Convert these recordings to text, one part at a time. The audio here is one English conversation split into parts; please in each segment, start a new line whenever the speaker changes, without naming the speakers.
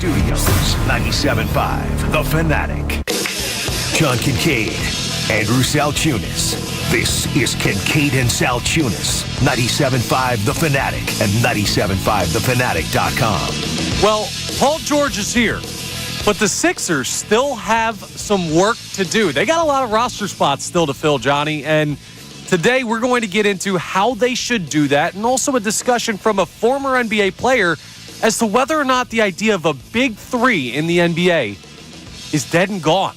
Studios, 97.5, The Fanatic. John Kincade, Andrew Salciunas. This is Kincade and Salciunas, 97.5 The Fanatic and 97.5thefanatic.com.
Well, Paul George is here, but the Sixers still have some work to do. They got a lot of roster spots still to fill, Johnny, and today we're going to get into how they should do that and also a discussion from a former NBA player as to whether or not the idea of a big three in the NBA is dead and gone.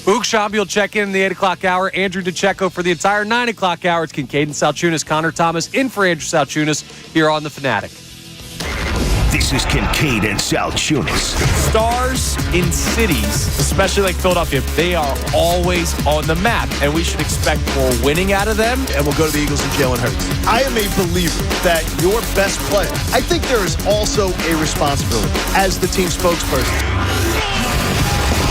Boog Shambi will check in the 8 o'clock hour. Andrew DeCecco for the entire 9 o'clock hour. It's Kincade and Salciunas. Connor Thomas in for Andrew Salciunas here on The Fanatic.
This is Kincade and Salciunas.
Stars in cities, especially like Philadelphia, they are always on the map, and we should expect more winning out of them.
And we'll go to the Eagles and Jalen Hurts. I am a believer that your best player, I think there is also a responsibility as the team spokesperson.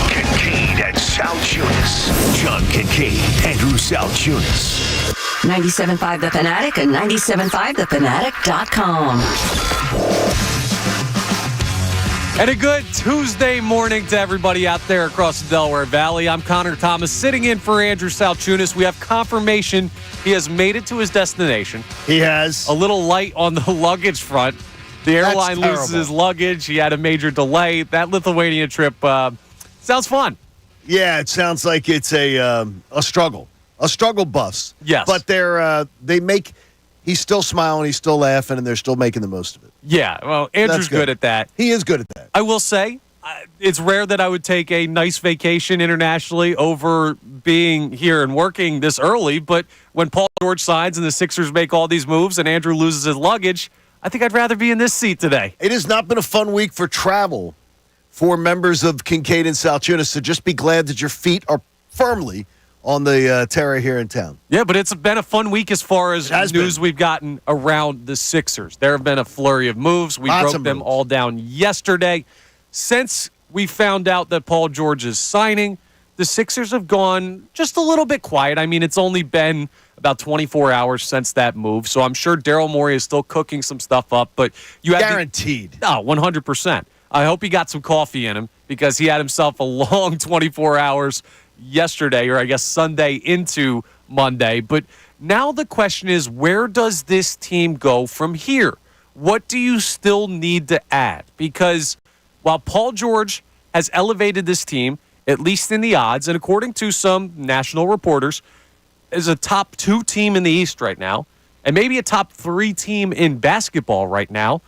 Kincade and Salciunas. John Kincade, Andrew Salciunas.
97.5 The Fanatic and 97.5thefanatic.com.
And a good Tuesday morning to everybody out there across the Delaware Valley. I'm Connor Thomas sitting in for Andrew Salciunas. We have confirmation he has made it to his destination.
He has.
A little light on the luggage front. The airline loses his luggage. He had a major delay. That Lithuania trip sounds fun.
Yeah, it sounds like it's a struggle. A struggle bus.
Yes.
But he's still smiling, he's still laughing, and they're still making the most of it.
Yeah, well, Andrew's good at that.
He is good at that.
I will say, it's rare that I would take a nice vacation internationally over being here and working this early, but when Paul George signs and the Sixers make all these moves and Andrew loses his luggage, I think I'd rather be in this seat today.
It has not been a fun week for travel for members of Kincade and Salciunas, so just be glad that your feet are firmly on the terra here in town.
Yeah, but it's been a fun week as far as news we've gotten around the Sixers. There have been a flurry of moves. We broke them all down yesterday. Since we found out that Paul George is signing, the Sixers have gone just a little bit quiet. I mean, it's only been about 24 hours since that move, so I'm sure Daryl Morey is still cooking some stuff up. But you have
guaranteed.
100%. I hope he got some coffee in him because he had himself a long 24 hours yesterday, or I guess Sunday into Monday. But now the question is, where does this team go from here? What do you still need to add? Because while Paul George has elevated this team, at least in the odds, and according to some national reporters, is a top 2 team in the East right now, and maybe a top 3 team in basketball right now,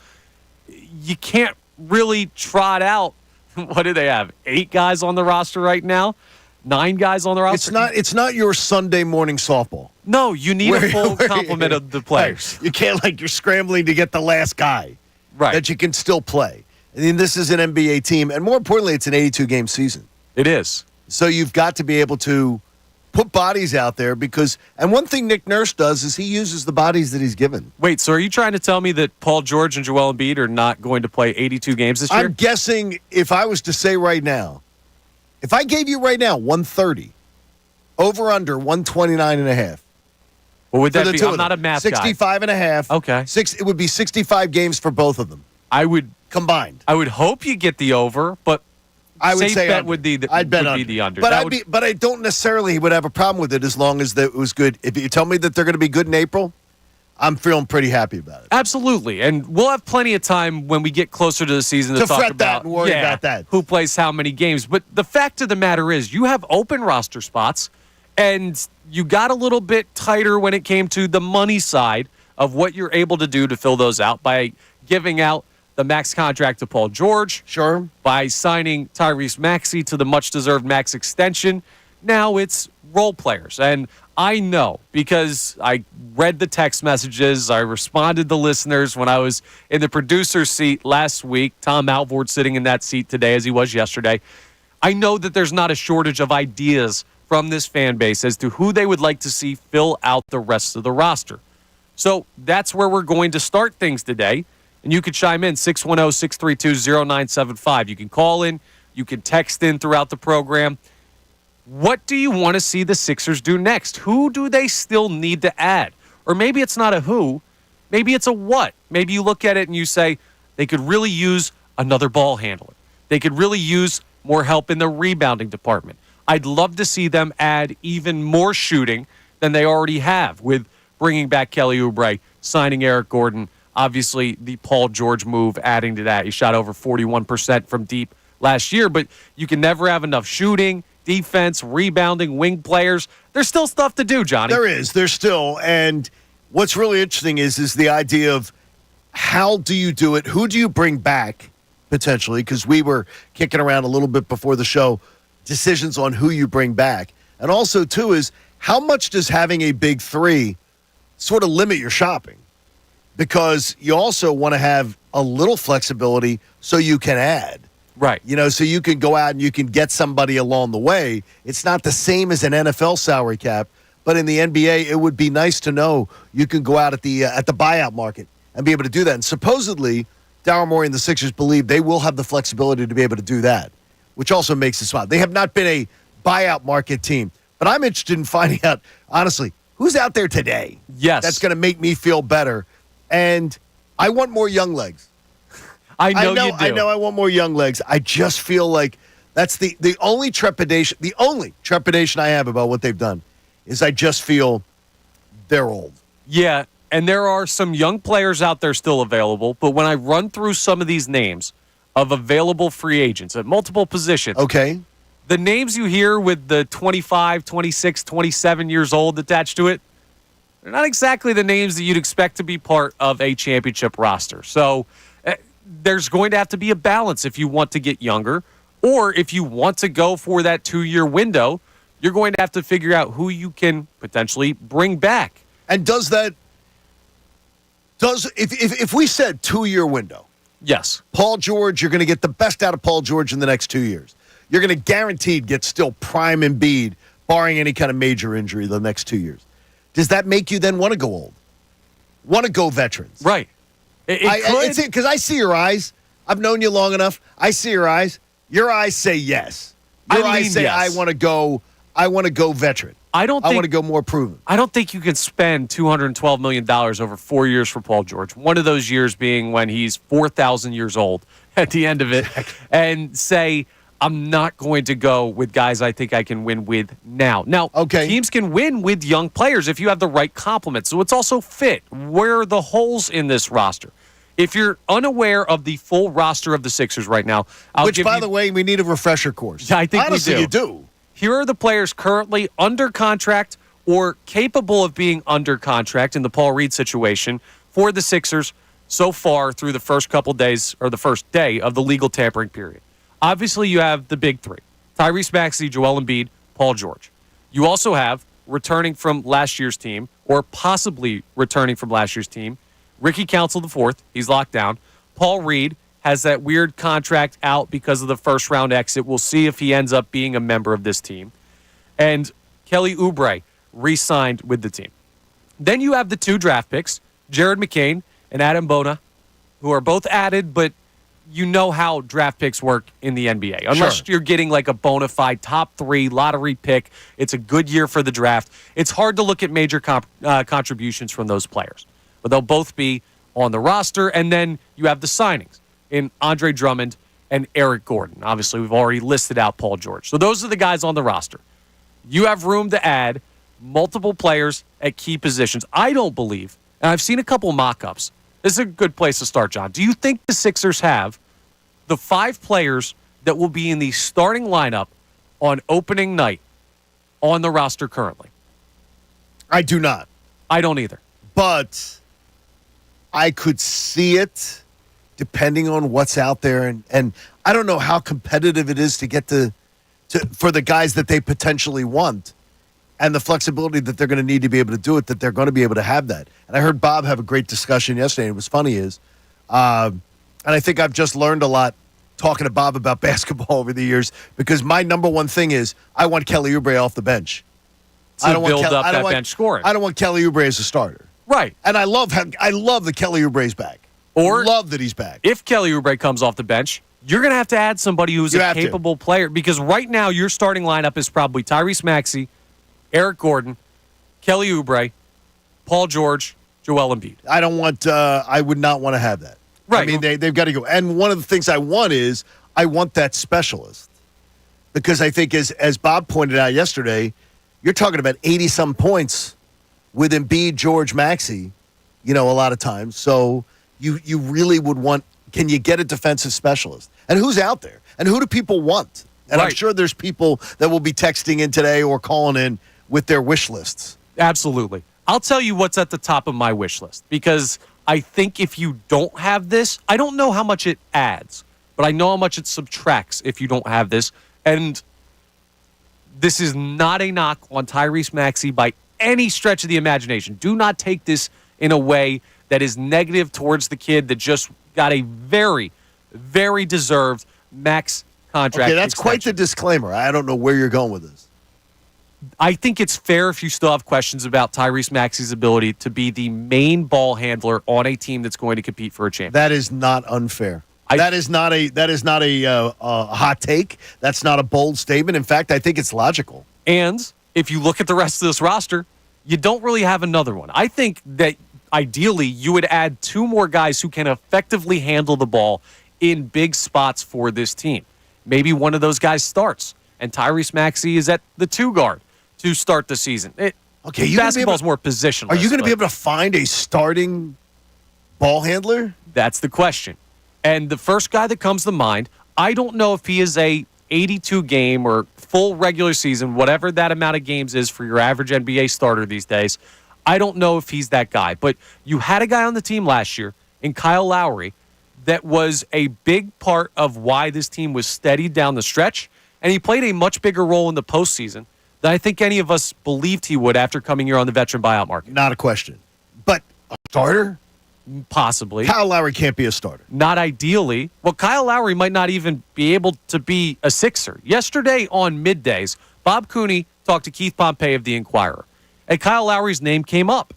you can't really trot out, what do they have, 8 guys on the roster right now? 9 guys on the roster.
It's not your Sunday morning softball.
No, you need a full complement of the players.
You can't you're scrambling to get the last guy that you can still play. I mean, this is an NBA team, and more importantly, it's an 82-game season.
It is.
So you've got to be able to put bodies out there and one thing Nick Nurse does is he uses the bodies that he's given.
Wait, so are you trying to tell me that Paul George and Joel Embiid are not going to play 82 games this year?
I'm guessing if I was to say right now, if I gave you right now 130, over under 129.5.
What would that be? I'm not a math
65
guy.
65.5.
Okay.
It would be 65 games for both of them. Combined.
I would hope you get the over, but
I would say
bet would be the under.
But I don't necessarily would have a problem with it as long as it was good. If you tell me that they're going to be good in April, I'm feeling pretty happy about it.
Absolutely. And we'll have plenty of time when we get closer to the season to talk about
that and worry about that.
Who plays how many games. But the fact of the matter is you have open roster spots, and you got a little bit tighter when it came to the money side of what you're able to do to fill those out by giving out the max contract to Paul George.
Sure.
By signing Tyrese Maxey to the much-deserved max extension. Now it's role players. And I know because I read the text messages. I responded to listeners when I was in the producer's seat last week. Tom Alvord sitting in that seat today as he was yesterday. I know that there's not a shortage of ideas from this fan base as to who they would like to see fill out the rest of the roster. So that's where we're going to start things today. And you can chime in, 610-632-0975. You can call in. You can text in throughout the program. What do you want to see the Sixers do next? Who do they still need to add? Or maybe it's not a who. Maybe it's a what. Maybe you look at it and you say they could really use another ball handler. They could really use more help in the rebounding department. I'd love to see them add even more shooting than they already have with bringing back Kelly Oubre, signing Eric Gordon. Obviously, the Paul George move adding to that. He shot over 41% from deep last year, but you can never have enough shooting, defense, rebounding, wing players. There's still stuff to do, Johnny.
There is. There's still. And what's really interesting is the idea of how do you do it? Who do you bring back potentially? Because we were kicking around a little bit before the show, decisions on who you bring back. And also, too, is how much does having a big three sort of limit your shopping? Because you also want to have a little flexibility so you can add.
Right.
So you can go out and you can get somebody along the way. It's not the same as an NFL salary cap, but in the NBA, it would be nice to know you can go out at the buyout market and be able to do that. And supposedly, Daryl Morey and the Sixers believe they will have the flexibility to be able to do that, which also makes it smart. They have not been a buyout market team, but I'm interested in finding out, honestly, who's out there today?
Yes.
That's going to make me feel better. And I want more young legs.
I know you do.
I know I want more young legs. I just feel like that's the only trepidation. The only trepidation I have about what they've done is I just feel they're old.
Yeah, and there are some young players out there still available, but when I run through some of these names of available free agents at multiple positions,
okay,
the names you hear with the 25, 26, 27 years old attached to it, they're not exactly the names that you'd expect to be part of a championship roster. So there's going to have to be a balance if you want to get younger, or if you want to go for that 2-year window, you're going to have to figure out who you can potentially bring back.
And if we said 2-year window,
yes,
Paul George, you're going to get the best out of Paul George in the next 2 years. You're going to guaranteed get still prime Embiid, barring any kind of major injury the next 2 years. Does that make you then want to go old? Want to go veterans?
Right. It could.
Because I see your eyes. I've known you long enough. I see your eyes. Your eyes say yes. Your eyes say,
yes.
I want to go veteran. I want to go more proven.
I don't think you can spend $212 million over 4 years for Paul George. One of those years being when he's 4,000 years old at the end of it, and say, I'm not going to go with guys I think I can win with now. Now, teams can win with young players if you have the right complement. So it's also fit. Where are the holes in this roster? If you're unaware of the full roster of the Sixers right now,
which, by the way, we need a refresher course.
I think
honestly,
we
you do.
Here are the players currently under contract or capable of being under contract in the Paul Reed situation for the Sixers so far through the first couple days or the first day of the legal tampering period. Obviously, you have the big three: Tyrese Maxey, Joel Embiid, Paul George. You also have, returning from last year's team, or possibly returning from last year's team, Ricky Council IV. He's locked down. Paul Reed has that weird contract out because of the first-round exit. We'll see if he ends up being a member of this team. And Kelly Oubre re-signed with the team. Then you have the 2 draft picks, Jared McCain and Adam Bona, who are both added, but you know how draft picks work in the NBA. Unless you're getting like a bona fide top 3 lottery pick, it's a good year for the draft. It's hard to look at major contributions from those players. But they'll both be on the roster. And then you have the signings in Andre Drummond and Eric Gordon. Obviously, we've already listed out Paul George. So those are the guys on the roster. You have room to add multiple players at key positions. I don't believe, and I've seen a couple mock-ups. This is a good place to start, John. Do you think the Sixers have the 5 players that will be in the starting lineup on opening night on the roster currently?
I do not.
I don't either.
But I could see it depending on what's out there. And I don't know how competitive it is to get for the guys that they potentially want, and the flexibility that they're going to need to be able to do it, that they're going to be able to have that. And I heard Bob have a great discussion yesterday. And what's funny is, and I think I've just learned a lot talking to Bob about basketball over the years, because my number one thing is I want Kelly Oubre off the bench.
To build up that bench scoring.
I don't want Kelly Oubre as a starter.
Right.
And I love that Kelly Oubre's back.
Or
love that he's back.
If Kelly Oubre comes off the bench, you're going to have to add somebody who's a capable player, because right now your starting lineup is probably Tyrese Maxey, Eric Gordon, Kelly Oubre, Paul George, Joel Embiid.
I would not want to have that.
Right.
I mean, they've got to go. And one of the things I want is I want that specialist. Because I think, as Bob pointed out yesterday, you're talking about 80-some points with Embiid, George, Maxey, a lot of times. So you really would want, can you get a defensive specialist? And who's out there? And who do people want? And I'm sure there's people that will be texting in today or calling in with their wish lists.
Absolutely. I'll tell you what's at the top of my wish list, because I think if you don't have this, I don't know how much it adds, but I know how much it subtracts if you don't have this. And this is not a knock on Tyrese Maxey by any stretch of the imagination. Do not take this in a way that is negative towards the kid that just got a very, very deserved max contract.
Okay, that's
extension.
quite the disclaimer. I don't know where you're going with this.
I think it's fair if you still have questions about Tyrese Maxey's ability to be the main ball handler on a team that's going to compete for a championship.
That is not unfair. That is not a hot take. That's not a bold statement. In fact, I think it's logical.
And if you look at the rest of this roster, you don't really have another one. I think that ideally you would add two more guys who can effectively handle the ball in big spots for this team. Maybe one of those guys starts, and Tyrese Maxey is at the 2 guard to start the season. Basketball's more positional.
Are you going to be able to find a starting ball handler?
That's the question. And the first guy that comes to mind, I don't know if he is a 82 game or full regular season, whatever that amount of games is for your average NBA starter these days. I don't know if he's that guy. But you had a guy on the team last year in Kyle Lowry that was a big part of why this team was steady down the stretch. And he played a much bigger role in the postseason than I think any of us believed he would after coming here on the veteran buyout market.
Not a question. But a starter?
Possibly.
Kyle Lowry can't be a starter.
Not ideally. Well, Kyle Lowry might not even be able to be a Sixer. Yesterday on Middays, Bob Cooney talked to Keith Pompey of The Inquirer, and Kyle Lowry's name came up.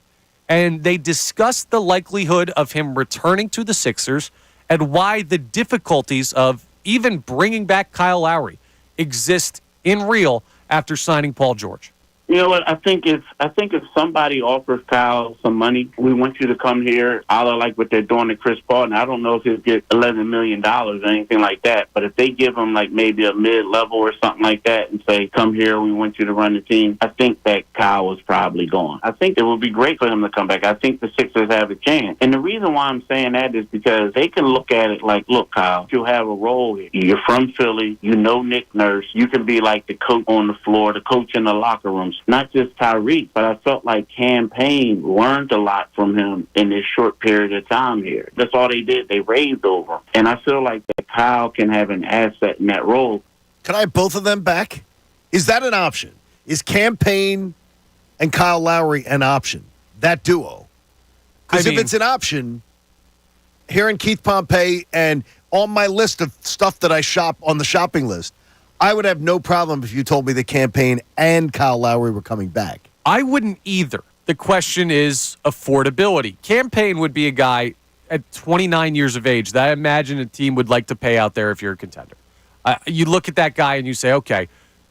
And they discussed the likelihood of him returning to the Sixers and why the difficulties of even bringing back Kyle Lowry exist in real after signing Paul George.
You know what? I think if somebody offers Kyle some money, we want you to come here, a la like what they're doing to Chris Paul. And I don't know if he'll get $11 million or anything like that, but if they give him like maybe a mid-level or something like that and say, come here, we want you to run the team, I think that Kyle is probably gone. I think it would be great for him to come back. I think the Sixers have a chance. And the reason why I'm saying that is because they can look at it like, look, Kyle, you'll have a role here. You're from Philly. You know Nick Nurse. You can be like the coach on the floor, the coach in the locker rooms. Not just Tyrese, but I felt like Campaign learned a lot from him in this short period of time here. That's all they did. They raved over him. And I feel like that Kyle can have an asset in that role.
Can I have both of them back? Is that an option? Is Campaign and Kyle Lowry an option? That duo? Because if it's an option, hearing Keith Pompey and on my list of stuff that I shop on the shopping list, I would have no problem if you told me the Campaign and Kyle Lowry were coming back.
I wouldn't either. The question is affordability. Campaign would be a guy at 29 years of age that I imagine a team would like to pay out there if you're a contender. You look at that guy and you say, okay,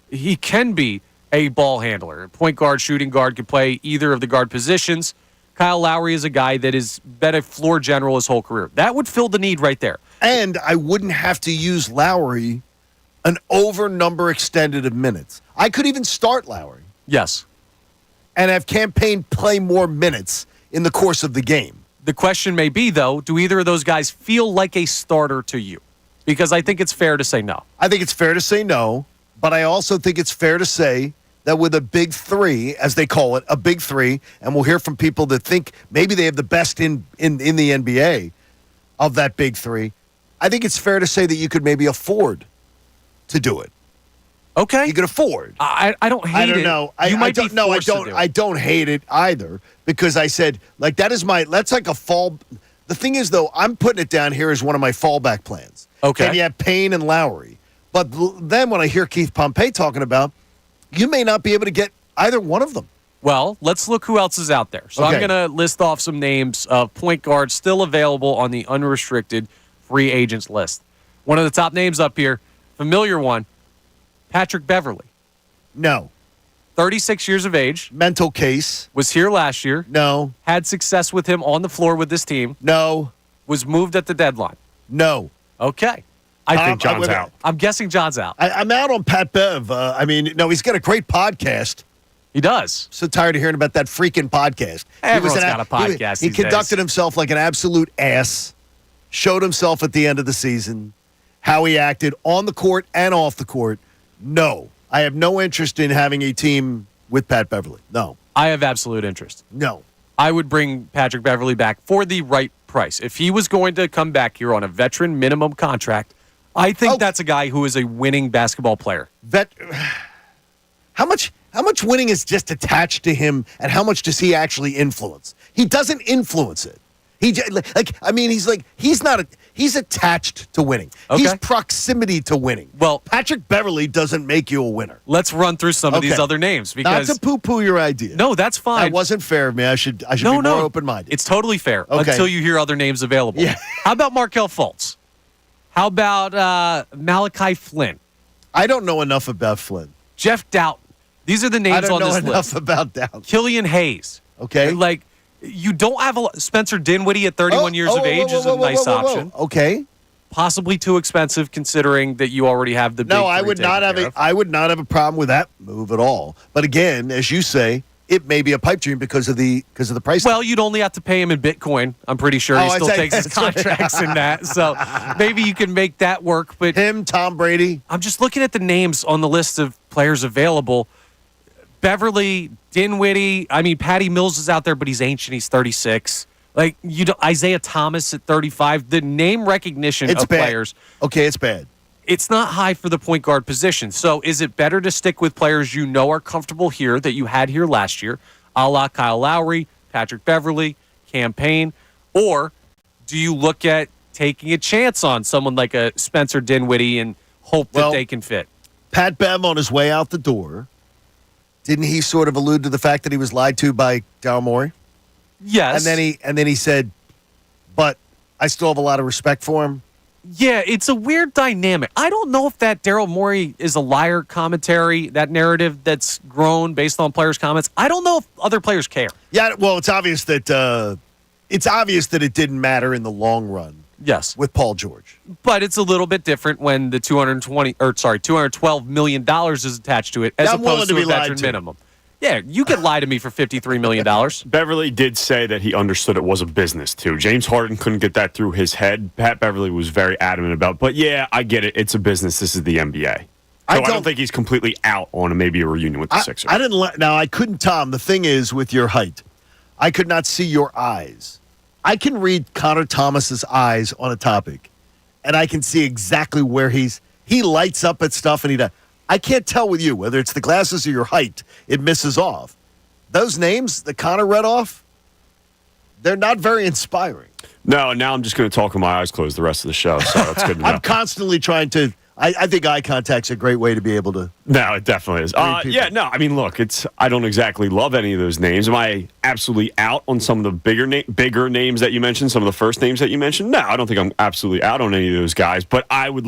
he can be a ball handler. Point guard, shooting guard, can play either of the guard positions. Kyle Lowry is a guy that has been a floor general his whole career. That would fill the need right there.
And I wouldn't have to use Lowry an over number extended of minutes. I could even start Lowry.
Yes.
And have Campaign play more minutes in the course of the game.
The question may be, though, do either of those guys feel like a starter to you? Because I think it's fair to say no.
I think it's fair to say no, but I also think it's fair to say that with a big three, as they call it, a big three, and we'll hear from people that think maybe they have the best in the NBA of that big three, I think it's fair to say that you could maybe afford to do it.
Okay.
You can afford.
I don't hate it.
I don't know.
You might be forced to do it.
I don't hate it either because I said, like, that's like a fall. The thing is, though, I'm putting it down here as one of my fallback plans.
Okay.
And you have Payne and Lowry. But then when I hear Keith Pompey talking about, you may not be able to get either one of them.
Well, let's look who else is out there. So
Okay.
I'm going to list off some names of point guards still available on the unrestricted free agents list. One of the top names up here, familiar one, Patrick Beverley.
No.
36 years of age.
Mental case.
Was here last year.
No.
Had success with him on the floor with this team.
No.
Was moved at the deadline.
No.
Okay.
I think John's out.
I'm guessing John's out.
I'm out on Pat Bev. He's got a great podcast.
He does.
So tired of hearing about that freaking podcast.
Everyone's got a podcast.
He conducted himself like an absolute ass, showed himself at the end of the season, how he acted on the court and off the court. No, I have no interest in having a team with Pat Beverly. No.
I have absolute interest.
No.
I would bring Patrick Beverly back for the right price. If he was going to come back here on a veteran minimum contract, I think that's a guy who is a winning basketball player.
How much winning is just attached to him, and how much does he actually influence? He doesn't influence it. He's attached to winning.
Okay.
He's proximity to winning.
Well,
Patrick Beverly doesn't make you a winner.
Let's run through some of these other names because
not to poo-poo your idea.
No, that's fine.
That wasn't fair of me. I should be more open-minded.
It's totally fair until you hear other names available.
Yeah.
How about Markelle Fultz? How about Malachi Flynn?
I don't know enough about Flynn.
Jeff Doughton. These are the names on this list.
I don't know enough about Doughton.
Killian Hayes.
Okay.
You don't have Spencer Dinwiddie at 31 years of age is a nice option.
Okay.
Possibly too expensive conconsidering that you already have the big
No, I would not have a problem with that move at all. But again, as you say, it may be a pipe dream because of the price.
Well, you'd only have to pay him in Bitcoin. I'm pretty sure he still takes his contracts in that. So maybe you can make that work. But
him, Tom Brady.
I'm just looking at the names on the list of players available. Beverly, Dinwiddie. I mean, Patty Mills is out there, but he's ancient. He's 36. Isaiah Thomas at 35. The name recognition of players.
Okay, it's bad.
It's not high for the point guard position. So is it better to stick with players you know are comfortable here that you had here last year, a la Kyle Lowry, Patrick Beverly, Cam Payne, or do you look at taking a chance on someone like a Spencer Dinwiddie and hope that they can fit?
Pat Bev on his way out the door, didn't he sort of allude to the fact that he was lied to by Daryl Morey?
Yes.
And then he said, but I still have a lot of respect for him.
Yeah, it's a weird dynamic. I don't know if that Daryl Morey is a liar commentary, that narrative that's grown based on players' comments. I don't know if other players care.
Yeah, well, it's obvious that it didn't matter in the long run.
Yes,
with Paul George.
But it's a little bit different when the $212 million is attached to it as opposed to a veteran minimum. Yeah, you could lie to me for $53 million.
Beverly did say that he understood it was a business, too. James Harden couldn't get that through his head. Pat Beverly was very adamant about it. But, yeah, I get it. It's a business. This is the NBA. So I don't think he's completely out on maybe a reunion with the Sixers.
I couldn't, Tom. The thing is, with your height, I could not see your eyes. I can read Connor Thomas's eyes on a topic, and I can see exactly where he lights up at stuff, and he does. I can't tell with you whether it's the glasses or your height. It misses off. Those names that Connor read off, they're not very inspiring.
No, now I'm just going to talk with my eyes closed the rest of the show, so that's good to know.
I'm constantly trying to I think eye contact's a great way to be able to.
No, it definitely is. I mean, look, I don't exactly love any of those names. Am I absolutely out on some of the bigger names that you mentioned, some of the first names that you mentioned? No, I don't think I'm absolutely out on any of those guys. But I would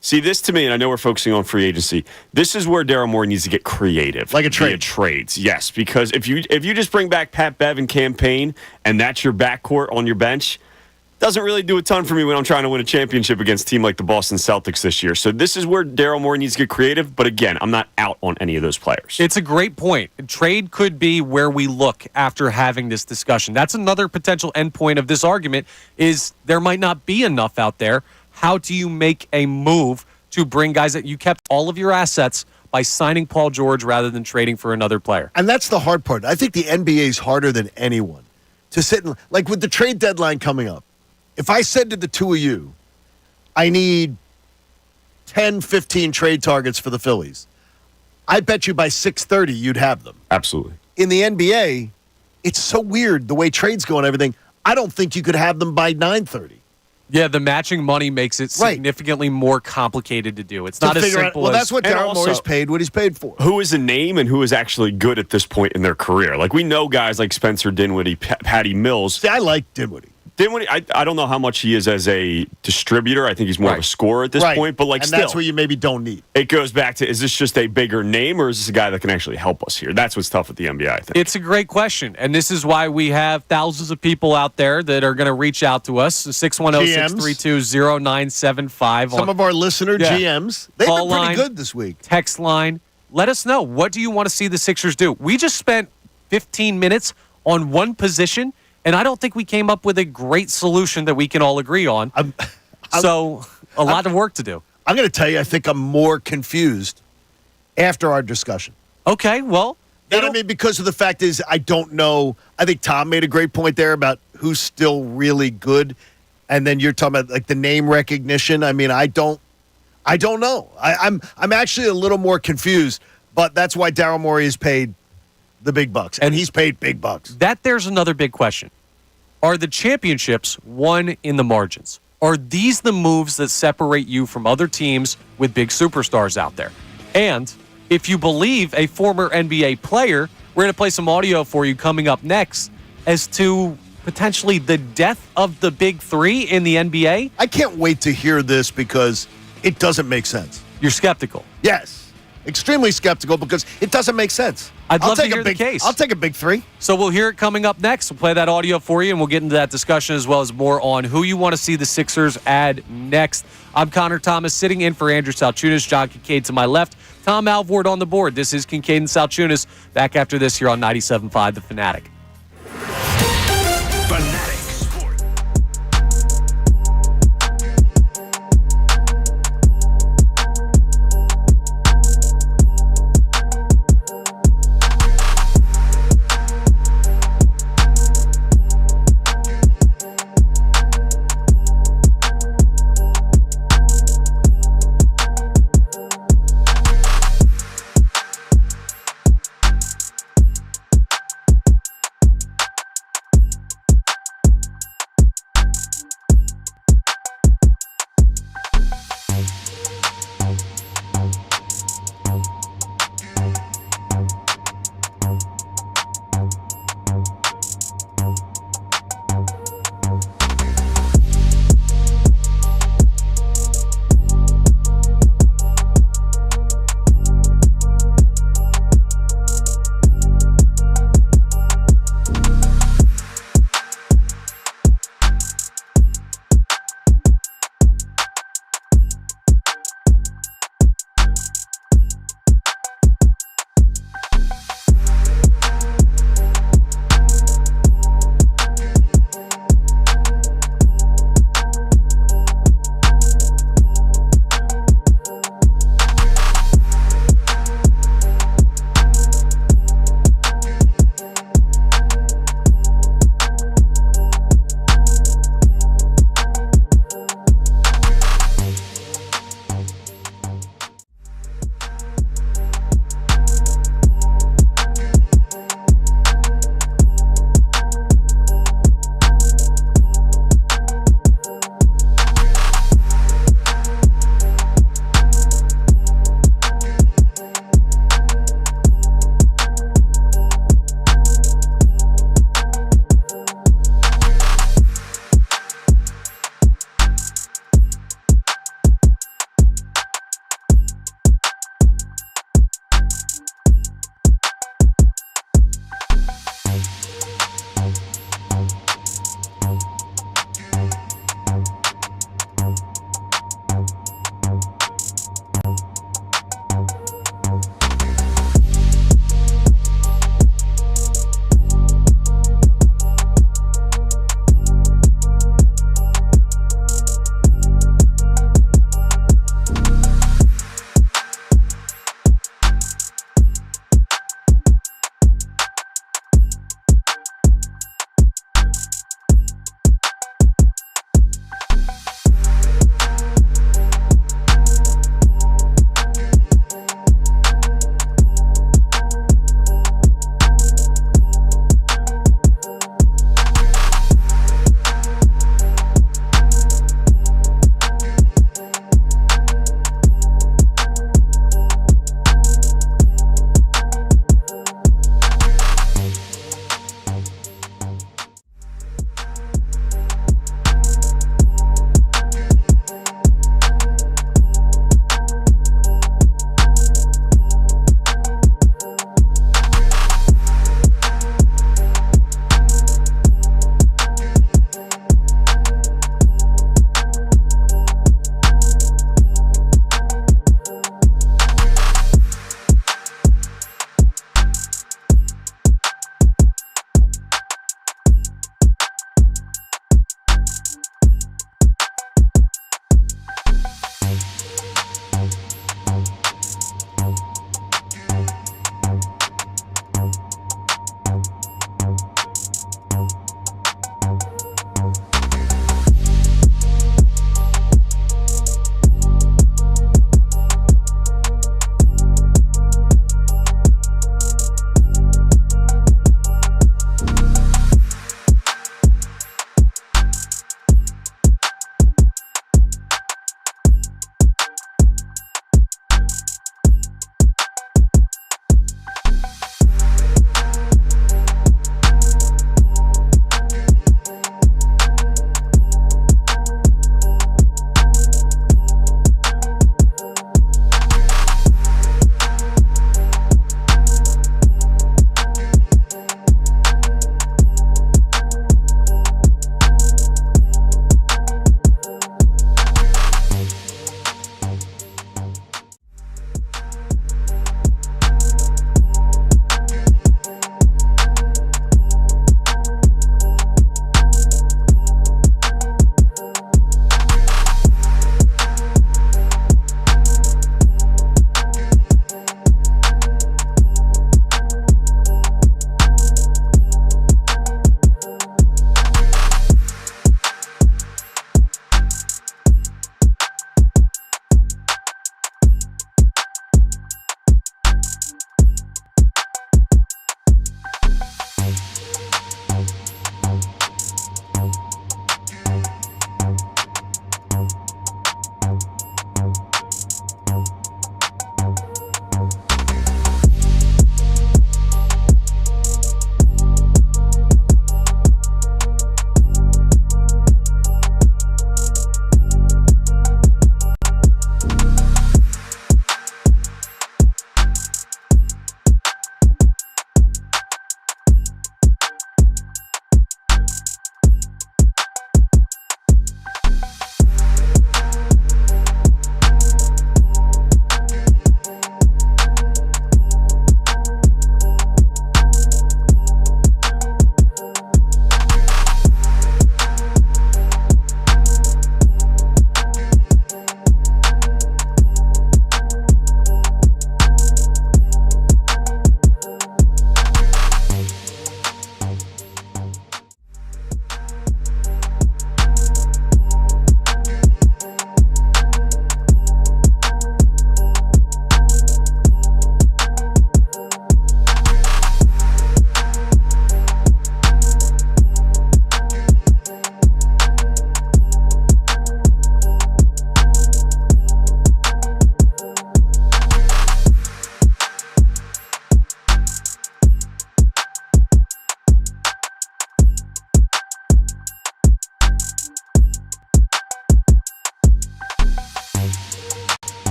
see this to me, and I know we're focusing on free agency. This is where Daryl Morey needs to get creative,
like a trade.
Via trades, yes, because if you just bring back Pat Bev and Cam Payne, and that's your backcourt on your bench. Doesn't really do a ton for me when I'm trying to win a championship against a team like the Boston Celtics this year. So this is where Daryl Morey needs to get creative. But again, I'm not out on any of those players.
It's a great point. Trade could be where we look after having this discussion. That's another potential endpoint of this argument is there might not be enough out there. How do you make a move to bring guys that you kept all of your assets by signing Paul George rather than trading for another player?
And that's the hard part. I think the NBA is harder than anyone to sit and, like with the trade deadline coming up. If I said to the two of you, I need 10, 15 trade targets for the Phillies, I bet you by 6:30 you'd have them.
Absolutely.
In the NBA, it's so weird the way trades go and everything. I don't think you could have them by 9:30.
Yeah, the matching money makes it significantly more complicated to do. It's not as simple
as... Well, that's what Daryl Morey's paid, what he's paid for.
Who is a name and who is actually good at this point in their career? Like, we know guys like Spencer Dinwiddie, Patty Mills.
See, I like Dinwiddie.
I don't know how much he is as a distributor. I think he's more of a scorer at this point. But
and that's where you maybe don't need.
It goes back to, is this just a bigger name, or is this a guy that can actually help us here? That's what's tough with the NBA, I think.
It's a great question, and this is why we have thousands of people out there that are going to reach out to us. 610-632-0975.
Some of our listener GMs, they've
Call
been pretty
line,
good this week.
Text line. Let us know. What do you want to see the Sixers do? We just spent 15 minutes on one position, and I don't think we came up with a great solution that we can all agree on. So a lot of work to do.
I'm going to tell you, I think I'm more confused after our discussion.
Okay, well.
You know what I mean? Because of the fact is, I don't know. I think Tom made a great point there about who's still really good. And then you're talking about like the name recognition. I mean, I don't know. I'm actually a little more confused, but that's why Daryl Morey is paid the big bucks, and he's paid big bucks.
There's another big question. Are the championships won in the margins? Are these the moves that separate you from other teams with big superstars out there? And if you believe a former NBA player, we're going to play some audio for you coming up next as to potentially the death of the big three in the NBA.
I can't wait to hear this because it doesn't make sense.
You're skeptical.
Yes. Extremely skeptical because it doesn't make sense.
I'd love to hear the case.
I'll take a big three.
So we'll hear it coming up next. We'll play that audio for you, and we'll get into that discussion as well as more on who you want to see the Sixers add next. I'm Connor Thomas, sitting in for Andrew Salciunas. John Kincade to my left. Tom Alvord on the board. This is Kincade and Salciunas. Back after this here on 97.5 The Fanatic.
Fanatic Sport.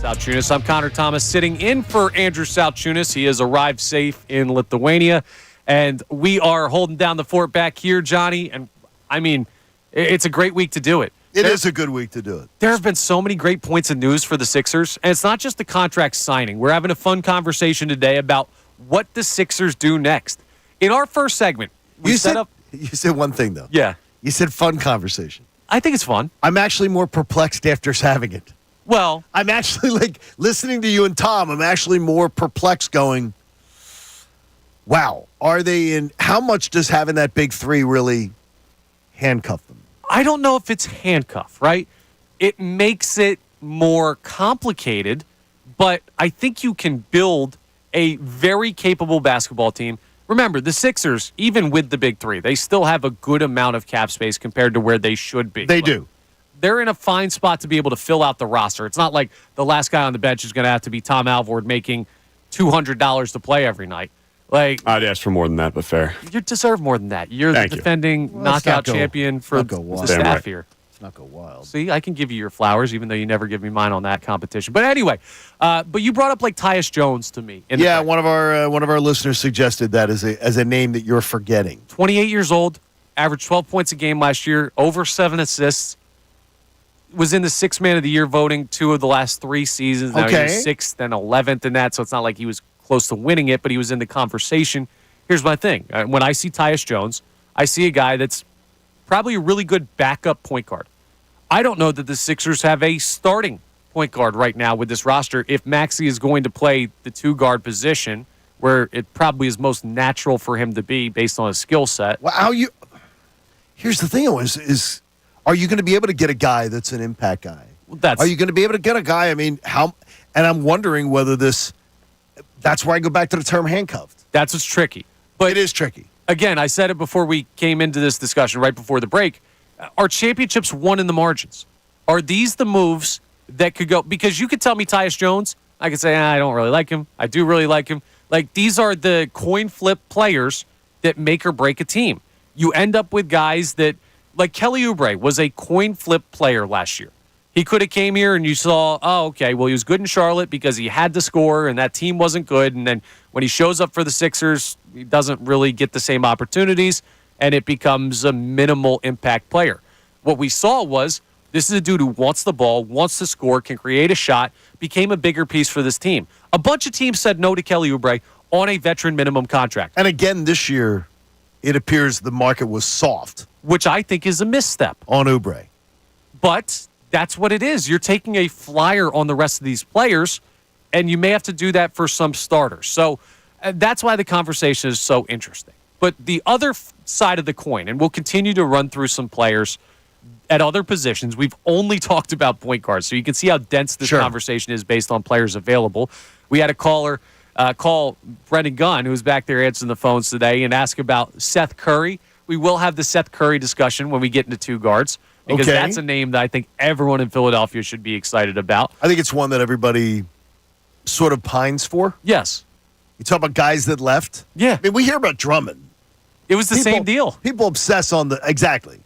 Salciunas. I'm Connor Thomas sitting in for Andrew Salciunas. He has arrived safe in Lithuania, and we are holding down the fort back here, Johnny. And, I mean, it's a great week to do it.
It is a good week to do it.
There have been so many great points of news for the Sixers, and it's not just the contract signing. We're having a fun conversation today about what the Sixers do next. In our first segment,
You said one thing, though.
Yeah.
You said fun conversation.
I think it's fun.
I'm actually more perplexed after having it.
Well,
I'm actually, like, listening to you and Tom, I'm actually more perplexed going, wow, are they in – how much does having that big three really handcuff them?
I don't know if it's handcuff, right? It makes it more complicated, but I think you can build a very capable basketball team. Remember, the Sixers, even with the big three, they still have a good amount of cap space compared to where they should be.
They do.
They're in a fine spot to be able to fill out the roster. It's not like the last guy on the bench is going to have to be Tom Alvord making $200 to play every night. Like,
I'd ask for more than that, but fair.
You deserve more than that. You're
Thank
the
you.
defending knockout champion for the
wild.
staff
Damn right.
here.
Let's not go wild.
See, I can give you your flowers, even though you never give me mine on that competition. But anyway, but you brought up like Tyus Jones to me.
Yeah, one of our listeners suggested that as a name that you're forgetting.
28 years old, averaged 12 points a game last year, over 7 assists. Was in the 6th man of the year voting 2 of the last 3 seasons. Now
Okay.
he was 6th and 11th in that, so it's not like he was close to winning it, but he was in the conversation. Here's my thing. When I see Tyus Jones, I see a guy that's probably a really good backup point guard. I don't know that the Sixers have a starting point guard right now with this roster if Maxey is going to play the 2-guard position, where it probably is most natural for him to be based on his skill set.
Well, here's the thing is are you going to be able to get a guy that's an impact guy? Are you going to be able to get a guy? I mean, how? And I'm wondering whether that's where I go back to the term handcuffed.
That's what's tricky. But
it is tricky.
Again, I said it before we came into this discussion, right before the break. Are championships won in the margins? Are these the moves that could go? Because you could tell me Tyus Jones, I could say, I don't really like him. I do really like him. Like, these are the coin flip players that make or break a team. You end up with guys that, like Kelly Oubre was a coin flip player last year. He could have came here and you saw, oh, okay, well, he was good in Charlotte because he had to score and that team wasn't good. And then when he shows up for the Sixers, he doesn't really get the same opportunities and it becomes a minimal impact player. What we saw was this is a dude who wants the ball, wants to score, can create a shot, became a bigger piece for this team. A bunch of teams said no to Kelly Oubre on a veteran minimum contract.
And again, this year, it appears the market was soft.
Which I think is a misstep.
On Oubre.
But that's what it is. You're taking a flyer on the rest of these players, and you may have to do that for some starters. So that's why the conversation is so interesting. But the other side of the coin, and we'll continue to run through some players at other positions. We've only talked about point guards, so you can see how dense this conversation is based on players available. We had a caller call Brendan Gunn, who's back there answering the phones today, and ask about Seth Curry. We will have the Seth Curry discussion when we get into 2 guards, because that's a name that I think everyone in Philadelphia should be excited about.
I think it's one that everybody sort of pines for.
Yes.
You talk about guys that left.
Yeah.
I mean, we hear about Drummond.
It was the same deal.
People obsess on exactly.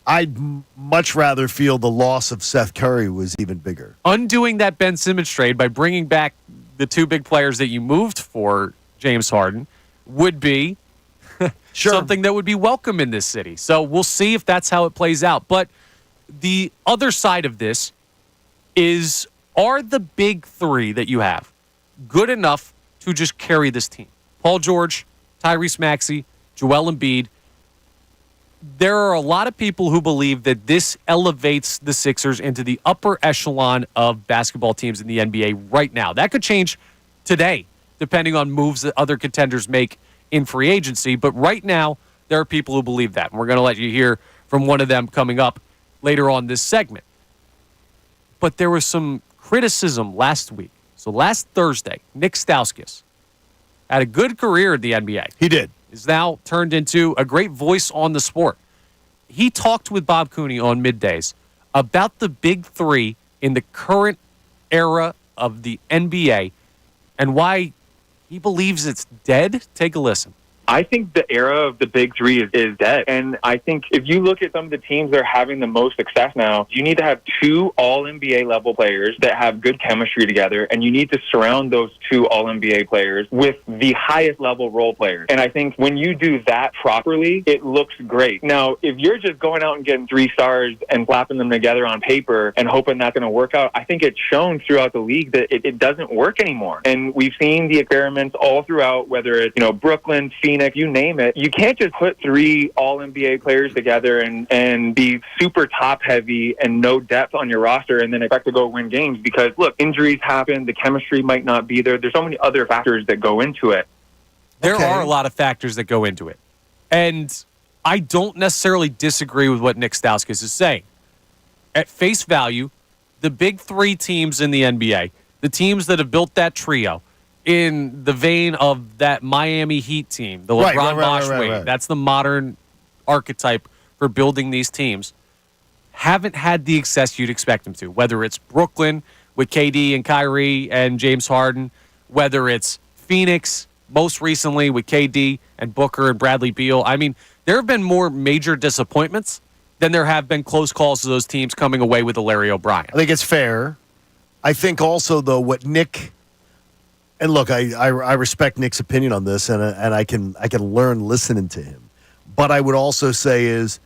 I'd much rather feel the loss of Seth Curry was even bigger.
Undoing that Ben Simmons trade by bringing back the 2 big players that you moved for James Harden would be something that would be welcome in this city. So we'll see if that's how it plays out. But the other side of this is, are the big 3 that you have good enough to just carry this team? Paul George, Tyrese Maxey, Joel Embiid. There are a lot of people who believe that this elevates the Sixers into the upper echelon of basketball teams in the NBA right now. That could change today, depending on moves that other contenders make in free agency. But right now, there are people who believe that. And we're going to let you hear from one of them coming up later on this segment. But there was some criticism last week. So last Thursday, Nick Stauskas had a good career in the NBA.
He did.
Is now turned into a great voice on the sport. He talked with Bob Cooney on Middays about the big 3 in the current era of the NBA and why he believes it's dead. Take a listen.
I think the era of the big three is dead. And I think if you look at some of the teams that are having the most success now, you need to have two all-NBA level players that have good chemistry together, and you need to surround those two all-NBA players with the highest level role players. And I think when you do that properly, it looks great. Now, if you're just going out and getting 3 stars and slapping them together on paper and hoping that's going to work out, I think it's shown throughout the league that it doesn't work anymore. And we've seen the experiments all throughout, whether it's, Brooklyn, Phoenix, you name it. You can't just put 3 all-NBA players together and be super top-heavy and no depth on your roster and then expect to go win games because, look, injuries happen. The chemistry might not be there. There's so many other factors that go into it.
There are a lot of factors that go into it. And I don't necessarily disagree with what Nick Stauskas is saying. At face value, the big 3 teams in the NBA, the teams that have built that trio, in the vein of that Miami Heat team, the LeBron Bosh way, that's the modern archetype for building these teams, haven't had the success you'd expect them to. Whether it's Brooklyn with KD and Kyrie and James Harden, whether it's Phoenix most recently with KD and Booker and Bradley Beal. I mean, there have been more major disappointments than there have been close calls to those teams coming away with a Larry O'Brien.
I think it's fair. I think also, though, what Nick... And look, I respect Nick's opinion on this, and I can learn listening to him. But I would also say is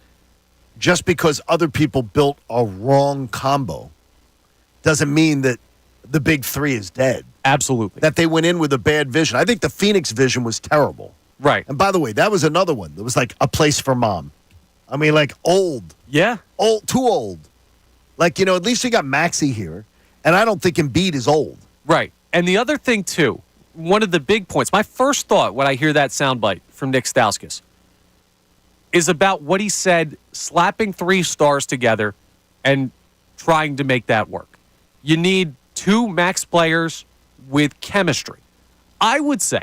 just because other people built a wrong combo doesn't mean that the big 3 is dead.
Absolutely.
That they went in with a bad vision. I think the Phoenix vision was terrible.
Right.
And by the way, that was another one. That was like a place for mom. I mean, like old.
Yeah.
Old, too old. Like, at least you got Maxey here, and I don't think Embiid is old.
Right. And the other thing, too, one of the big points, my first thought when I hear that soundbite from Nick Stauskas is about what he said, slapping 3 stars together and trying to make that work. You need 2 max players with chemistry. I would say,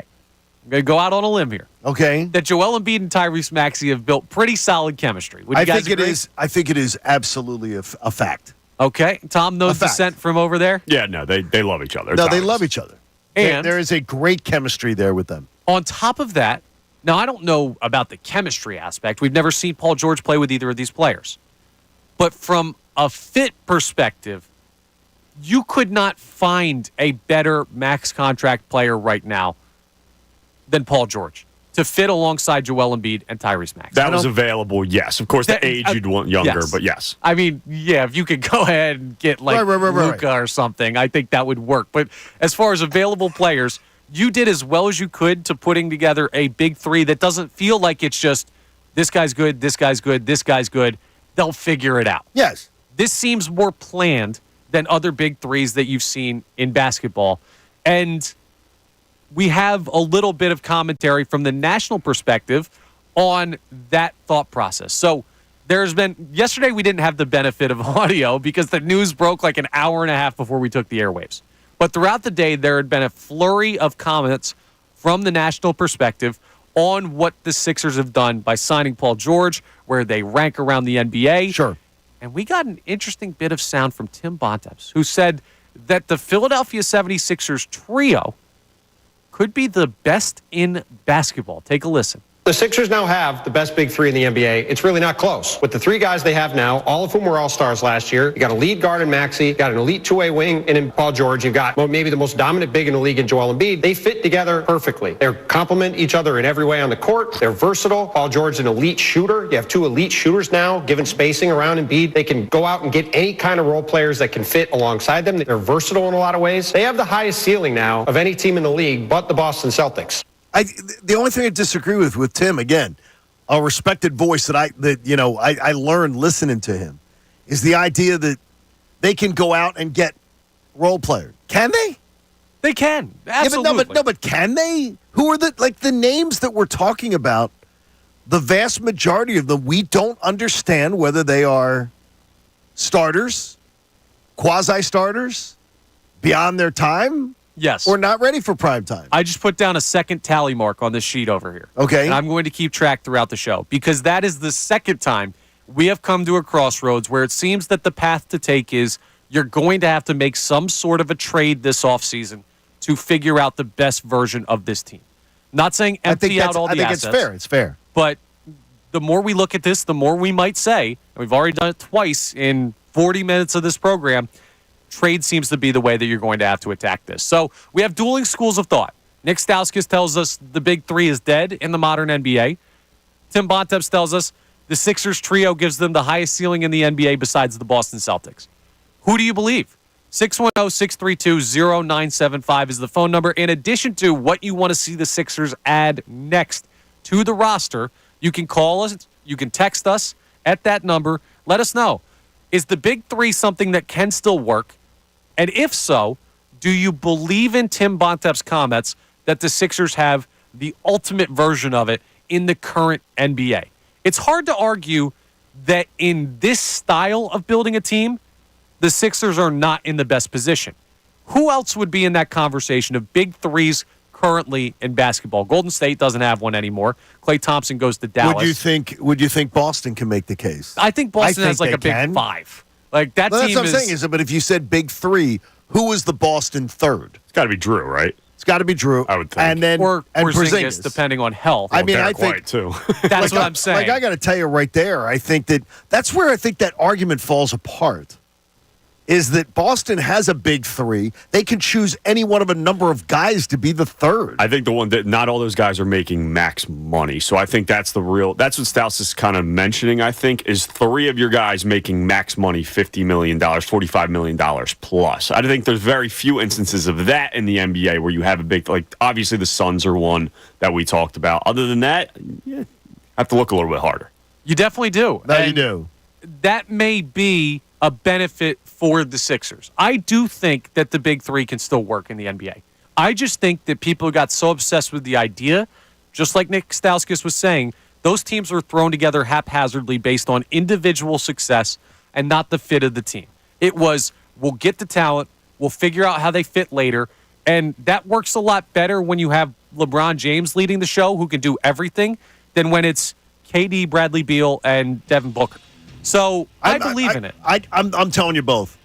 I'm going to go out on a limb here.
Okay.
That Joel Embiid and Tyrese Maxey have built pretty solid chemistry. Would you guys agree?
I think it is absolutely a fact.
Okay. Tom knows dissent from over there?
Yeah, no, they love each other.
No, they love each other.
And
there is a great chemistry there with them.
On top of that, now I don't know about the chemistry aspect. We've never seen Paul George play with either of these players. But from a fit perspective, you could not find a better max contract player right now than Paul George to fit alongside Joel Embiid and Tyrese Maxey.
That was available, yes. Of course, the age you'd want younger,
yes.
But yes.
I mean, yeah, if you could go ahead and get Luka or something, I think that would work. But as far as available players, you did as well as you could to putting together a big 3 that doesn't feel like it's just this guy's good, this guy's good, this guy's good. They'll figure it out.
Yes.
This seems more planned than other big 3s that you've seen in basketball. And we have a little bit of commentary from the national perspective on that thought process. So yesterday we didn't have the benefit of audio because the news broke like an hour and a half before we took the airwaves. But throughout the day, there had been a flurry of comments from the national perspective on what the Sixers have done by signing Paul George, where they rank around the NBA.
Sure.
And we got an interesting bit of sound from Tim Bontemps, who said that the Philadelphia 76ers trio could be the best in basketball. Take a listen.
The Sixers now have the best big 3 in the NBA. It's really not close. With the 3 guys they have now, all of whom were all-stars last year, you got a lead guard in Maxey, you got an elite 2-way wing in Paul George, you've got maybe the most dominant big in the league in Joel Embiid. They fit together perfectly. They complement each other in every way on the court. They're versatile. Paul George is an elite shooter. You have 2 elite shooters now, given spacing around Embiid. They can go out and get any kind of role players that can fit alongside them. They're versatile in a lot of ways. They have the highest ceiling now of any team in the league but the Boston Celtics.
The only thing I disagree with Tim, again, a respected voice that I learned listening to him, is the idea that they can go out and get role players. Can they?
They can. Absolutely.
Yeah, but can they? Who are the names that we're talking about? The vast majority of them, we don't understand whether they are starters, quasi-starters, beyond their time.
Yes.
Or not ready for prime time.
I just put down a second tally mark on this sheet over here.
Okay.
And I'm going to keep track throughout the show because that is the second time we have come to a crossroads where it seems that the path to take is you're going to have to make some sort of a trade this offseason to figure out the best version of this team. Not saying empty out all the assets.
I think it's fair. It's fair.
But the more we look at this, the more we might say, and we've already done it twice in 40 minutes of this program, trade seems to be the way that you're going to have to attack this. So we have dueling schools of thought. Nick Stauskas tells us the big three is dead in the modern NBA. Tim Bontemps tells us the Sixers trio gives them the highest ceiling in the NBA besides the Boston Celtics. Who do you believe? 610-632-0975 is the phone number. In addition to what you want to see the Sixers add next to the roster, you can call us, you can text us at that number. Let us know. Is the big three something that can still work? And if so, do you believe in Tim Bontemps' comments that the Sixers have the ultimate version of it in the current NBA? It's hard to argue that in this style of building a team, the Sixers are not in the best position. Who else would be in that conversation of big threes currently in basketball? Golden State doesn't have one anymore. Klay Thompson goes to Dallas.
Would you think Boston can make the case?
I think Boston has like a big five. Like that team
that's what I'm saying. But if you said big three, who is the Boston third?
It's got to be Drew, right?
It's got to be Drew.
I would think.
And then
or
Porzingis,
depending on health.
I mean, I
Derek
think
White, too.
That's what I'm saying.
Like I got to tell you right there, I think that's where I think that argument falls apart. Is that Boston has a big three. They can choose any one of a number of guys to be the third.
I think the one that not all those guys are making max money. So I think that's what Staus is kind of mentioning, I think, is three of your guys making max money, $50 million, $45 million plus. I think there's very few instances of that in the NBA where you have a big, like obviously the Suns are one that we talked about. Other than that, I have to look a little bit harder.
You definitely do.
No, you do.
That may be a benefit for the Sixers. I do think that the big three can still work in the NBA. I just think that people got so obsessed with the idea, just like Nick Stauskas was saying, those teams were thrown together haphazardly based on individual success and not the fit of the team. It was, we'll get the talent, we'll figure out how they fit later, and that works a lot better when you have LeBron James leading the show who can do everything than when it's KD, Bradley Beal, and Devin Booker. So I believe in it.
I'm telling you both.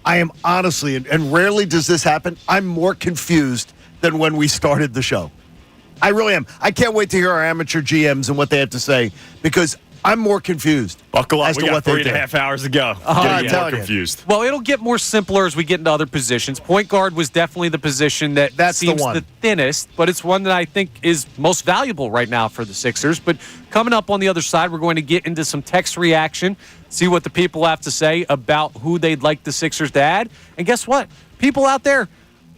I am honestly, and rarely does this happen, I'm more confused than when we started the show. I really am. I can't wait to hear our amateur GMs and what they have to say because I'm more confused.
Buckle up.
As
We
to
got
what they
3.5 hours to go.
I'm
Getting more
telling you.
confused.
Well, it'll get more simpler as we get into other positions. Point guard was definitely the position that seems the thinnest, but it's one that I think is most valuable right now for the Sixers. But coming up on the other side, we're going to get into some text reaction, see what the people have to say about who they'd like the Sixers to add. And guess what? People out there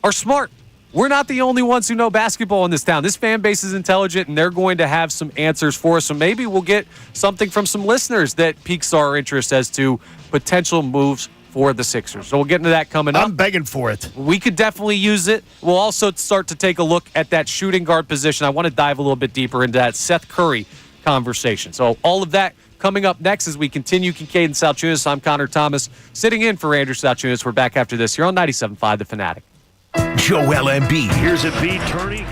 are smart. We're not the only ones who know basketball in this town. This fan base is intelligent, and they're going to have some answers for us. So maybe we'll get something from some listeners that piques our interest as to potential moves for the Sixers. So we'll get into that coming up.
I'm begging for it.
We could definitely use it. We'll also start to take a look at that shooting guard position. I want to dive a little bit deeper into that Seth Curry conversation. So all of that coming up next as we continue Kincade and Salciunas. I'm Connor Thomas, sitting in for Andrew Salciunas. We're back after this here on 97.5 The Fanatic.
Joel Embiid.
Here's Embiid turning.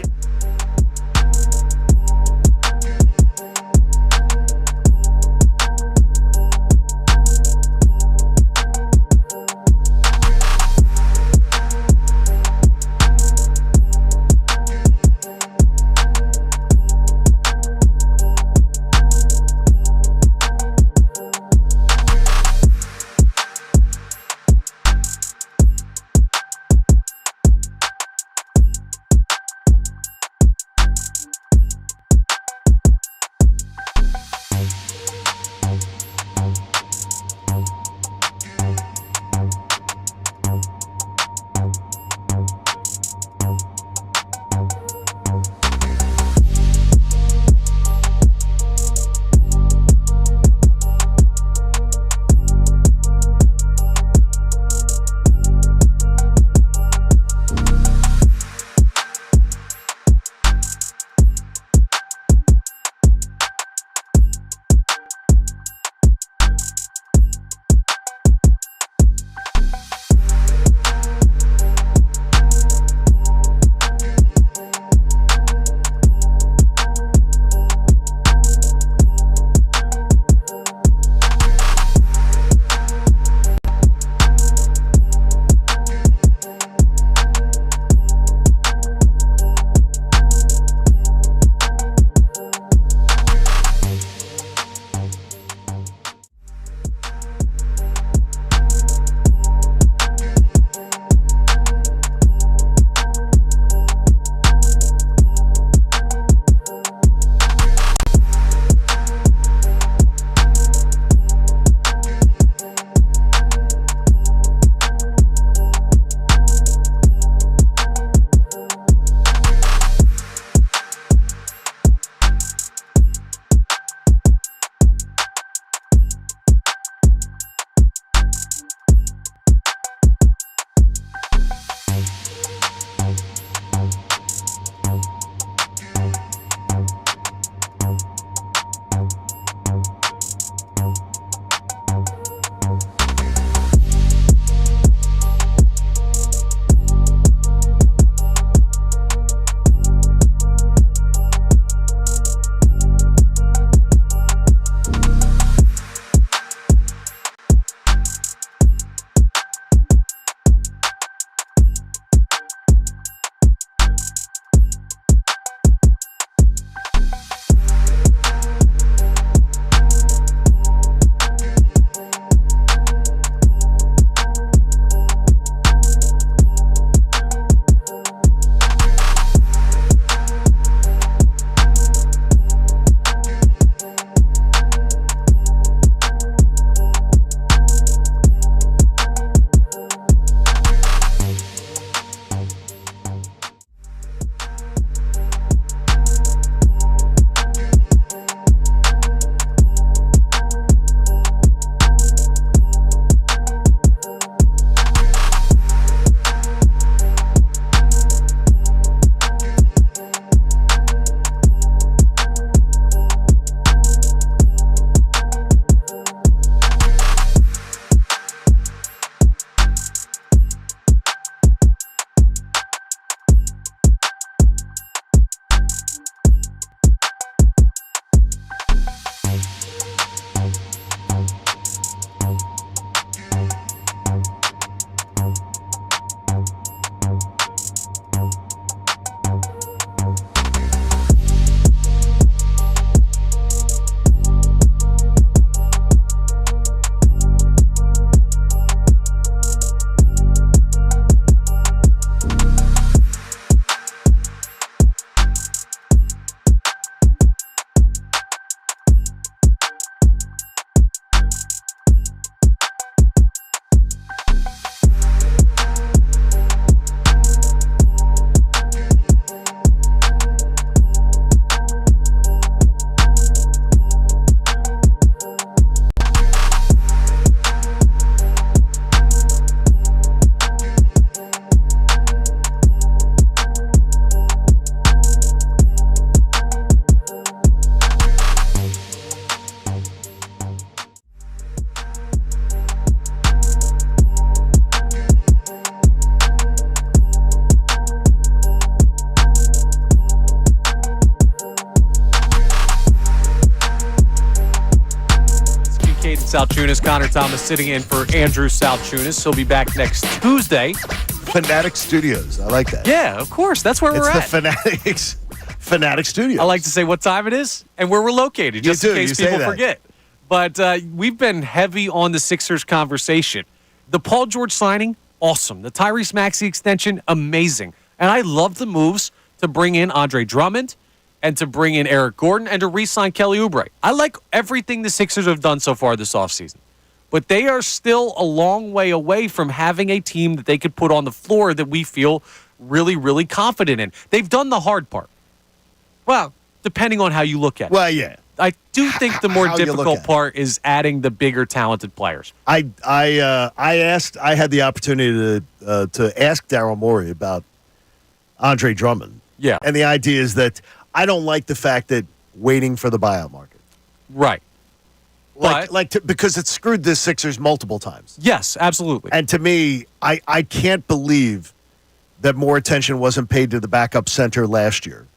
Salciunas, Connor Thomas sitting in for Andrew Salciunas. He'll be back next Tuesday.
Fanatic Studios. I like that.
Yeah, of course. That's where we're
It's
at.
the Fanatic Studios.
I like to say what time it is and where we're located, just in case people forget. But we've been heavy on the Sixers conversation. The Paul George signing, awesome. The Tyrese Maxey extension, amazing. And I love the moves to bring in Andre Drummond and to bring in Eric Gordon and to re-sign Kelly Oubre. I like everything the Sixers have done so far this offseason. But they are still a long way away from having a team that they could put on the floor that we feel really, really confident in. They've done the hard part. Well, depending on how you look at it.
Well, yeah.
I do think the more
How you look
difficult
at it.
part is adding the bigger, talented players.
I had the opportunity to ask Daryl Morey about Andre Drummond.
Yeah.
And the idea is that I don't like the fact that waiting for the buyout market.
Right.
Because it screwed the Sixers multiple times.
Yes, absolutely.
And to me, I can't believe that more attention wasn't paid to the backup center last year.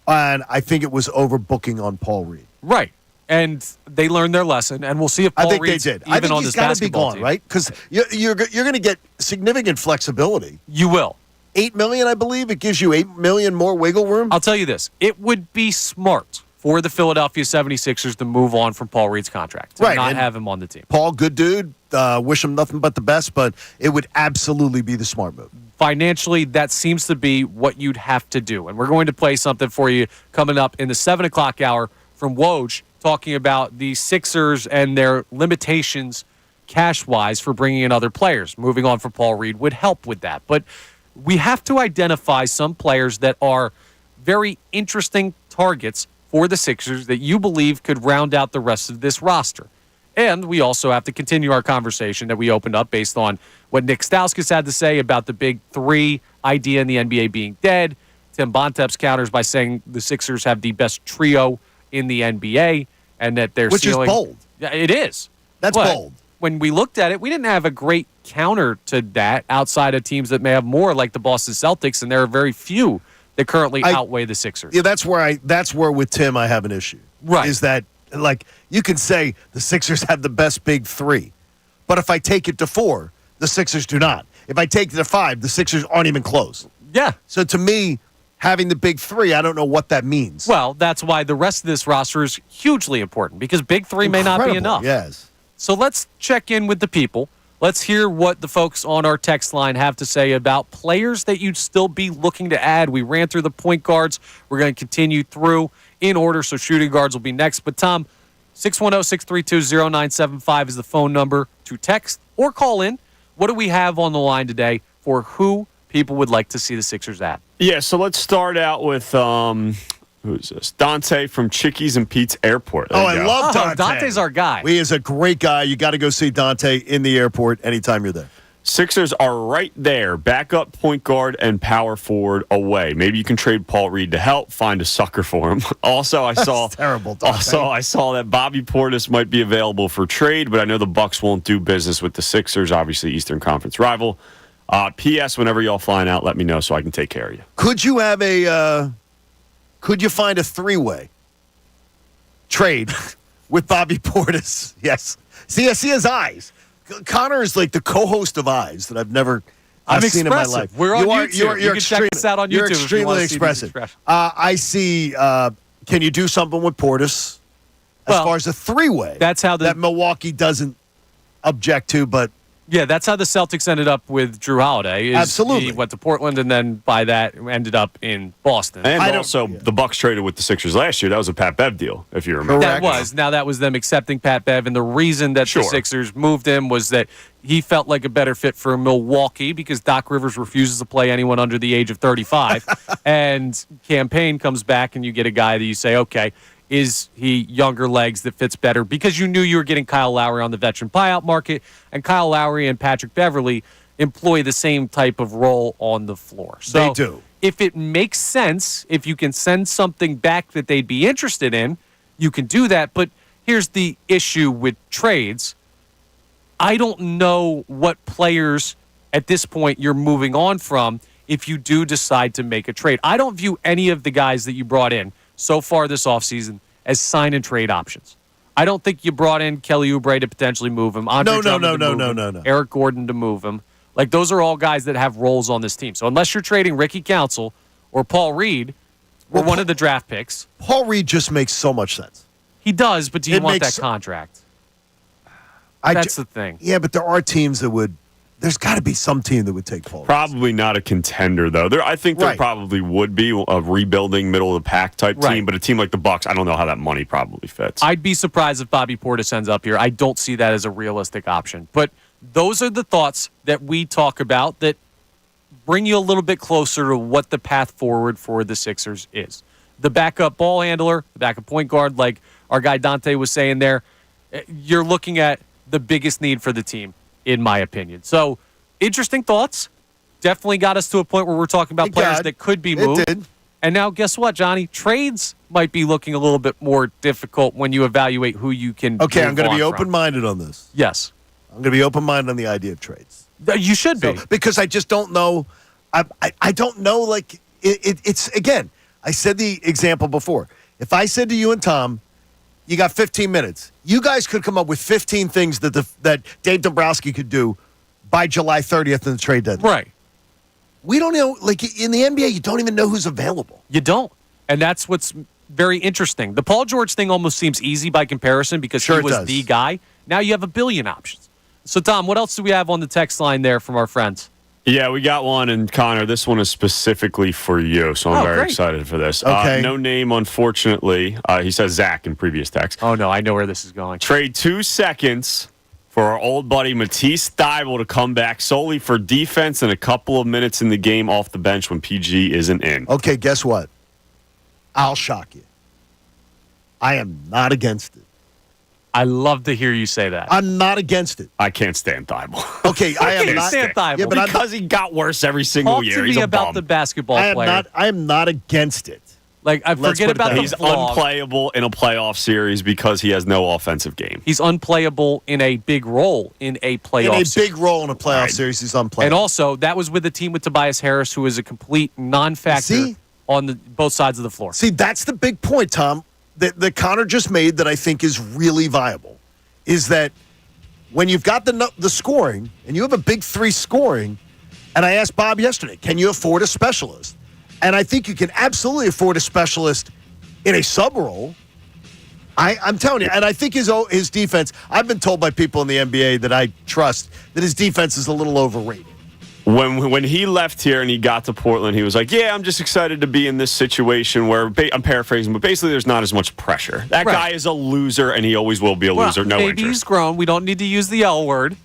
And I think it was overbooking on Paul Reed.
Right. And they learned their lesson, and we'll see if Paul
I think
Reed's
they did.
even
I think
on
he's
this
got to be
basketball
gone,
team.
right? Because you're going to get significant flexibility.
You will.
$8 million, I believe. It gives you $8 million more wiggle room.
I'll tell you this. It would be smart for the Philadelphia 76ers to move on from Paul Reed's contract, to not have him on the team.
Paul, good dude. Wish him nothing but the best, but it would absolutely be the smart move.
Financially, that seems to be what you'd have to do. And we're going to play something for you coming up in the 7 o'clock hour from Woj, talking about the Sixers and their limitations cash-wise for bringing in other players. Moving on from Paul Reed would help with that. But we have to identify some players that are very interesting targets for the Sixers that you believe could round out the rest of this roster. And we also have to continue our conversation that we opened up based on what Nick Stauskas had to say about the big three idea in the NBA being dead. Tim Bontemps counters by saying the Sixers have the best trio in the NBA and that they're
Which is bold.
Yeah, it is.
That's
But
bold.
when we looked at it, we didn't have a great counter to that outside of teams that may have more, like the Boston Celtics, and there are very few that currently outweigh the Sixers.
Yeah, that's where with Tim I have an issue.
Right.
Is that, like, you can say the Sixers have the best big three, but if I take it to 4, the Sixers do not. If I take it to 5, the Sixers aren't even close.
Yeah.
So to me, having the big three, I don't know what that means.
Well, that's why the rest of this roster is hugely important, because big three may not be enough.
Yes.
So let's check in with the people. Let's hear what the folks on our text line have to say about players that you'd still be looking to add. We ran through the point guards. We're going to continue through in order, so shooting guards will be next. But, Tom, 610-632-0975 is the phone number to text or call in. What do we have on the line today for who people would like to see the Sixers at?
Yeah, so let's start out with who's this? Dante from Chickies and Pete's Airport. There
I love Dante.
Dante's our guy.
He is a great guy. You got to go see Dante in the airport anytime you're there.
Sixers are right there, backup point guard and power forward away. Maybe you can trade Paul Reed to help find a sucker for him. Also, I saw
terrible. Dante.
Also, I saw that Bobby Portis might be available for trade, but I know the Bucks won't do business with the Sixers. Obviously, Eastern Conference rival. P.S. Whenever y'all flying out, let me know so I can take care of you.
Could you have could you find a 3-way trade with Bobby Portis? Yes. See his eyes. Connor is like the co-host of Eyes that I've seen in my life.
We're on YouTube. You can check us out on YouTube.
You're
if you
extremely
want to see these
expressive.
expressions.
I see. Can you do something with Portis as far as a 3-way?
That's how
that Milwaukee doesn't object to, but.
Yeah, that's how the Celtics ended up with Drew Holiday.
Absolutely.
He went to Portland, and then by that ended up in Boston.
And also, the Bucks traded with the Sixers last year. That was a Pat Bev deal, if you remember.
That was. Now, that was them accepting Pat Bev, and the reason that the Sixers moved him was that he felt like a better fit for Milwaukee because Doc Rivers refuses to play anyone under the age of 35. And Campaign comes back, and you get a guy that you say, okay, is he younger legs that fits better? Because you knew you were getting Kyle Lowry on the veteran buyout market, and Kyle Lowry and Patrick Beverley employ the same type of role on the floor. So
they do.
If it makes sense, if you can send something back that they'd be interested in, you can do that. But here's the issue with trades. I don't know what players at this point you're moving on from if you do decide to make a trade. I don't view any of the guys that you brought in so far this offseason as sign and trade options. I don't think you brought in Kelly Oubre to potentially move him. Andre Drummond to move him,
No.
Eric Gordon to move him. Like, those are all guys that have roles on this team. So unless you're trading Ricky Council or Paul Reed or one of the draft picks.
Paul Reed just makes so much sense.
He does, but do you want that contract? That's the thing.
Yeah, but there are teams that would. There's got to be some team that would take Paul Reed.
Probably not a contender, though. I think there probably would be a rebuilding, middle-of-the-pack type team, but a team like the Bucks, I don't know how that money probably fits.
I'd be surprised if Bobby Portis ends up here. I don't see that as a realistic option. But those are the thoughts that we talk about that bring you a little bit closer to what the path forward for the Sixers is. The backup ball handler, the backup point guard, like our guy Dante was saying there, you're looking at the biggest need for the team, in my opinion. So, interesting thoughts. Definitely got us to a point where we're talking about players that could be moved.
It did.
And now, guess what, Johnny? Trades might be looking a little bit more difficult when you evaluate who you can.
Okay, I'm going to be
from.
open-minded on this.
Yes.
I'm going to be open-minded on the idea of trades.
You should be.
Because I just don't know. I don't know, like, it's, again, I said the example before. If I said to you and Tom, you got 15 minutes, you guys could come up with 15 things that Dave Dombrowski could do by July 30th in the trade deadline.
Right.
We don't know, like, in the NBA, you don't even know who's available.
You don't. And that's what's very interesting. The Paul George thing almost seems easy by comparison because he was the guy. Now you have a billion options. So, Tom, what else do we have on the text line there from our friends?
Yeah, we got one, and Connor, this one is specifically for you, so I'm very excited for this.
Okay.
No name, unfortunately. He says Zach in previous text.
Oh, no, I know where this is going.
Trade 2 seconds for our old buddy Matisse Thybulle to come back solely for defense and a couple of minutes in the game off the bench when PG isn't in.
Okay, guess what? I'll shock you. I am not against it.
I love to hear you say that.
I'm not against it.
I can't stand Thybulle.
Okay, I am not.
Stand Thybulle.
Yeah, but
because he got worse every single year. He's a
about
bum.
the basketball player.
I am not against it.
Like, I forget about the
He's
vlog.
unplayable in a playoff series because he has no offensive game.
He's unplayable in a big role in a playoff series.
Big role in a playoff series, he's unplayable.
And also, that was with a team with Tobias Harris, who is a complete non-factor on both sides of the floor.
See, that's the big point, Tom, that Connor just made that I think is really viable, is that when you've got the scoring, and you have a big three scoring, and I asked Bob yesterday, can you afford a specialist? And I think you can absolutely afford a specialist in a sub role. I'm telling you, and I think his defense, I've been told by people in the NBA that I trust that his defense is a little overrated.
When he left here and he got to Portland, he was like, yeah, I'm just excited to be in this situation where, I'm paraphrasing, but basically there's not as much pressure. That guy is a loser, and he always will be a loser. No
maybe
interest.
He's grown. We don't need to use the L word.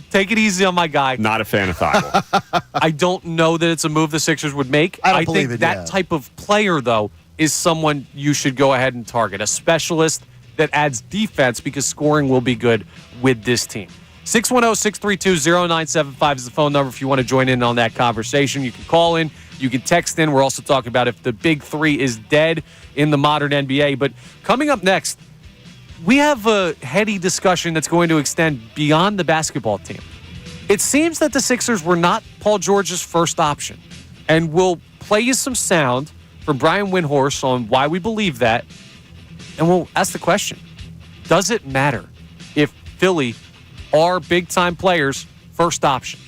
Take it easy on my guy.
Not a fan of Thybulle.
I don't know that it's a move the Sixers would make.
I don't believe
think
it,
that type of player, though, is someone you should go ahead and target. A specialist that adds defense because scoring will be good with this team. 610-632-0975 is the phone number if you want to join in on that conversation. You can call in. You can text in. We're also talking about if the big three is dead in the modern NBA. But coming up next, we have a heady discussion that's going to extend beyond the basketball team. It seems that the Sixers were not Paul George's first option. And we'll play you some sound from Brian Windhorst on why we believe that. And we'll ask the question, does it matter if Philly are big-time players first option?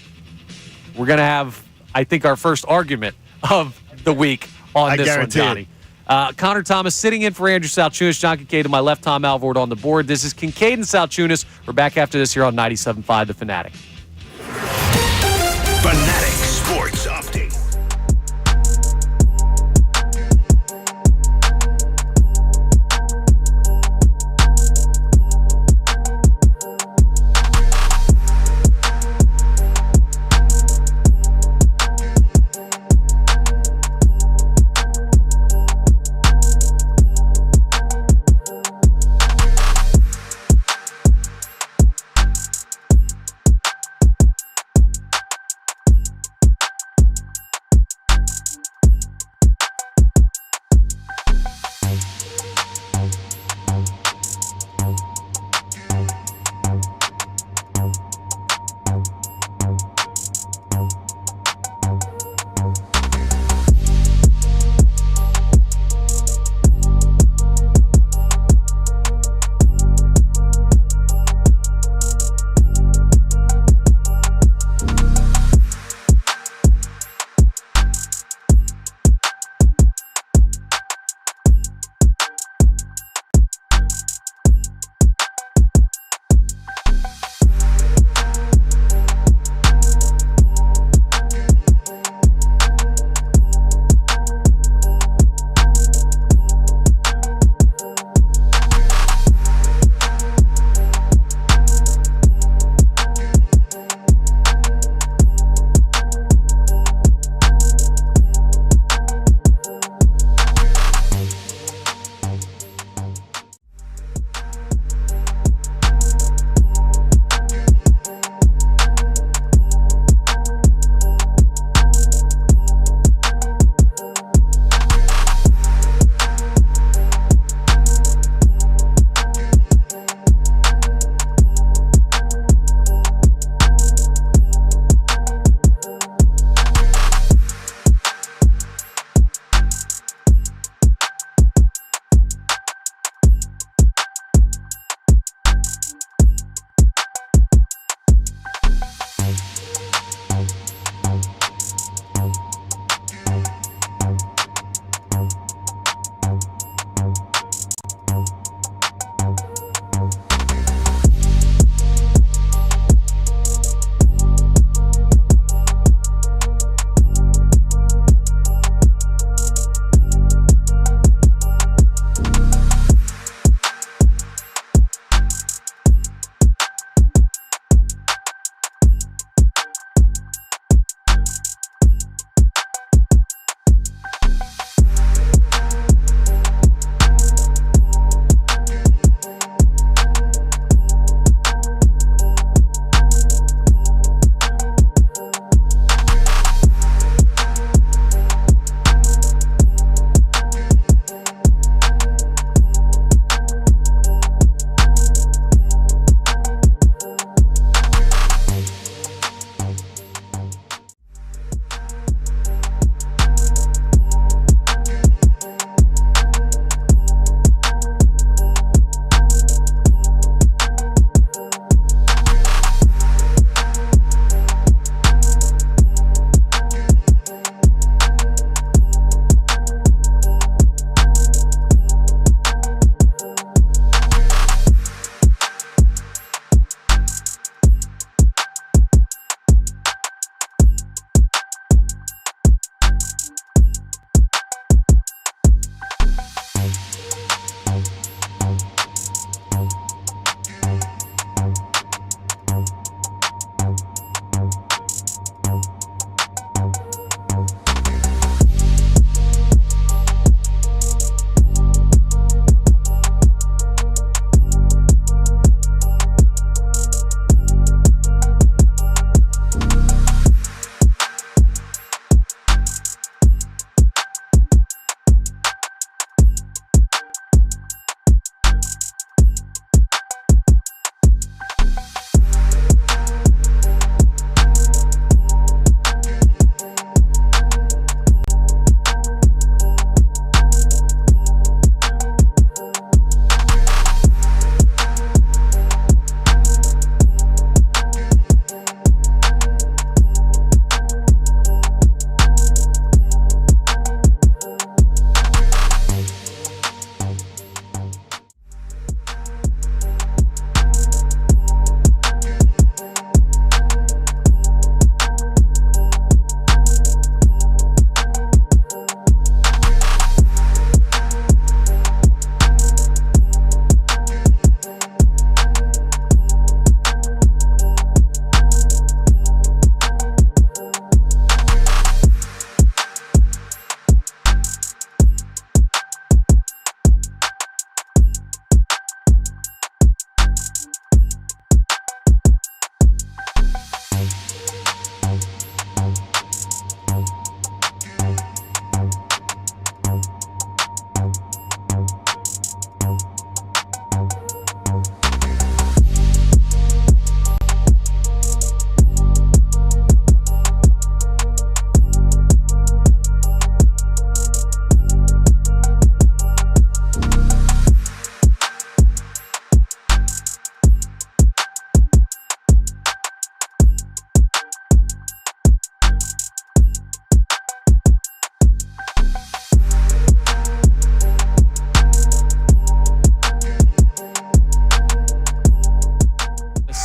We're going to have, I think, our first argument of the week on this one, Johnny. Connor Thomas sitting in for Andrew Salciunas, John Kincade to my left, Tom Alvord on the board. This is Kincade and Salciunas. We're back after this here on 97.5 The Fanatic.
Fanatic Sports Update.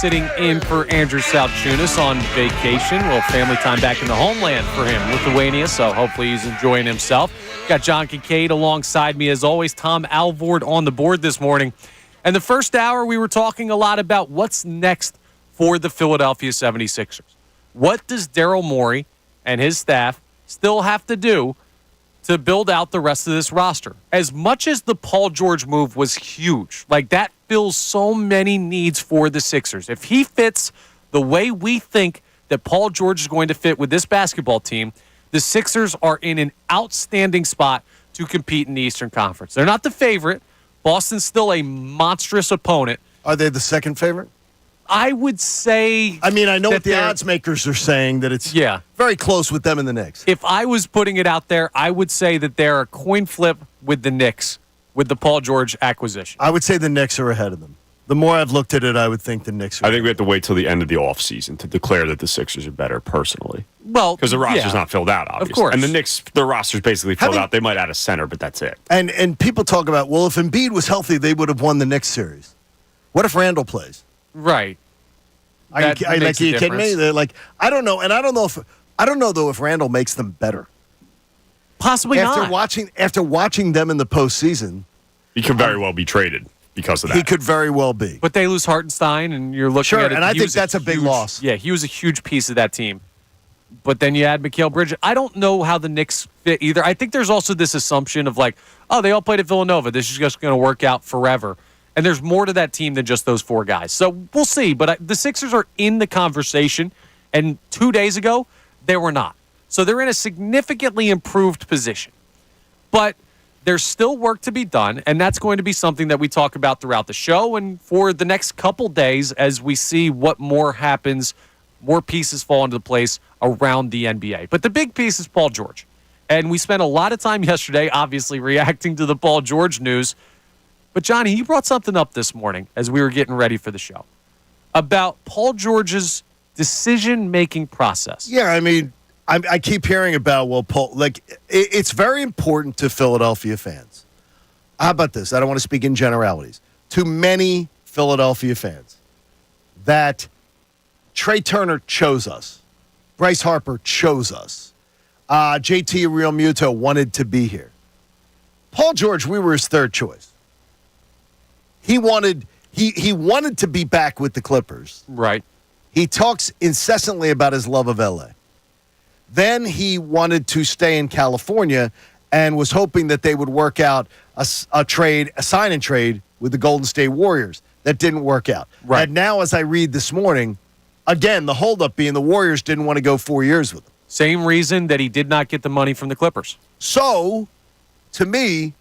sitting in for Andrew Salciunas on vacation. A little family time back in the homeland for him, Lithuania, so hopefully he's enjoying himself. Got John Kincade alongside me as always. Tom Alvord on the board this morning. And the first hour, we were talking a lot about what's next for the Philadelphia 76ers. What does Daryl Morey and his staff still have to do to build out the rest of this roster? As much as the Paul George move was huge, like that fills so many needs for the Sixers. If he fits the way we think that Paul George is going to fit with this basketball team, the Sixers are in an outstanding spot to compete in the Eastern Conference. They're not the favorite. Boston's still a monstrous opponent.
Are they the second favorite?
I would say...
I mean, I know what the odds makers are saying, that it's very close with them and the Knicks.
If I was putting it out there, I would say that they're a coin flip with the Knicks, with the Paul George acquisition.
I would say the Knicks are ahead of them. The more I've looked at it, I would think the Knicks are
I think we have to wait till the end of the offseason to declare that the Sixers are better, personally.
Well,
because the roster's not filled out, obviously.
Of course.
And the Knicks, their roster's basically filled out. They might add a center, but that's it.
And people talk about, well, if Embiid was healthy, they would have won the Knicks series. What if Randall plays?
Right.
Are you kidding me? They're like, I don't know, and I don't know though if Randall makes them better.
Possibly
after
not.
After watching them in the postseason,
he could very well be traded because of that.
He could very well be.
But they lose Hartenstein, and you're looking at it.
And I think that's a big loss.
Yeah, he was a huge piece of that team. But then you add Mikal Bridges. I don't know how the Knicks fit either. I think there's also this assumption of like, oh, they all played at Villanova. This is just going to work out forever. And there's more to that team than just those four guys. So we'll see. But the Sixers are in the conversation. And 2 days ago, they were not. So they're in a significantly improved position. But there's still work to be done. And that's going to be something that we talk about throughout the show and for the next couple days as we see what more happens, more pieces fall into place around the NBA. But the big piece is Paul George. And we spent a lot of time yesterday, obviously, reacting to the Paul George news. But, Johnny, you brought something up this morning as we were getting ready for the show about Paul George's decision-making process.
Yeah, I mean, I keep hearing about, well, Paul, like, it's very important to Philadelphia fans. How about this? I don't want to speak in generalities. To many Philadelphia fans, that Trey Turner chose us. Bryce Harper chose us. JT Realmuto wanted to be here. Paul George, we were his third choice. He wanted to be back with the Clippers.
Right.
He talks incessantly about his love of LA. Then he wanted to stay in California and was hoping that they would work out a sign and trade with the Golden State Warriors. That didn't work out.
Right.
And now, as I read this morning, again, the holdup being the Warriors didn't want to go 4 years with him.
Same reason that he did not get the money from the Clippers.
So, to me,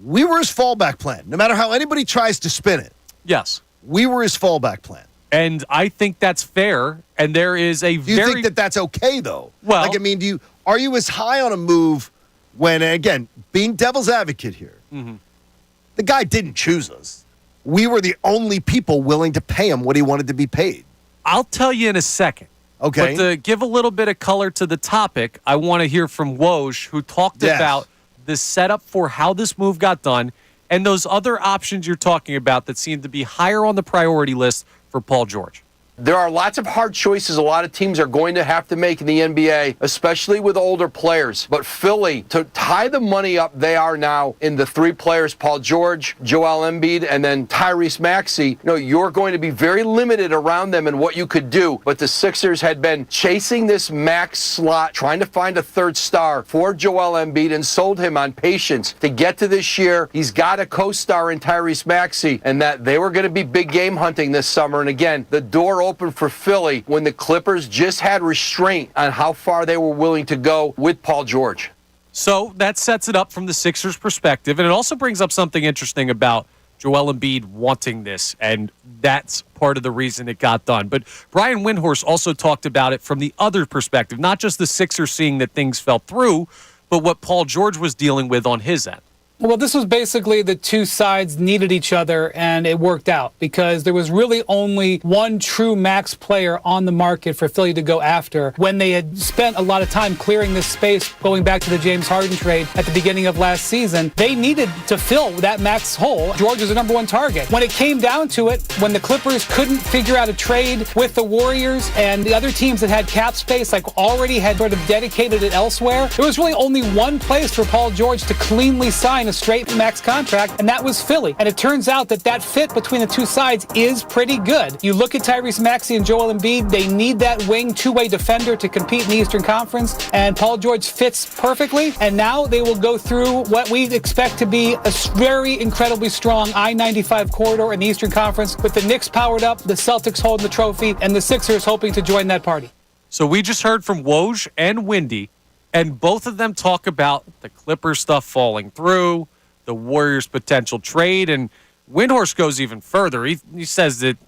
we were his fallback plan. No matter how anybody tries to spin it.
Yes.
We were his fallback plan.
And I think that's fair. And there is a
Do you think that that's okay, though?
Well,
like, I mean, are you as high on a move when, again, being devil's advocate here, the guy didn't choose us. We were the only people willing to pay him what he wanted to be paid.
I'll tell you in a second.
Okay.
But to give a little bit of color to the topic, I want to hear from Woj, who talked about the setup for how this move got done and those other options you're talking about that seem to be higher on the priority list for Paul George.
There are lots of hard choices a lot of teams are going to have to make in the NBA, especially with older players. But Philly, to tie the money up they are now in the three players, Paul George, Joel Embiid, and then Tyrese Maxey, you're going to be very limited around them in what you could do. But the Sixers had been chasing this max slot, trying to find a third star for Joel Embiid and sold him on patience. To get to this year, he's got a co-star in Tyrese Maxey, and that they were going to be big game hunting this summer. And again, the door open for Philly when the Clippers just had restraint on how far they were willing to go with Paul George.
So that sets it up from the Sixers' perspective, and it also brings up something interesting about Joel Embiid wanting this, and that's part of the reason it got done. But Brian Windhorst also talked about it from the other perspective, not just the Sixers seeing that things fell through, but what Paul George was dealing with on his end.
Well, this was basically the two sides needed each other, and it worked out because there was really only one true max player on the market for Philly to go after when they had spent a lot of time clearing this space going back to the James Harden trade at the beginning of last season. They needed to fill that max hole. George is the number one target. When it came down to it, when the Clippers couldn't figure out a trade with the Warriors and the other teams that had cap space, like already had sort of dedicated it elsewhere, there was really only one place for Paul George to cleanly sign a straight max contract, and that was Philly. And it turns out that fit between the two sides is pretty good. You look at Tyrese Maxey and Joel Embiid, they need that wing two-way defender to compete in the Eastern Conference, and Paul George fits perfectly. And now they will go through what we expect to be a very incredibly strong I-95 corridor in the Eastern Conference with the Knicks powered up, the Celtics holding the trophy, and the Sixers hoping to join that party.
So we just heard from Woj and Windy, and both of them talk about the Clippers stuff falling through, the Warriors' potential trade, and Windhorst goes even further. He says that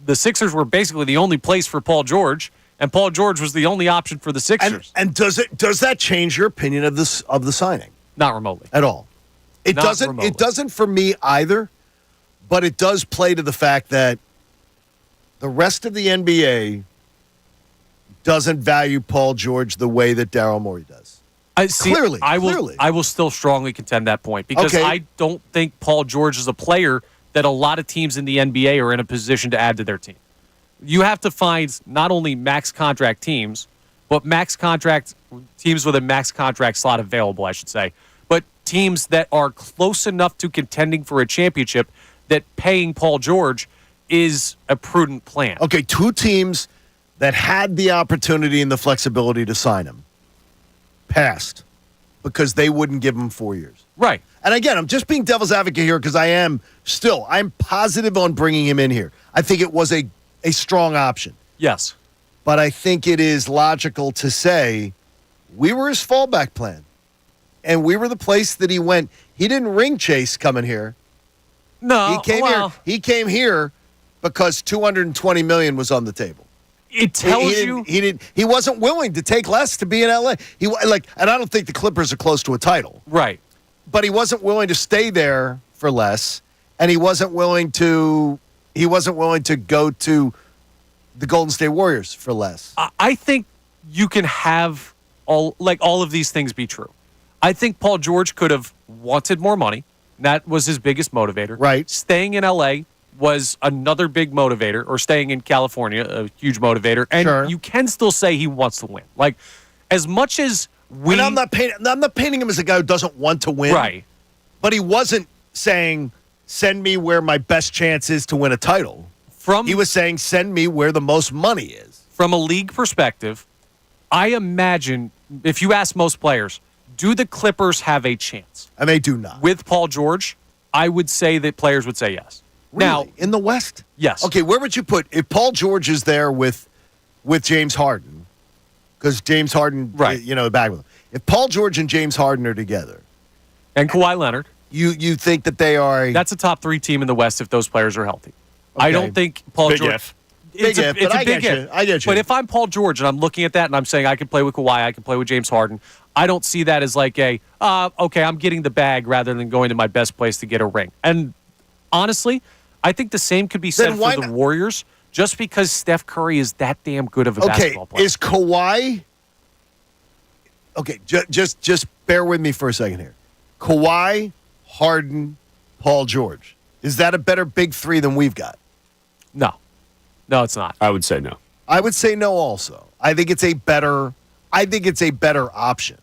the Sixers were basically the only place for Paul George, and Paul George was the only option for the Sixers.
And does that change your opinion of the signing?
Not remotely.
At all. It
Not
doesn't
remotely.
It doesn't for me either, but it does play to the fact that the rest of the NBA doesn't value Paul George the way that Daryl Morey does. Clearly.
I will still strongly contend that point because
Okay.
I don't think Paul George is a player that a lot of teams in the NBA are in a position to add to their team. You have to find not only max contract teams, but max contract teams with a max contract slot available, I should say, but teams that are close enough to contending for a championship that paying Paul George is a prudent plan.
Okay, two teams that had the opportunity and the flexibility to sign him passed because they wouldn't give him 4 years.
Right.
And again, I'm just being devil's advocate here because I'm positive on bringing him in here. I think it was a strong option.
Yes.
But I think it is logical to say we were his fallback plan. And we were the place that he went. He didn't ring chase coming here.
No.
He came here because $220 million was on the table.
It tells you
he wasn't willing to take less to be in LA. And I don't think the Clippers are close to a title.
Right.
But he wasn't willing to stay there for less, and he wasn't willing to go to the Golden State Warriors for less.
I think you can have all of these things be true. I think Paul George could have wanted more money. That was his biggest motivator.
Right.
Staying in LA was another big motivator, or staying in California, a huge motivator. And you can still say he wants to win. Like, as much as we...
And I'm not painting him as a guy who doesn't want to win.
Right.
But he wasn't saying, send me where my best chance is to win a title. He was saying, send me where the most money is.
From a league perspective, I imagine, if you ask most players, do the Clippers have a chance?
And they do not.
With Paul George, I would say that players would say yes.
Really?
Now,
in the West?
Yes.
Okay, where would you put if Paul George is there with James Harden? Because James Harden, back with him. If Paul George and James Harden are together,
and Kawhi Leonard,
you think that they are?
That's a top 3 team in the West if those players are healthy. Okay. I don't think Paul
Big
George.
If.
It's a big if.
I get you.
But if I'm Paul George and I'm looking at that and I'm saying I can play with Kawhi, I can play with James Harden, I don't see that as like okay, I'm getting the bag rather than going to my best place to get a ring. And honestly, I think the same could be said for the Warriors, just because Steph Curry is that damn good of a basketball player.
Is Kawhi... Okay, just bear with me for a second here. Kawhi, Harden, Paul George. Is that a better big three than we've got?
No. No, it's not.
I would say no.
I would say no also. I think it's a better option.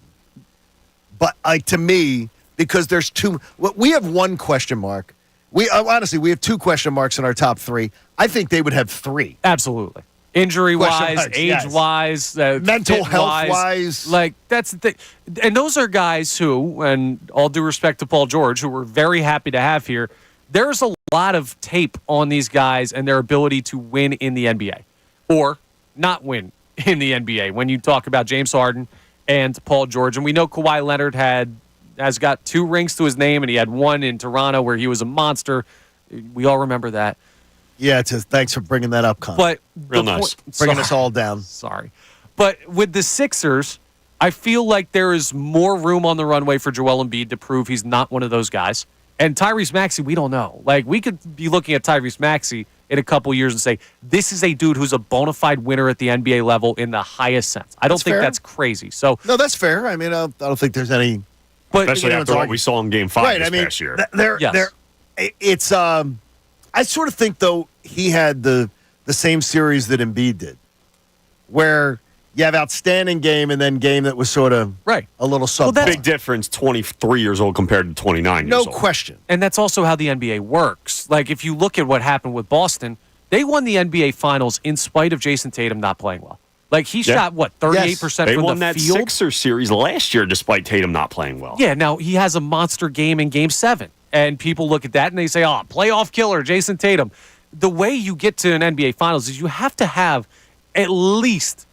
But to me, because there's we have one question mark. We have 2 question marks in our top 3. I think they would have 3.
Absolutely. Injury-wise, age-wise,
mental health-wise.
Like, that's the thing. And those are guys who, and all due respect to Paul George, who we're very happy to have here, there's a lot of tape on these guys and their ability to win in the NBA or not win in the NBA when you talk about James Harden and Paul George. And we know Kawhi Leonard has got 2 rings to his name, and he had 1 in Toronto where he was a monster. We all remember that.
Yeah, thanks for bringing that up, Con.
But
real nice.
Bringing us all down.
Sorry. But with the Sixers, I feel like there is more room on the runway for Joel Embiid to prove he's not one of those guys. And Tyrese Maxey, we don't know. Like, we could be looking at Tyrese Maxey in a couple years and say, this is a dude who's a bona fide winner at the NBA level in the highest sense. I don't think that's crazy. So
no, that's fair. I mean, I don't think there's any.
But
especially after what we saw in Game 5 this past year.
It's I sort of think, though, he had the same series that Embiid did, where you have outstanding game and then game that was sort of a little subpar.
Well, big difference, 23 years old compared to 29 years old.
No question.
And that's also how the NBA works. Like, if you look at what happened with Boston, they won the NBA Finals in spite of Jason Tatum not playing well. Like, he shot, 38% from the field?
They won that Sixers series last year despite Tatum not playing well.
Yeah, now he has a monster game in Game 7. And people look at that and they say, playoff killer, Jason Tatum. The way you get to an NBA Finals is you have to have at least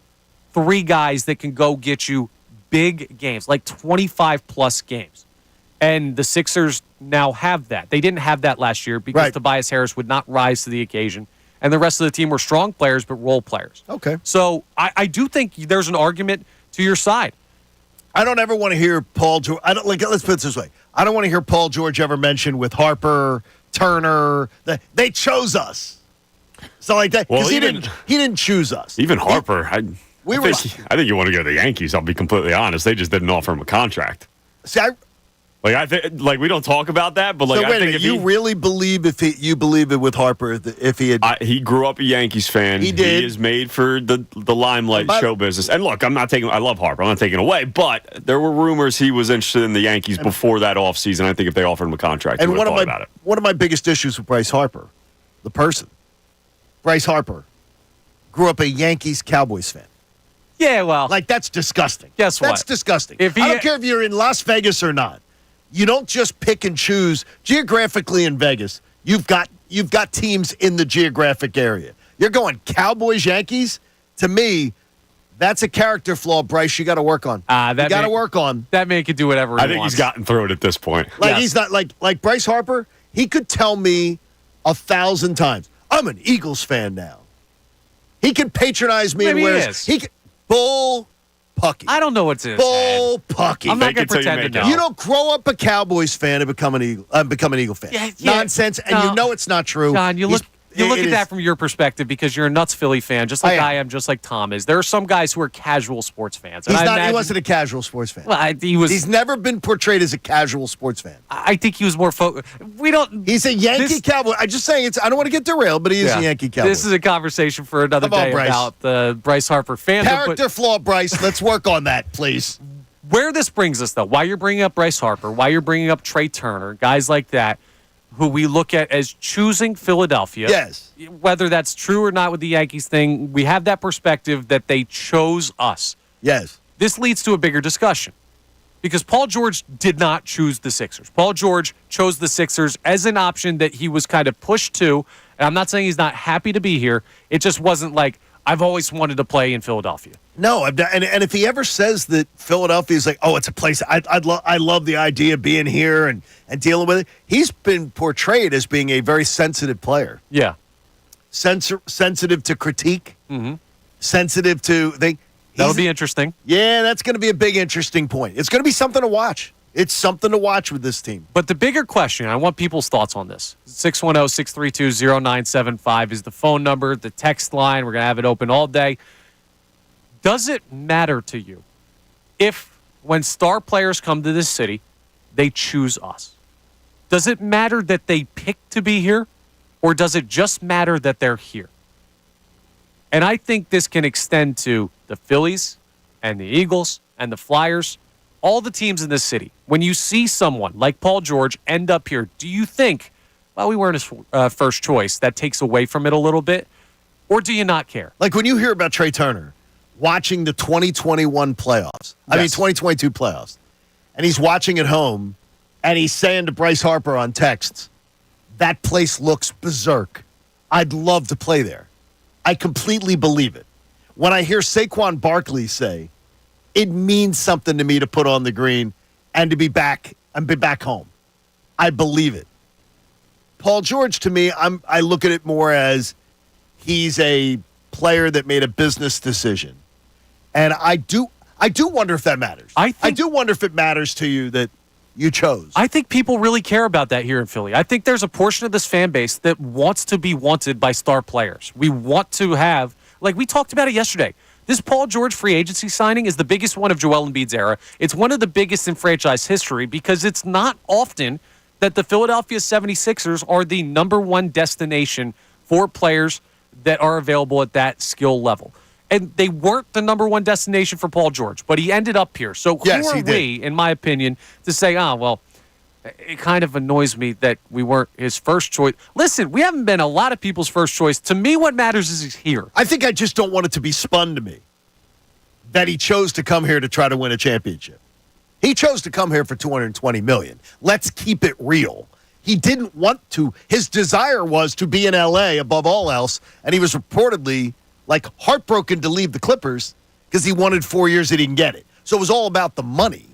3 guys that can go get you big games, like 25-plus games. And the Sixers now have that. They didn't have that last year because Tobias Harris would not rise to the occasion. And the rest of the team were strong players, but role players.
Okay.
So I do think there's an argument to your side.
I don't ever want to hear Paul George. Let's put it this way. I don't want to hear Paul George ever mentioned with Harper, Turner. They chose us. So like that, because he didn't choose us.
Even Harper, I think you want to go to the Yankees. I'll be completely honest. They just didn't offer him a contract.
See,
we don't talk about that, but
so I think you really believe you believe it with Harper if he had
he grew up a Yankees fan.
He did.
He is made for the limelight show business. And look, I love Harper. I'm not taking away, but there were rumors he was interested in the Yankees before that offseason. I think if they offered him a contract, he would have thought about it.
One of my biggest issues with Bryce Harper, the person, Bryce Harper, grew up a Yankees-Cowboys fan.
Yeah, well,
that's disgusting.
Guess what?
That's disgusting. I don't care if you're in Las Vegas or not. You don't just pick and choose geographically in Vegas. You've got teams in the geographic area. You're going Cowboys, Yankees. To me, that's a character flaw, Bryce. You got to work on. You got to work on.
That man can do whatever he wants.
I think he's gotten through it at this point.
He's not like Bryce Harper. He could tell me 1,000 times, "I'm an Eagles fan now." He could patronize me and wears. He could bull. Pucky.
I don't know what's in
bull pucky.
I'm not going to pretend to know.
You don't grow up a Cowboys fan and become an Eagle fan.
Yeah,
nonsense, and you know it's not true.
John, you look at that from your perspective because you're a nuts Philly fan, just like I am, just like Tom is. There are some guys who are casual sports fans. And
he wasn't a casual sports fan.
Well,
he's never been portrayed as a casual sports fan.
I think he was more
He's a Yankee Cowboy. I'm just saying I don't want to get derailed, but he is a Yankee Cowboy.
This is a conversation for another day about the Bryce Harper fandom.
Character flaw, Bryce. Let's work on that, please.
Where this brings us, though, why you're bringing up Bryce Harper, why you're bringing up Trey Turner, guys like that, who we look at as choosing Philadelphia.
Yes.
Whether that's true or not with the Yankees thing, we have that perspective that they chose us.
Yes.
This leads to a bigger discussion because Paul George did not choose the Sixers. Paul George chose the Sixers as an option that he was kind of pushed to. And I'm not saying he's not happy to be here. It just wasn't like, I've always wanted to play in Philadelphia.
No, and if he ever says that Philadelphia is like, it's a place I love the idea of being here and dealing with it. He's been portrayed as being a very sensitive player.
Yeah,
sensitive to critique. Mm-hmm. Sensitive to
that'll be interesting.
Yeah, that's going to be a big interesting point. It's going to be something to watch. It's something to watch with this team.
But the bigger question, I want people's thoughts on this. 610-632-0975 is the phone number, the text line. We're going to have it open all day. Does it matter to you if, when star players come to this city, they choose us? Does it matter that they pick to be here, or does it just matter that they're here? And I think this can extend to the Phillies and the Eagles and the Flyers, all the teams in this city. When you see someone like Paul George end up here, do you think, we weren't his first choice, that takes away from it a little bit? Or do you not care?
Like when you hear about Trey Turner watching the 2021 playoffs, 2022 playoffs, and he's watching at home, and he's saying to Bryce Harper on texts, that place looks berserk. I'd love to play there. I completely believe it. When I hear Saquon Barkley say, it means something to me to put on the green and to be back home. I believe it. Paul George, to me, I look at it more as he's a player that made a business decision. And I I do wonder if that matters. I do wonder if it matters to you that you chose.
I think people really care about that here in Philly. I think there's a portion of this fan base that wants to be wanted by star players. We want to have, like we talked about it yesterday, this Paul George free agency signing is the biggest one of Joel Embiid's era. It's one of the biggest in franchise history because it's not often that the Philadelphia 76ers are the number one destination for players that are available at that skill level. And they weren't the number one destination for Paul George, but he ended up here. So who are we, in my opinion, to say, well, it kind of annoys me that we weren't his first choice. Listen, we haven't been a lot of people's first choice. To me, what matters is he's here.
I think I just don't want it to be spun to me that he chose to come here to try to win a championship. He chose to come here for $220 million. Let's keep it real. He didn't want to. His desire was to be in L.A. above all else, and he was reportedly heartbroken to leave the Clippers because he wanted 4 years and he didn't get it. So it was all about the money.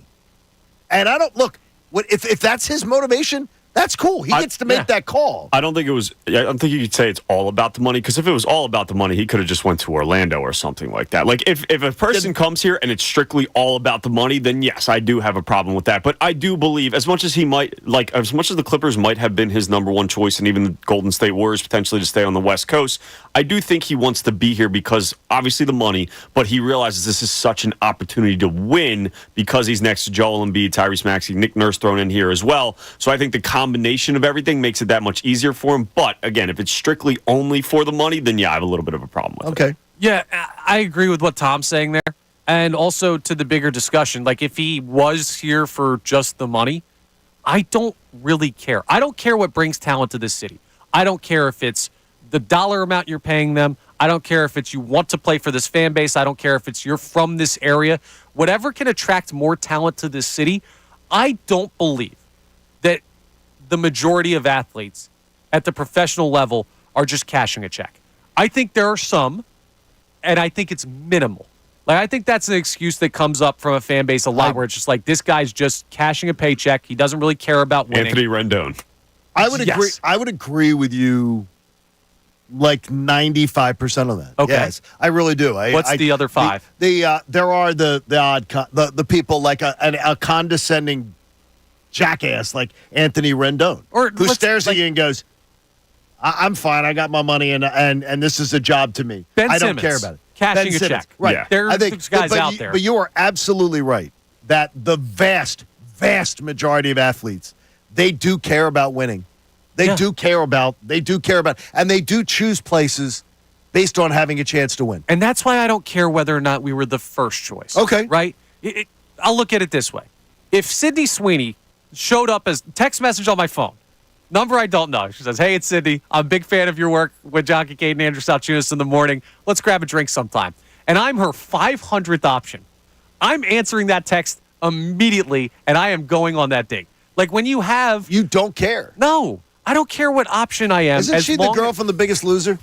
And I don't look. If that's his motivation, that's cool. He gets to make that call.
I don't think it was. I don't think you could say it's all about the money because if it was all about the money, he could have just went to Orlando or something like that. Like if a person comes here and it's strictly all about the money, then yes, I do have a problem with that. But I do believe as much as the Clippers might have been his number one choice, and even the Golden State Warriors potentially to stay on the West Coast, I do think he wants to be here because obviously the money, but he realizes this is such an opportunity to win because he's next to Joel Embiid, Tyrese Maxey, Nick Nurse thrown in here as well. So I think the combination of everything makes it that much easier for him. But again, if it's strictly only for the money, then yeah, I have a little bit of a problem with it.
Yeah, I agree with what Tom's saying there. And also to the bigger discussion, like if he was here for just the money, I don't really care. I don't care what brings talent to this city. I don't care if it's the dollar amount you're paying them. I don't care if it's you want to play for this fan base. I don't care if it's you're from this area. Whatever can attract more talent to this city, I don't believe that the majority of athletes at the professional level are just cashing a check. I think there are some, and I think it's minimal. I think that's an excuse that comes up from a fan base a lot where it's just like, this guy's just cashing a paycheck. He doesn't really care about winning.
Anthony Rendon.
I would agree. I would agree with you 95% of that.
Okay.
Yes, I really do.
What's the other 5?
There are the odd the people like a condescending jackass like Anthony Rendon who stares at you and goes, I'm fine. I got my money and this is a job to me.
Ben
I
Simmons,
don't care about it.
Cashing a check.
Right.
Yeah.
There's guys out there.
But you are absolutely right that the vast, vast majority of athletes, they do care about winning. They do care about, and they do choose places based on having a chance to win.
And that's why I don't care whether or not we were the first choice.
Okay.
Right? I'll look at it this way. If Sydney Sweeney showed up as text message on my phone, number I don't know. She says, hey, it's Sydney. I'm a big fan of your work with John Kincade and Andrew Salciunas in the morning. Let's grab a drink sometime. And I'm her 500th option. I'm answering that text immediately, and I am going on that date. Like when you have...
You don't care.
No. I don't care what option I am.
Isn't she the girl from The Biggest Loser?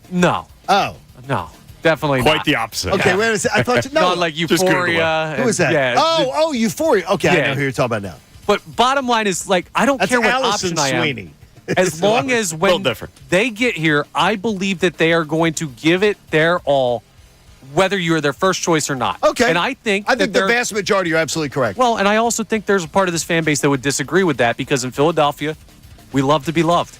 No.
Oh.
No. Definitely
Quite
not.
the opposite.
Okay, wait a second. I thought
Not like Euphoria.
Who is that?
Yeah.
Euphoria. Okay, I know who you're talking about now.
But bottom line is, I don't care what
Allison
option
Sweeney.
I am. As long as when they get here, I believe that they are going to give it their all, whether you are their first choice or not.
Okay.
And I think
the vast majority, you're absolutely correct.
Well, and I also think there's a part of this fan base that would disagree with that because in Philadelphia, we love to be loved.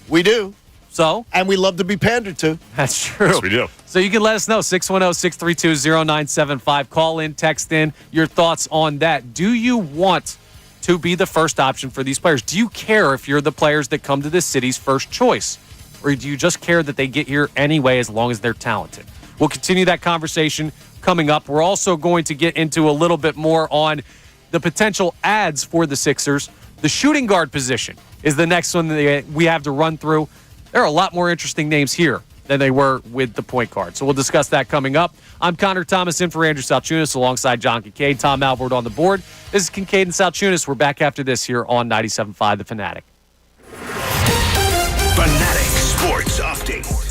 We do.
So?
And we love to be pandered to.
That's true.
Yes, we do.
So you can let us know, 610-632-0975. Call in, text in your thoughts on that. Do you want to be the first option for these players? Do you care if you're the players that come to this city's first choice? Or do you just care that they get here anyway as long as they're talented? We'll continue that conversation coming up. We're also going to get into a little bit more on the potential ads for the Sixers. The shooting guard position is the next one that we have to run through. There are a lot more interesting names here than they were with the point guard. So we'll discuss that coming up. I'm Connor Thomas in for Andrew Salciunas alongside John Kincade. Tom Albert on the board. This is Kincade and Salciunas. We're back after this here on 97.5 The Fanatic.
Fanatic Sports Update.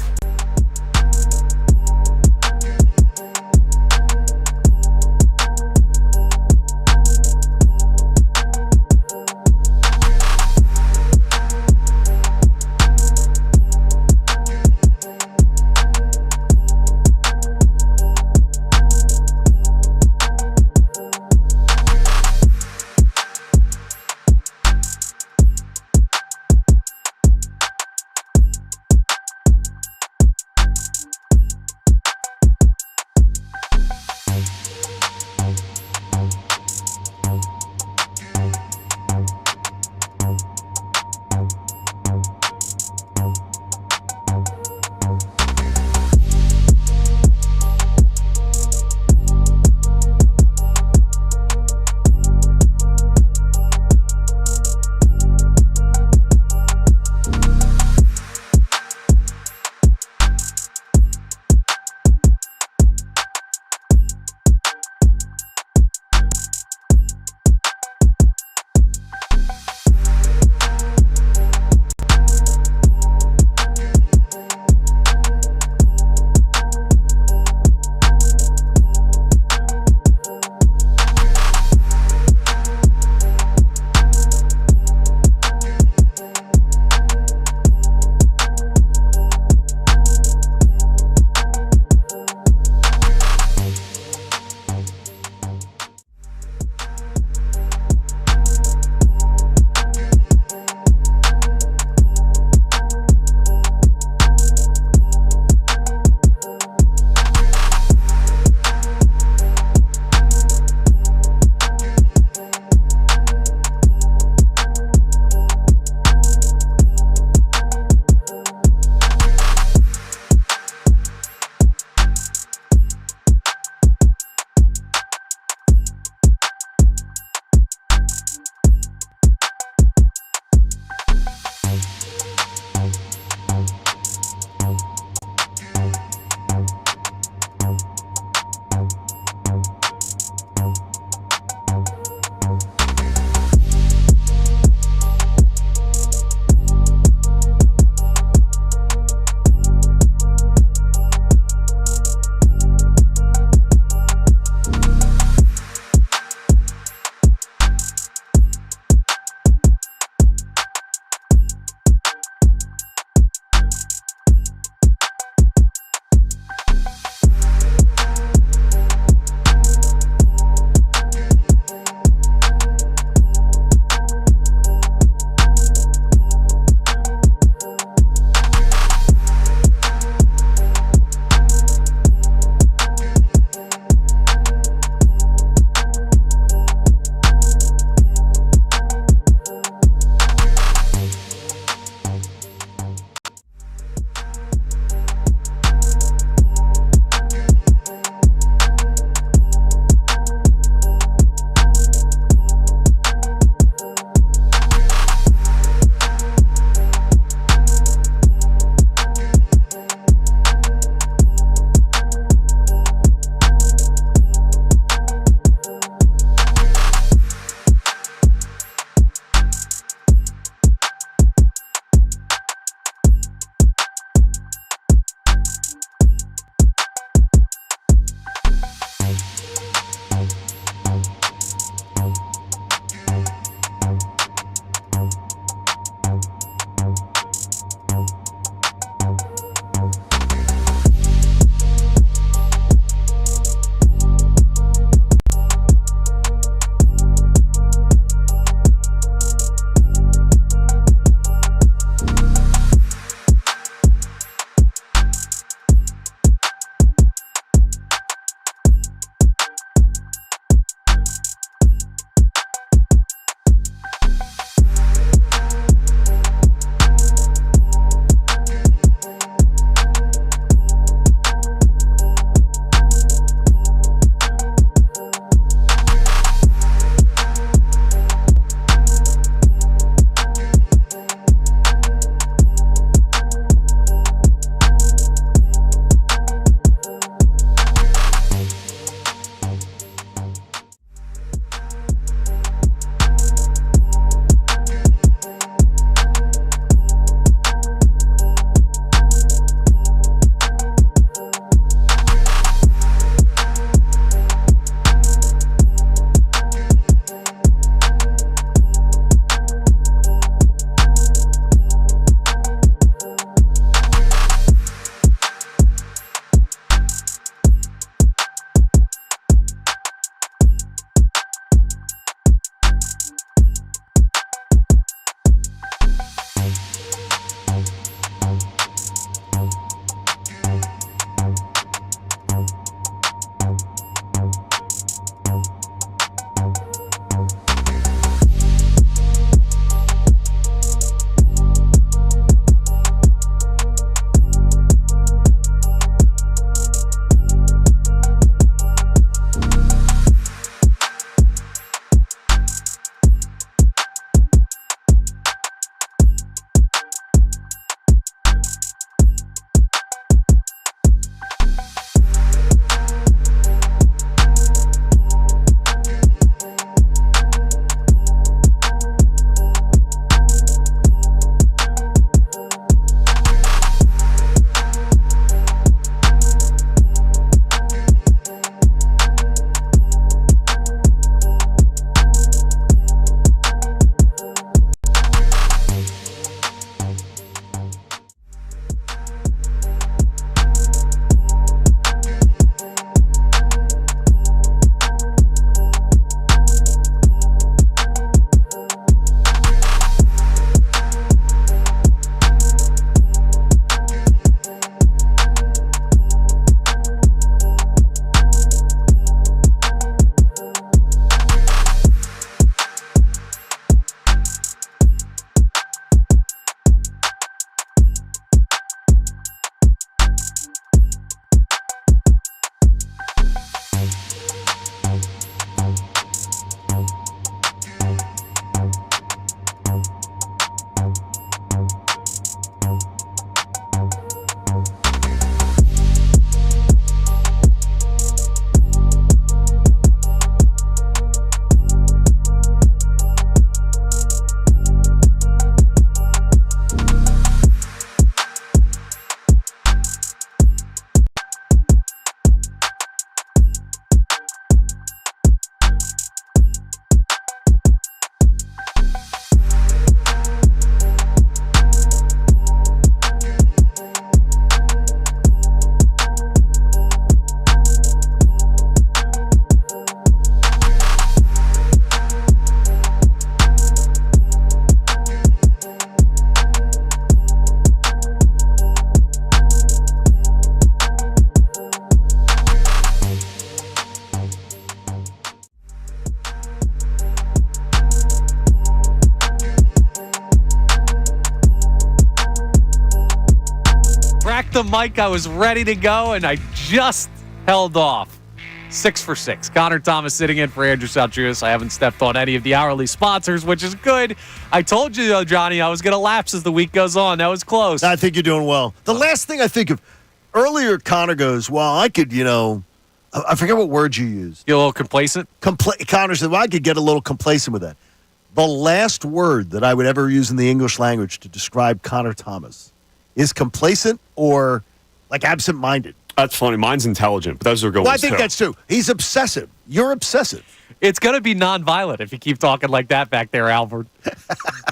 the mic. I was ready to go, and I just held off. 6 for 6. Connor Thomas sitting in for Andrew Salciunas. I haven't stepped on any of the hourly sponsors, which is good. I told you, though, Johnny, I was going to lapse as the week goes on. That was close.
I think you're doing well. The last thing I think of, earlier Connor goes, well, I could, I forget what word you used.
You a little complacent?
Connor said, well, I could get a little complacent with that. The last word that I would ever use in the English language to describe Connor Thomas is complacent or like absent-minded.
That's funny. Mine's intelligent, but those are good
Well,
ones,
I think
too.
that's true. He's obsessive. You're obsessive.
It's going to be nonviolent if you keep talking like that back there, Albert.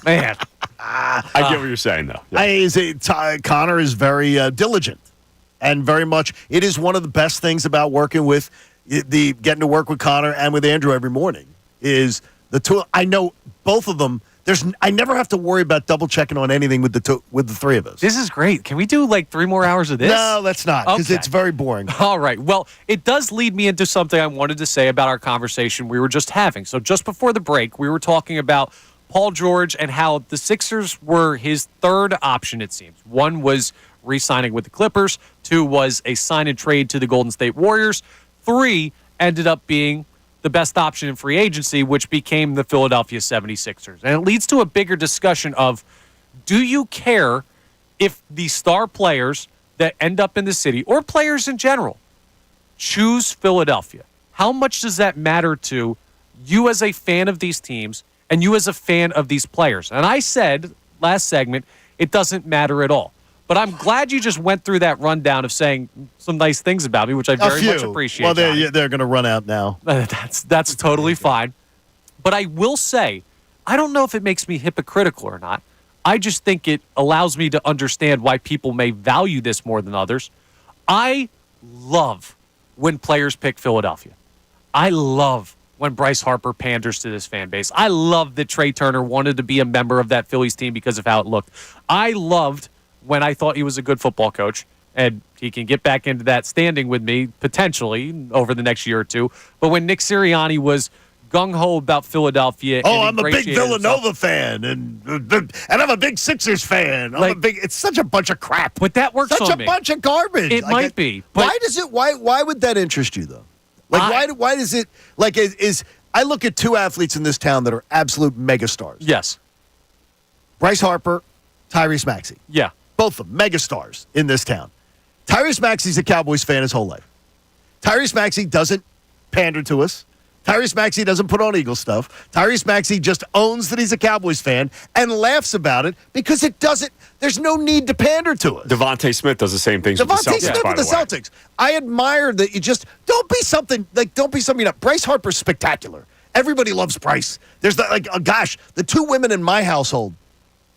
Man.
I get what you're saying, though. Yeah.
Connor is very diligent and very much. It is one of the best things about working with getting to work with Connor and with Andrew every morning is the two. I know both of them. I never have to worry about double checking on anything with the three of us.
This is great. Can we do like 3 more hours of this?
No, let's not, because it's very boring.
All right. Well, it does lead me into something I wanted to say about our conversation we were just having. So just before the break, we were talking about Paul George and how the Sixers were his third option, it seems. 1 was re-signing with the Clippers. 2 was a sign and trade to the Golden State Warriors. 3 ended up being the best option in free agency, which became the Philadelphia 76ers. And it leads to a bigger discussion of, do you care if the star players that end up in the city, or players in general, choose Philadelphia? How much does that matter to you as a fan of these teams and you as a fan of these players? And I said last segment, it doesn't matter at all. But I'm glad you just went through that rundown of saying some nice things about me, which I very much appreciate.
Well, they're going to run out now.
That's totally fine. But I will say, I don't know if it makes me hypocritical or not. I just think it allows me to understand why people may value this more than others. I love when players pick Philadelphia. I love when Bryce Harper panders to this fan base. I love that Trey Turner wanted to be a member of that Phillies team because of how it looked. I loved when I thought he was a good football coach, and he can get back into that standing with me potentially over the next year or two. But when Nick Sirianni was gung-ho about Philadelphia.
I'm a big Villanova fan, and I'm a big Sixers fan. It's such a bunch of crap.
But that works
such
on
a bunch of garbage.
It might be.
But why would that interest you, though? Why does it, I look at 2 athletes in this town that are absolute megastars.
Yes.
Bryce Harper, Tyrese Maxey.
Yeah.
Both of them, megastars in this town. Tyrese Maxey's a Cowboys fan his whole life. Tyrese Maxey doesn't pander to us. Tyrese Maxey doesn't put on Eagle stuff. Tyrese Maxey just owns that he's a Cowboys fan and laughs about it because there's no need to pander to us.
Devontae Smith does the same things with the Celtics,
Smith with the Celtics. I admire that you just don't be something. Bryce Harper's spectacular. Everybody loves Bryce. There's the 2 women in my household,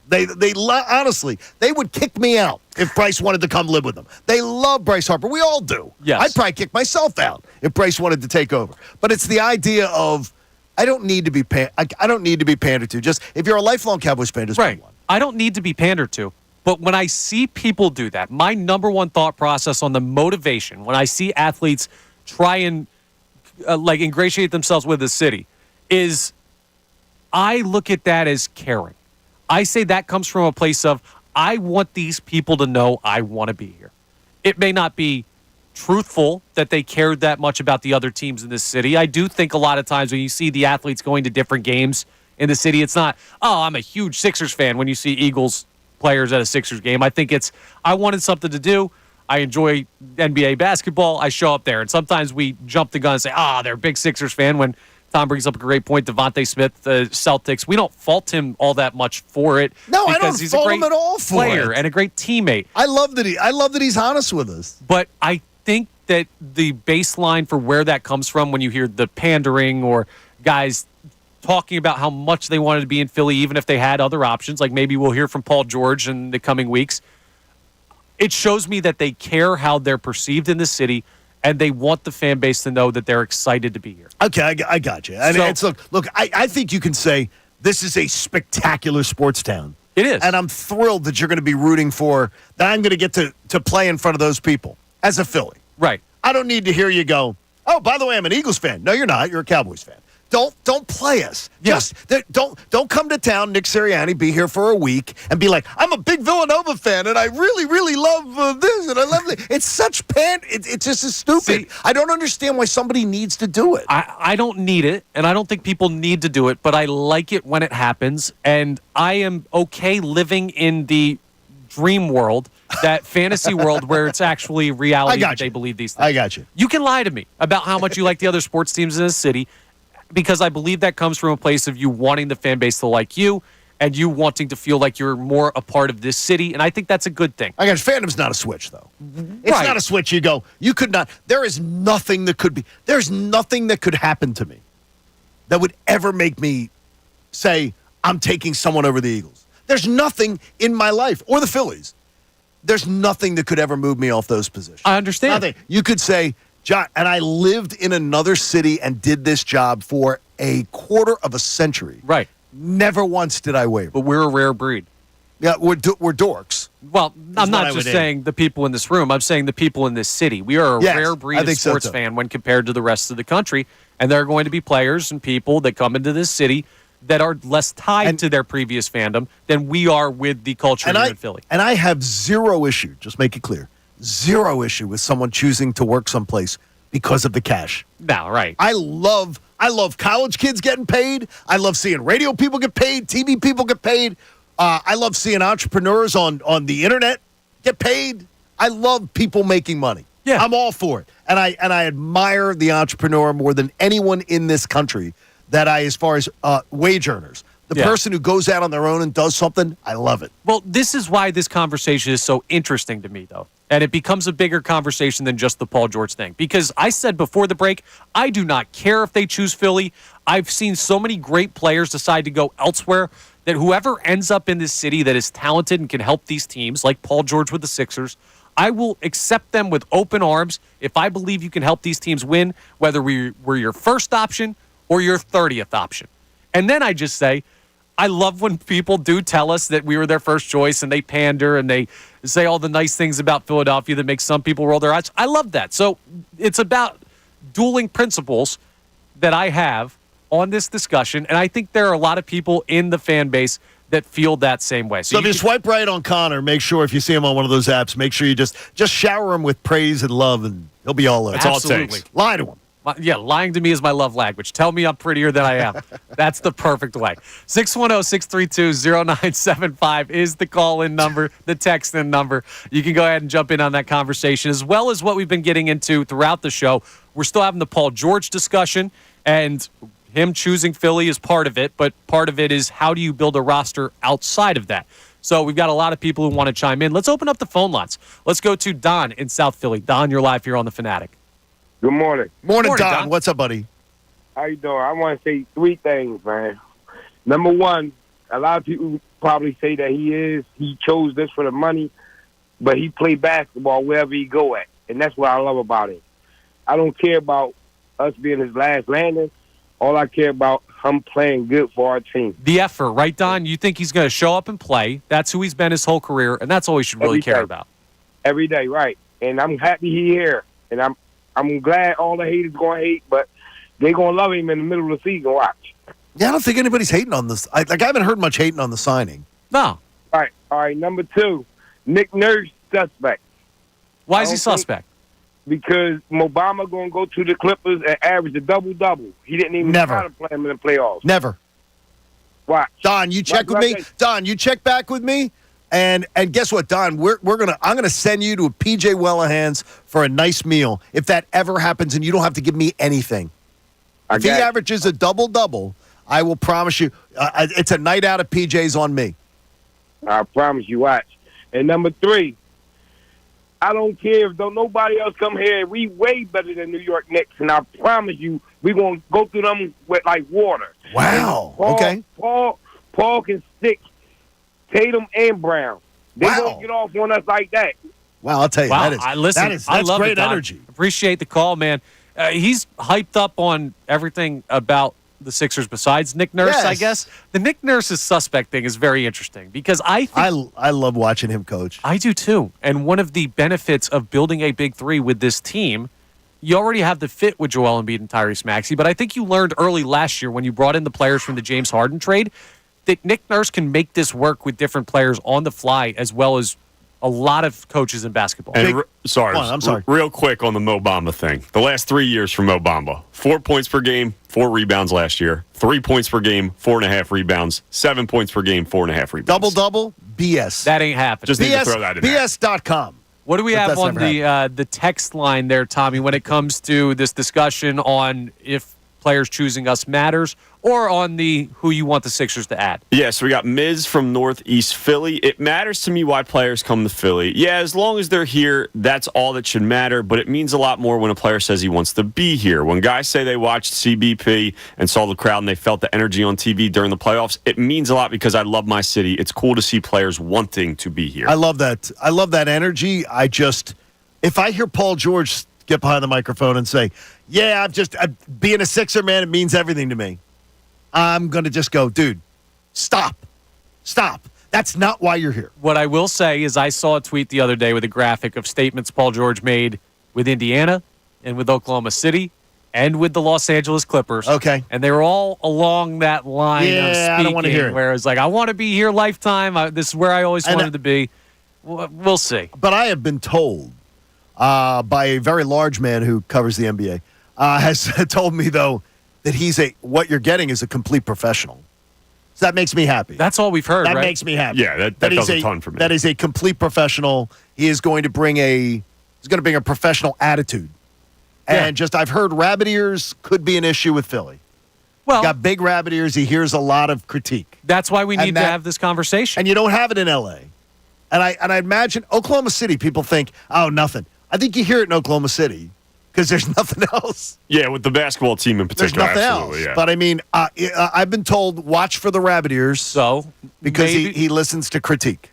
They honestly, they would kick me out if Bryce wanted to come live with them. They love Bryce Harper. We all do.
Yes.
I'd probably kick myself out if Bryce wanted to take over. But it's the idea of I don't need to be pandered to. Just if you're a lifelong Cowboys fan, just
right.
Be one.
I don't need to be pandered to. But when I see people do that, my number one thought process on the motivation, when I see athletes try and ingratiate themselves with the city, is I look at that as caring. I say that comes from a place of, I want these people to know I want to be here. It may not be truthful that they cared that much about the other teams in this city. I do think a lot of times when you see the athletes going to different games in the city, it's not, I'm a huge Sixers fan when you see Eagles players at a Sixers game. I think it's, I wanted something to do. I enjoy NBA basketball. I show up there. And sometimes we jump the gun and say, they're a big Sixers fan when Tom brings up a great point. Devontae Smith, the Celtics. We don't fault him all that much for it.
No, I don't
he's
fault
a great
him at all for
player
it.
And a great teammate.
I love that he's honest with us.
But I think that the baseline for where that comes from, when you hear the pandering or guys talking about how much they wanted to be in Philly, even if they had other options, like maybe we'll hear from Paul George in the coming weeks, it shows me that they care how they're perceived in the city. And they want the fan base to know that they're excited to be here.
Okay, I got you. And I think you can say this is a spectacular sports town.
It is.
And I'm thrilled that you're going to be rooting for, that I'm going to get to play in front of those people as a Philly.
Right.
I don't need to hear you go, oh, by the way, I'm an Eagles fan. No, you're not. You're a Cowboys fan. Don't play us.
Yeah.
Don't come to town, Nick Sirianni, be here for a week and be like, I'm a big Villanova fan and I really, really love this and I love it. It's such it's just as stupid.
See,
I don't understand why somebody needs to do it.
I don't need it, and I don't think people need to do it, but I like it when it happens, and I am okay living in the dream world, that fantasy world where it's actually reality that they believe these things.
I got you.
You can lie to me about how much you like the other sports teams in the city, because I believe that comes from a place of you wanting the fan base to like you and you wanting to feel like you're more a part of this city, and I think that's a good thing.
I guess fandom's not a switch, though. It's not a switch you could not. There's nothing that could happen to me that would ever make me say, I'm taking someone over the Eagles. There's nothing in my life, or the Phillies. There's nothing that could ever move me off those positions.
I understand.
Nothing. You could say, John, and I lived in another city and did this job for a quarter of a century.
Right.
Never once did I waver.
But we're a rare breed.
Yeah, we're dorks.
Well, I'm not just saying the people in this room. I'm saying the people in this city. We are a rare breed of sports fan when compared to the rest of the country. And there are going to be players and people that come into this city that are less tied to their previous fandom than we are with the culture here in Philly.
And I have zero issue, just make it clear, zero issue with someone choosing to work someplace because of the cash.
No, right.
I love college kids getting paid. I love seeing radio people get paid, TV people get paid. I love seeing entrepreneurs on the internet get paid. I love people making money.
Yeah.
I'm all for it. And I admire the entrepreneur more than anyone in this country as far as wage earners. The person who goes out on their own and does something, I love it.
Well, this is why this conversation is so interesting to me, though. And it becomes a bigger conversation than just the Paul George thing. Because I said before the break, I do not care if they choose Philly. I've seen so many great players decide to go elsewhere that whoever ends up in this city that is talented and can help these teams, like Paul George with the Sixers, I will accept them with open arms if I believe you can help these teams win, whether we're your first option or your 30th option. And then I just say, I love when people do tell us that we were their first choice and they pander and they say all the nice things about Philadelphia that make some people roll their eyes. I love that. So it's about dueling principles that I have on this discussion, and I think there are a lot of people in the fan base that feel that same way.
So if you swipe right on Connor, make sure if you see him on one of those apps, make sure you just shower him with praise and love, and he'll be all over.
That's all it takes.
Lie to him.
Yeah, lying to me is my love language. Tell me I'm prettier than I am. That's the perfect way. 610-632-0975 is the call-in number, the text-in number. You can go ahead and jump in on that conversation, as well as what we've been getting into throughout the show. We're still having the Paul George discussion, and him choosing Philly is part of it, but part of it is how do you build a roster outside of that? So we've got a lot of people who want to chime in. Let's open up the phone lines. Let's go to Don in South Philly. Don, you're live here on The Fanatic.
Good morning.
Morning, Don. What's up, buddy?
How you doing? I want to say three things, man. Number one, a lot of people probably say that he chose this for the money, but he played basketball wherever he go at, and that's what I love about it. I don't care about us being his last landing. All I care about him playing good for our team.
The effort, right, Don? You think he's going to show up and play. That's who he's been his whole career, and that's all we should really care about.
Every day, right. And I'm happy he's here, and I'm glad all the haters going to hate, but they're going to love him in the middle of the season. Watch.
Yeah, I don't think anybody's hating on this. I haven't heard much hating on the signing.
No.
All right. Number two, Nick Nurse, suspect.
Why is he suspect?
Because Obama going to go to the Clippers and average a double-double. He didn't even try to play him in the playoffs.
Never.
Watch.
Don, you check with me. Don, you check back with me. And guess what, Don? I'm gonna send you to a PJ Wellahans for a nice meal if that ever happens, and you don't have to give me anything. If he averages a double-double, I will promise you it's a night out at PJ's on me.
I promise you, watch. And number three, I don't care if nobody else come here. We way better than New York Knicks, and I promise you, we're gonna go through them with like water.
Wow.
Okay. Paul can stick Tatum and Brown. They won't get off on us like that.
Wow, I'll tell you,
that's
great energy.
Appreciate the call, man. He's hyped up on everything about the Sixers besides Nick Nurse, I guess. The Nick Nurse's suspect thing is very interesting because I
love watching him coach.
I do too. And one of the benefits of building a big three with this team you already have the fit with Joel Embiid and Tyrese Maxey, but I think you learned early last year when you brought in the players from the James Harden trade that Nick Nurse can make this work with different players on the fly as well as a lot of coaches in basketball.
And I'm sorry. Real quick on the Mo Bamba thing. The last 3 years for Mo Bamba, 4 points per game, 4 rebounds last year, 3 points per game, 4.5 rebounds, 7 points per game, 4.5 rebounds.
Double-double, BS.
That ain't happening.
Just need to throw that in there.
BS.com.
What do we have on the text line there, Tommy, when it comes to this discussion on if players choosing us matters or on the who you want the Sixers to add?
Yeah, so we got Miz from Northeast Philly. It matters to me why players come to Philly. Yeah, as long as they're here, that's all that should matter, but it means a lot more when a player says he wants to be here. When guys say they watched CBP and saw the crowd and they felt the energy on TV during the playoffs, it means a lot because I love my city. It's cool to see players wanting to be here.
I love that. I love that energy. If I hear Paul George get behind the microphone and say, yeah, being a Sixer, man, it means everything to me. I'm going to just go, dude, stop. That's not why you're here.
What I will say is I saw a tweet the other day with a graphic of statements Paul George made with Indiana and with Oklahoma City and with the Los Angeles Clippers.
Okay.
And they were all along that line of speaking.
I don't want to hear it.
Where it's like, I want to be here lifetime. This is where I always wanted to be. We'll see.
But I have been told by a very large man who covers the NBA, has told me, though, that what you're getting is a complete professional. So that makes me happy.
That's all we've heard,
That
right?
makes me happy.
Yeah, that does a ton for me.
That is a complete professional. He is going to bring a professional attitude. And I've heard rabbit ears could be an issue with Philly.
Well,
got big rabbit ears. He hears a lot of critique.
That's why we need to have this conversation.
And you don't have it in L.A. And I imagine Oklahoma City, people think, oh, nothing. I think you hear it in Oklahoma City because there's nothing else.
Yeah, with the basketball team in particular.
There's nothing
absolutely,
else.
Yeah.
But I mean, I've been told watch for the rabbit ears.
So
because he listens to critique.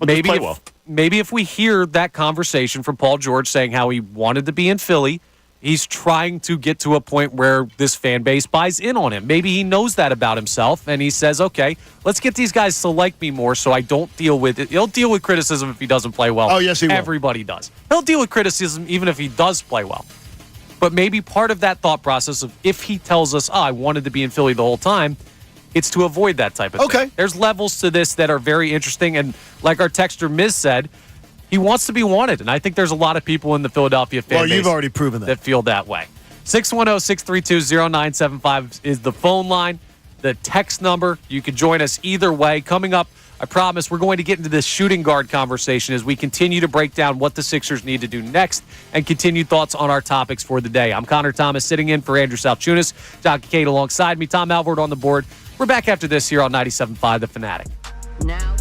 Maybe if we hear that conversation from Paul George saying how he wanted to be in Philly, he's trying to get to a point where this fan base buys in on him. Maybe he knows that about himself, and he says, okay, let's get these guys to like me more so I don't deal with it. He'll deal with criticism if he doesn't play well.
Oh, yes, he will.
Everybody does. He'll deal with criticism even if he does play well. But maybe part of that thought process of if he tells us, I wanted to be in Philly the whole time, it's to avoid that type of thing.
Okay.
There's levels to this that are very interesting, and like our texter Miz said, he wants to be wanted, and I think there's a lot of people in the Philadelphia fan base.
Well, you've already proven that.
That feel that way. 610-632-0975 is the phone line, the text number. You can join us either way. Coming up, I promise we're going to get into this shooting guard conversation as we continue to break down what the Sixers need to do next and continue thoughts on our topics for the day. I'm Connor Thomas sitting in for Andrew Salciunas. John Kincade alongside me. Tom Alvord on the board. We're back after this here on 97.5 The Fanatic.
Now.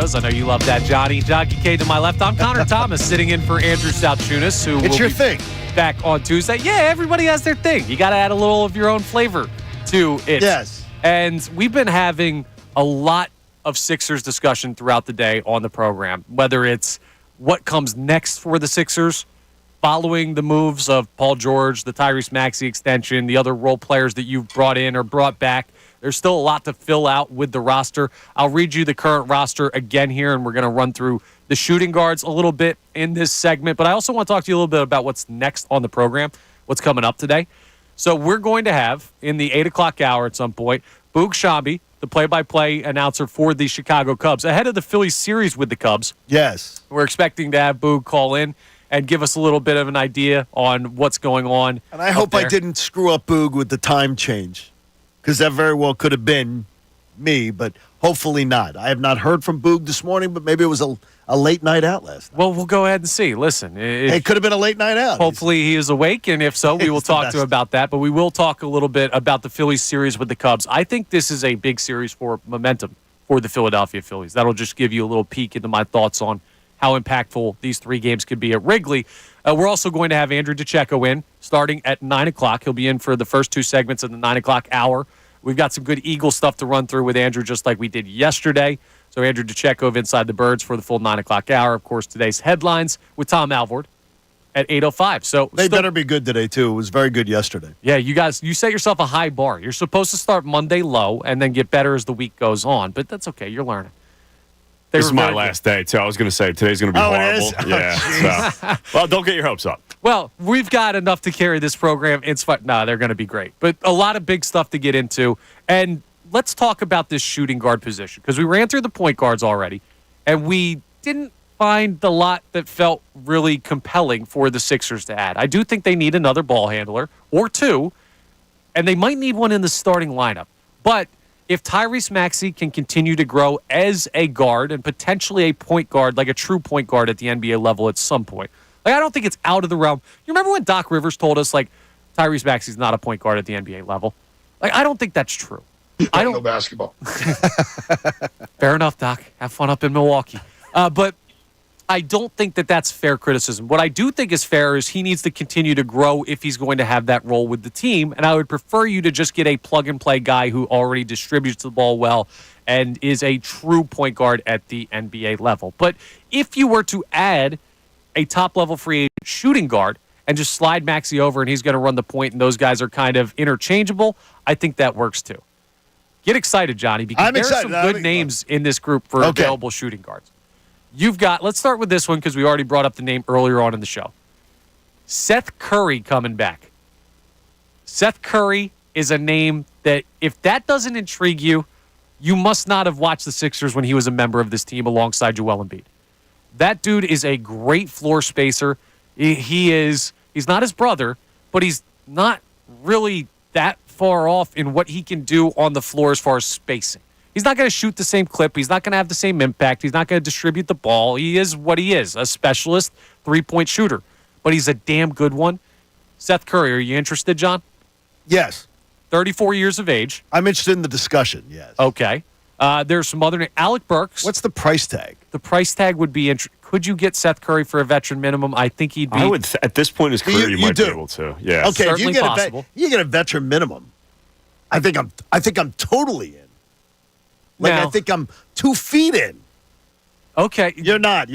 does. I know you love that, Johnny. John Kincade to my left. I'm Connor Thomas, sitting in for Andrew Salciunas, who
It's
will
your
be
thing.
back on Tuesday. Yeah, everybody has their thing. You got to add a little of your own flavor to it.
Yes.
And we've been having a lot of Sixers discussion throughout the day on the program, whether it's what comes next for the Sixers, following the moves of Paul George, the Tyrese Maxey extension, the other role players that you've brought in or brought back. There's still a lot to fill out with the roster. I'll read you the current roster again here, and we're going to run through the shooting guards a little bit in this segment. But I also want to talk to you a little bit about what's next on the program, what's coming up today. So we're going to have, in the 8 o'clock hour at some point, Boog Shambi, the play-by-play announcer for the Chicago Cubs, ahead of the Phillies series with the Cubs.
Yes.
We're expecting to have Boog call in and give us a little bit of an idea on what's going on.
And I hope I didn't screw up Boog with the time change, because that very well could have been me, but hopefully not. I have not heard from Boog this morning, but maybe it was a late night out last night.
Well, we'll go ahead and see. Listen.
It could have been a late night out.
Hopefully he is awake, and if so, we will talk to him about that. But we will talk a little bit about the Phillies series with the Cubs. I think this is a big series for momentum for the Philadelphia Phillies. That'll just give you a little peek into my thoughts on how impactful these three games could be at Wrigley. We're also going to have Andrew DeCecco in starting at 9 o'clock. He'll be in for the first two segments of the 9 o'clock hour. We've got some good Eagle stuff to run through with Andrew, just like we did yesterday. So Andrew DeCecco of Inside the Birds for the full 9 o'clock hour. Of course, today's headlines with Tom Alvord at 8:05. So
they better be good today, too. It was very good yesterday.
Yeah, you guys, you set yourself a high bar. You're supposed to start Monday low and then get better as the week goes on. But that's okay. You're learning.
This is my last day, too. I was going to say today's going to be horrible.
It is?
Yeah. Well, don't get your hopes up.
Well, we've got enough to carry this program. No, they're going to be great. But a lot of big stuff to get into. And let's talk about this shooting guard position, because we ran through the point guards already, and we didn't find the lot that felt really compelling for the Sixers to add. I do think they need another ball handler or two, and they might need one in the starting lineup. But if Tyrese Maxey can continue to grow as a guard and potentially a point guard, like a true point guard at the NBA level at some point, like, I don't think it's out of the realm. You remember when Doc Rivers told us, like, Tyrese Maxey's not a point guard at the NBA level? Like, I don't think that's true. I don't know
basketball.
Fair enough, Doc. Have fun up in Milwaukee. But I don't think that that's fair criticism. What I do think is fair is he needs to continue to grow if he's going to have that role with the team. And I would prefer you to just get a plug-and-play guy who already distributes the ball well and is a true point guard at the NBA level. But if you were to add a top-level free agent shooting guard and just slide Maxey over and he's going to run the point and those guys are kind of interchangeable, I think that works too. Get excited, Johnny, because there are some good names in this group for available shooting guards. You've got, let's start with this one because we already brought up the name earlier on in the show. Seth Curry coming back. Seth Curry is a name that, if that doesn't intrigue you, you must not have watched the Sixers when he was a member of this team alongside Joel Embiid. That dude is a great floor spacer. He's not his brother, but he's not really that far off in what he can do on the floor as far as spacing. He's not going to shoot the same clip. He's not going to have the same impact. He's not going to distribute the ball. He is what he is, a specialist three-point shooter. But he's a damn good one. Seth Curry, are you interested, John?
Yes.
34 years of age.
I'm interested in the discussion, yes.
Okay. There's some other names. Alec Burks.
What's the price tag?
The price tag would be could you get Seth Curry for a veteran minimum? I think he'd be.
I would, at this point in his career, you might
do.
be able to. Yeah.
Okay, if
certainly possible.
You get a veteran minimum. I think I'm totally in. Like,
now,
I think I'm 2 feet in.
Okay.
You're not.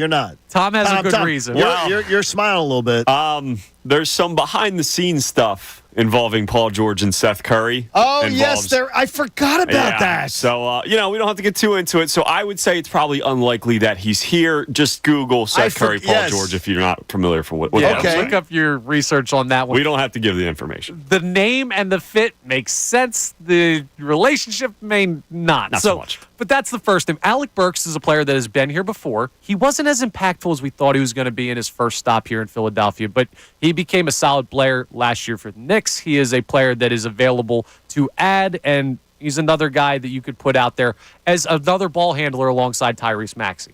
Tom has a good
Tom,
reason.
You're smiling a little bit.
There's some behind-the-scenes stuff involving Paul George and Seth Curry.
Oh, yes, I forgot about that.
So, we don't have to get too into it. So I would say it's probably unlikely that he's here. Just Google Seth Curry, Paul George, if you're not familiar for what
okay. Look up your research on that one.
We don't have to give the information.
The name and the fit makes sense. The relationship may not.
So much.
But that's the first name. Alec Burks is a player that has been here before. He wasn't as impactful as we thought he was going to be in his first stop here in Philadelphia, but he became a solid player last year for the Knicks. He is a player that is available to add, and he's another guy that you could put out there as another ball handler alongside Tyrese Maxey.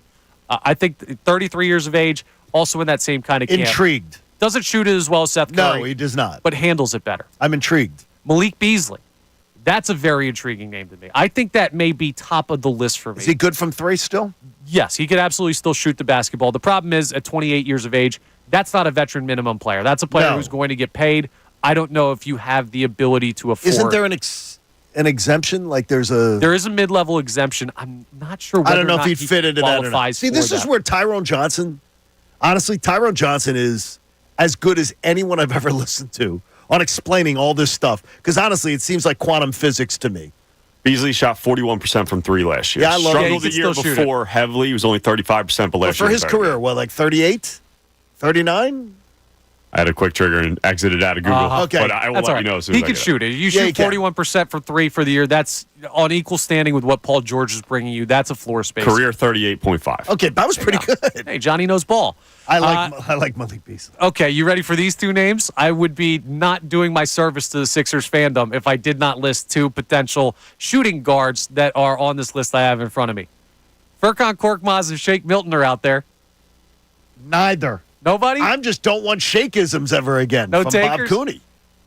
I think 33 years of age, also in that same kind of camp.
Intrigued.
Doesn't shoot it as well as Seth Curry.
No, he does not.
But handles it better.
I'm intrigued.
Malik Beasley. That's a very intriguing name to me. I think that may be top of the list for me.
Is he good from three still?
Yes, he could absolutely still shoot the basketball. The problem is, at 28 years of age, that's not a veteran minimum player. That's a player who's going to get paid. I don't know if you have the ability to afford.
Isn't there an exemption? Like there is a
mid-level exemption. I'm not sure whether
I don't know
or not
if he'd fit into that or not. See, this is where Tyrone Johnson, honestly, Tyrone Johnson is as good as anyone I've ever listened to on explaining all this stuff. Because honestly, it seems like quantum physics to me.
Beasley shot 41% from three last year.
Yeah, I love
Struggled the year before heavily. He was only 35%, but last year
for his career, like 38? 39?
I had a quick trigger and exited out of Google.
Okay.
But I will let you know as soon as
he can shoot it. You shoot 41% for three for the year. That's on equal standing with what Paul George is bringing you. That's a floor space.
Career 38.5.
Okay, that was pretty good.
Hey, Johnny knows ball.
I like Malik Beasley.
Okay, you ready for these two names? I would be not doing my service to the Sixers fandom if I did not list two potential shooting guards that are on this list I have in front of me. Furkan Korkmaz and Shake Milton are out there.
Neither.
Nobody?
I just don't want Shake-isms ever again
No
from
takers?
Bob Cooney.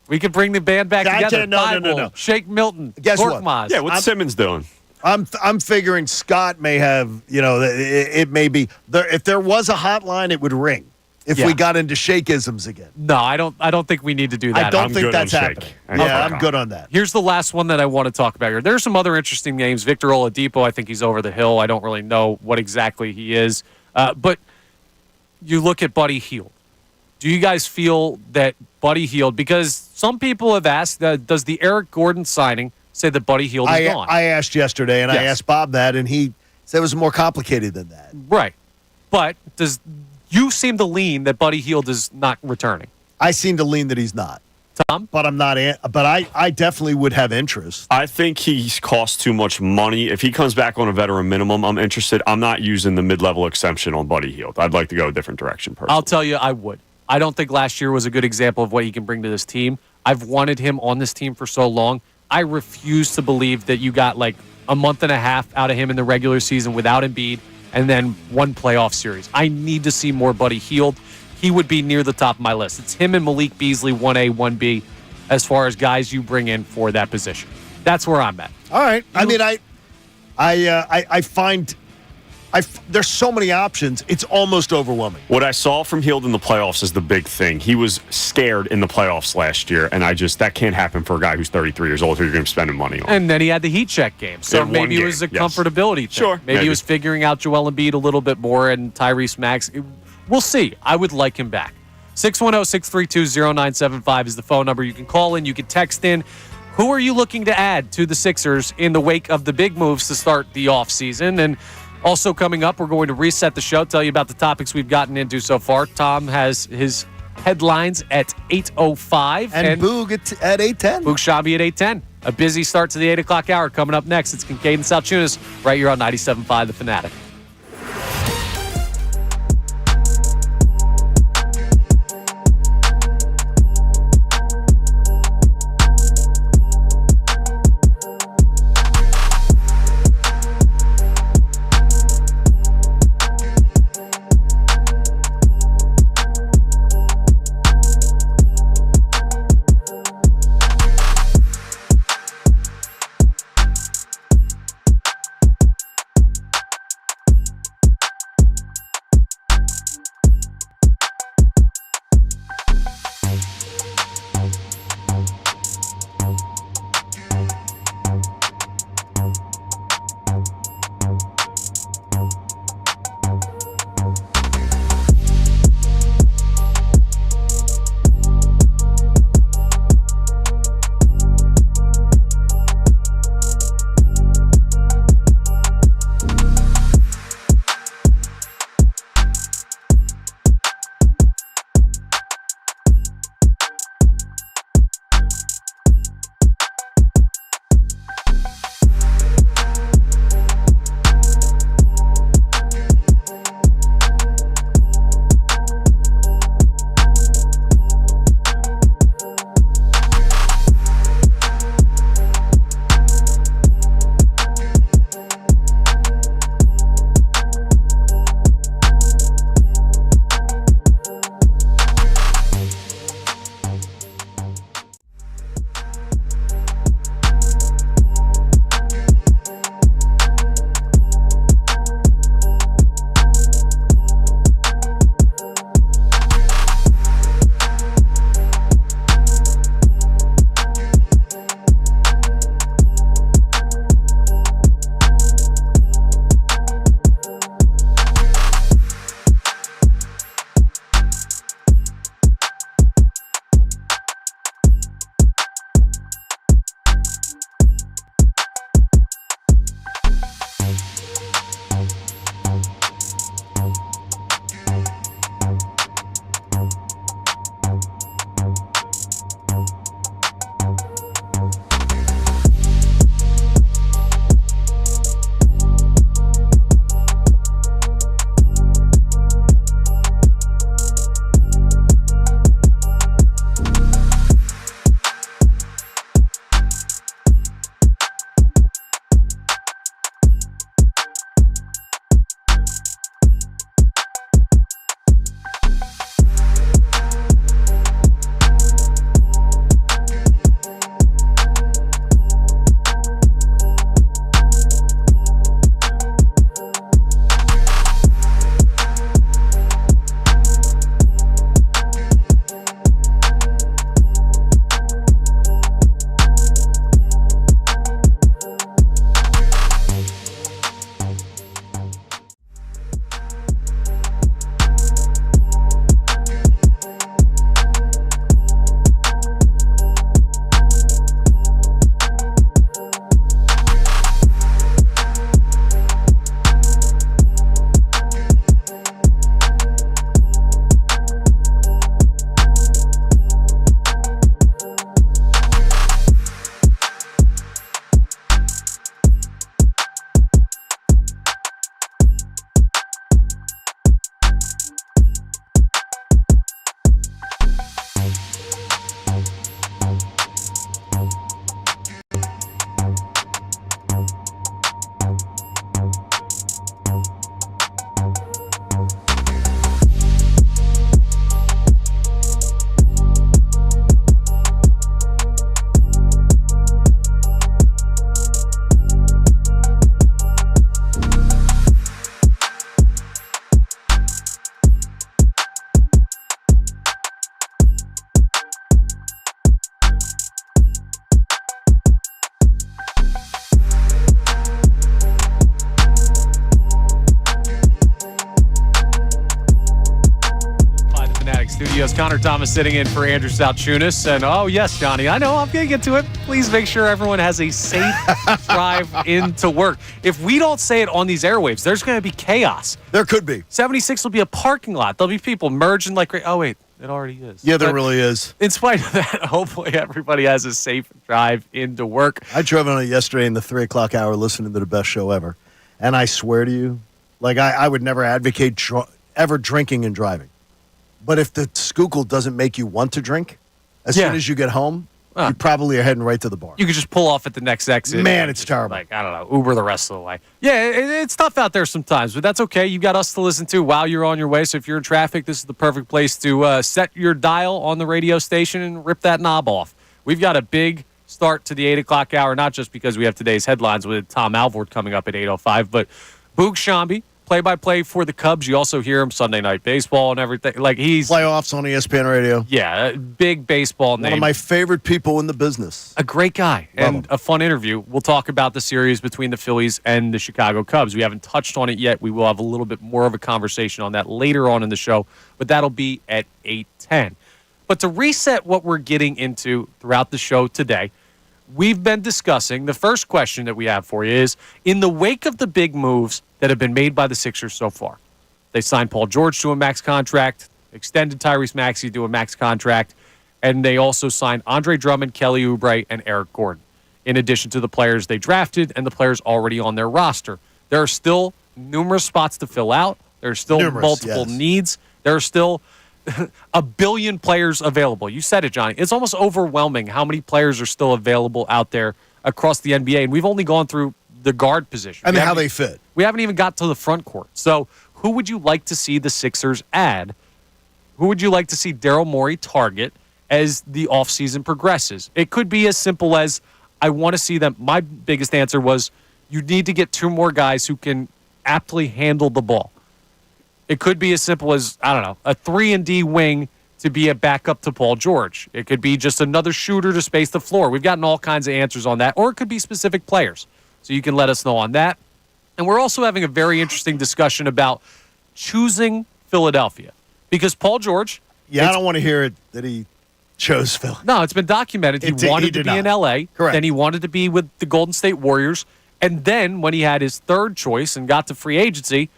We could bring the band back together.
No.
Shake Milton.
Guess
Korkmaz.
what?
Yeah, what's Simmons doing?
I'm figuring Scott may have, it may be there. If there was a hotline, it would ring. If we got into Shake-isms again.
No, I don't think we need to do that.
I don't think that's happening. Yeah, I'm good on that.
Here's the last one that I want to talk about here. There's some other interesting names. Victor Oladipo, I think he's over the hill. I don't really know what exactly he is. But you look at Buddy Hield. Do you guys feel that Buddy Hield, because some people have asked, does the Eric Gordon signing say that Buddy Hield is gone?
I asked yesterday, and I asked Bob that, and he said it was more complicated than that.
Right. But you seem to lean that Buddy Hield is not returning.
I seem to lean that he's not.
Tom?
But I'm not. But I definitely would have interest.
I think he's cost too much money. If he comes back on a veteran minimum, I'm interested. I'm not using the mid-level exemption on Buddy Hield. I'd like to go a different direction personally.
I'll tell you, I would. I don't think last year was a good example of what he can bring to this team. I've wanted him on this team for so long. I refuse to believe that you got like a month and a half out of him in the regular season without Embiid and then one playoff series. I need to see more Buddy Hield. He would be near the top of my list. It's him and Malik Beasley, 1A, 1B, as far as guys you bring in for that position. That's where I'm at.
All right. I find there's so many options. It's almost overwhelming.
What I saw from Hield in the playoffs is the big thing. He was scared in the playoffs last year, and that can't happen for a guy who's 33 years old who you're going to be spending money on.
And then he had the heat check game. So maybe it was a comfortability thing.
Sure.
Maybe he was figuring out Joel Embiid a little bit more and Tyrese Max. We'll see. I would like him back. 610-632-0975 is the phone number. You can call in. You can text in. Who are you looking to add to the Sixers in the wake of the big moves to start the offseason? And also coming up, we're going to reset the show, tell you about the topics we've gotten into so far. Tom has his headlines at 8:05.
And Boog at 8:10.
Boog Shabby at 8:10. A busy start to the 8 o'clock hour coming up next. It's Kincade Salciunas right here on 97.5 The Fanatic. Studios. Connor Thomas sitting in for Andrew Salciunas. And, oh, yes, Johnny, I know I'm going to get to it. Please make sure everyone has a safe drive into work. If we don't say it on these airwaves, there's going to be chaos.
There could be.
76 will be a parking lot. There'll be people merging like, oh, wait, it already is.
Yeah, there really is.
In spite of that, hopefully everybody has a safe drive into work.
I drove on it yesterday in the 3 o'clock hour listening to the best show ever. And I swear to you, like I would never advocate ever drinking and driving. But if the Schuylkill doesn't make you want to drink, as soon as you get home, you probably are heading right to the bar.
You could just pull off at the next exit.
Man, it's terrible.
Like, I don't know, Uber the rest of the way. Yeah, it's tough out there sometimes, but that's okay. You got us to listen to while you're on your way. So if you're in traffic, this is the perfect place to set your dial on the radio station and rip that knob off. We've got a big start to the 8 o'clock hour, not just because we have today's headlines with Tom Alvord coming up at 8:05, but Boog Shambi, play-by-play for the Cubs. You also hear him Sunday Night Baseball and everything. Like he's
playoffs on ESPN Radio.
Yeah, big baseball name.
One of my favorite people in the business.
A great guy and a fun interview. We'll talk about the series between the Phillies and the Chicago Cubs. We haven't touched on it yet. We will have a little bit more of a conversation on that later on in the show, but that'll be at 8:10. But to reset what we're getting into throughout the show today, we've been discussing, the first question that we have for you is, in the wake of the big moves that have been made by the Sixers so far, they signed Paul George to a max contract, extended Tyrese Maxey to a max contract, and they also signed Andre Drummond, Kelly Oubre, and Eric Gordon, in addition to the players they drafted and the players already on their roster. There are still numerous spots to fill out. There are still multiple needs. There are still a billion players available. You said it, Johnny. It's almost overwhelming how many players are still available out there across the NBA, and we've only gone through the guard position.
I mean, how they fit.
We haven't even got to the front court. So who would you like to see the Sixers add? Who would you like to see Daryl Morey target as the offseason progresses? It could be as simple as, I want to see them. My biggest answer was, you need to get 2 more guys who can aptly handle the ball. It could be as simple as, I don't know, a 3-and-D wing to be a backup to Paul George. It could be just another shooter to space the floor. We've gotten all kinds of answers on that. Or it could be specific players. So you can let us know on that. And we're also having a very interesting discussion about choosing Philadelphia. Because Paul George...
Yeah, I don't want to hear it that he chose Philly.
No, it's been documented. He wanted to be in L.A.
Correct.
Then he wanted to be with the Golden State Warriors. And then when he had his third choice and got to free agency,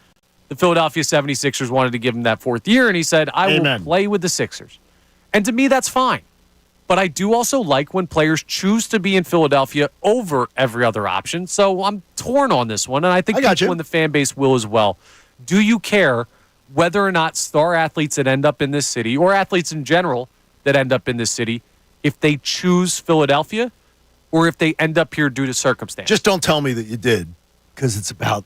the Philadelphia 76ers wanted to give him that 4th year, and he said, I will play with the Sixers. And to me, that's fine. But I do also like when players choose to be in Philadelphia over every other option. So I'm torn on this one, and I think people in the fan base will as well. Do you care whether or not star athletes that end up in this city, or athletes in general that end up in this city, if they choose Philadelphia or if they end up here due to circumstance?
Just don't tell me that you did, because it's about...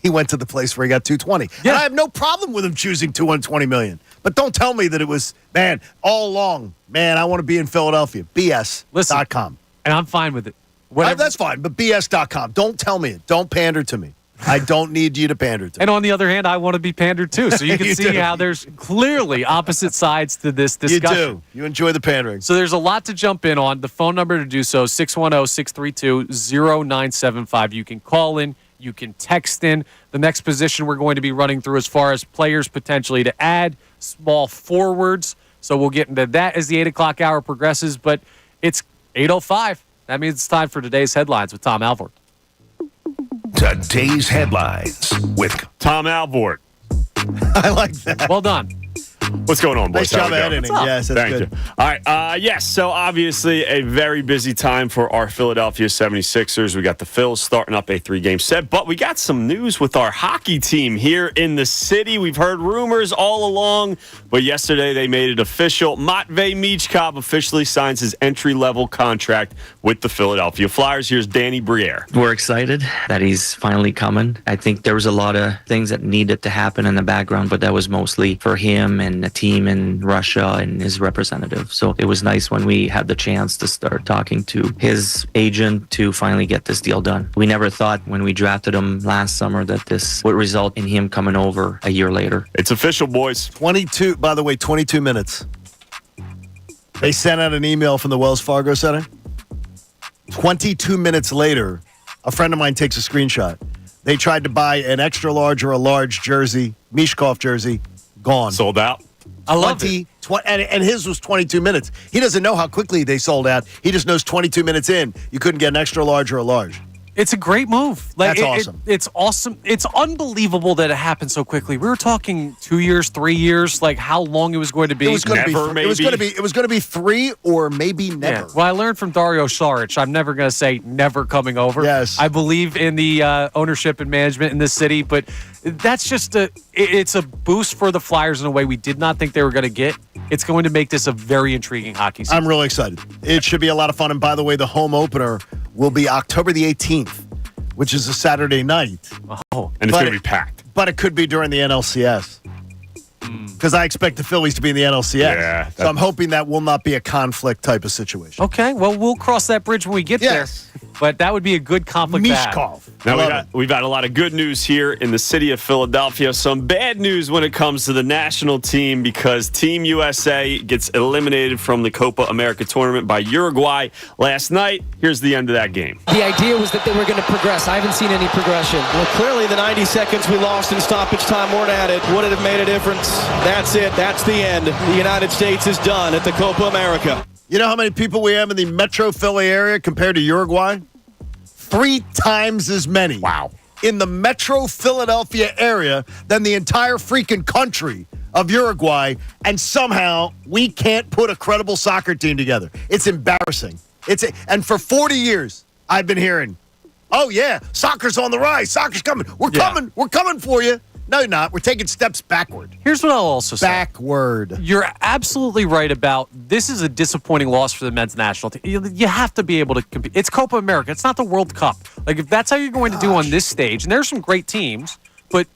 He went to the place where he got $220. Yeah. And I have no problem with him choosing $220 million. But don't tell me that it was, man, all along, man, I want to be in Philadelphia. BS.com.
And I'm fine with it.
That's fine, but BS.com. Don't tell me it. Don't pander to me. I don't need you to pander to me.
And on the other hand, I want to be pandered too. So you can see how there's clearly opposite sides to this discussion.
You do. You enjoy the pandering.
So there's a lot to jump in on. The phone number to do so, 610-632-0975. You can call in. You can text in. The next position we're going to be running through as far as players potentially to add, small forwards. So we'll get into that as the 8 o'clock hour progresses. But it's 8:05. That means it's time for today's headlines with Tom Alvord.
Today's headlines with
Tom Alvord.
I like that.
Well done.
What's going on, boys?
Nice job editing. Yes, that's
Thank
good.
you. All right. Yes, so obviously a very busy time for our Philadelphia 76ers. We got the Phils starting up a 3-game set, but we got some news with our hockey team here in the city. We've heard rumors all along, but yesterday they made it official. Matvei Michkov officially signs his entry-level contract with the Philadelphia Flyers. Here's Danny Briere.
We're excited that he's finally coming. I think there was a lot of things that needed to happen in the background, but that was mostly for him and the team in Russia and his representative. So it was nice when we had the chance to start talking to his agent to finally get this deal done. We never thought when we drafted him last summer that this would result in him coming over a year later.
It's official, boys.
22 minutes. They sent out an email from the Wells Fargo Center. 22 minutes later, a friend of mine takes a screenshot. They tried to buy an extra large or a large jersey, Mishkov jersey, gone.
Sold out.
I love it.
And his was 22 minutes. He doesn't know how quickly they sold out. He just knows 22 minutes in, you couldn't get an extra large or a large.
It's a great move.
That's awesome.
It's awesome. It's unbelievable that it happened so quickly. We were talking 2 years, 3 years, like how long it was going to be.
It was going to be 3 or maybe never.
Yeah. Well, I learned from Dario Saric. I'm never going to say never coming over.
Yes.
I believe in the ownership and management in this city, but that's just it's a boost for the Flyers in a way we did not think they were going to get. It's going to make this a very intriguing hockey season.
I'm really excited. It should be a lot of fun. And by the way, the home opener will be October the 18th, which is a Saturday night.
Oh,
and it's going to be packed.
But it could be during the NLCS. Because I expect the Phillies to be in the NLCS.
Yeah,
so I'm hoping that will not be a conflict type of situation.
Okay, well, we'll cross that bridge when we get there. But that would be a good conflict to have.
Mishkov.
Now, we've had a lot of good news here in the city of Philadelphia. Some bad news when it comes to the national team because Team USA gets eliminated from the Copa America tournament by Uruguay last night. Here's the end of that game.
The idea was that they were going to progress. I haven't seen any progression.
Well, clearly the 90 seconds we lost in stoppage time weren't added. Would it have made a difference? That's it. That's the end. The United States is done at the Copa America.
You know how many people we have in the Metro Philly area compared to Uruguay? 3 times as many.
Wow.
In the Metro Philadelphia area than the entire freaking country of Uruguay, and somehow we can't put a credible soccer team together. It's embarrassing. And for 40 years, I've been hearing, oh, yeah, soccer's on the rise. Soccer's coming. We're coming. We're coming for you. No, you're not. We're taking steps backward.
Here's what I'll also say.
Backward.
You're absolutely right about this is a disappointing loss for the men's national team. You have to be able to compete. It's Copa America. It's not the World Cup. Like, if that's how you're going to do on this stage, and there's some great teams, but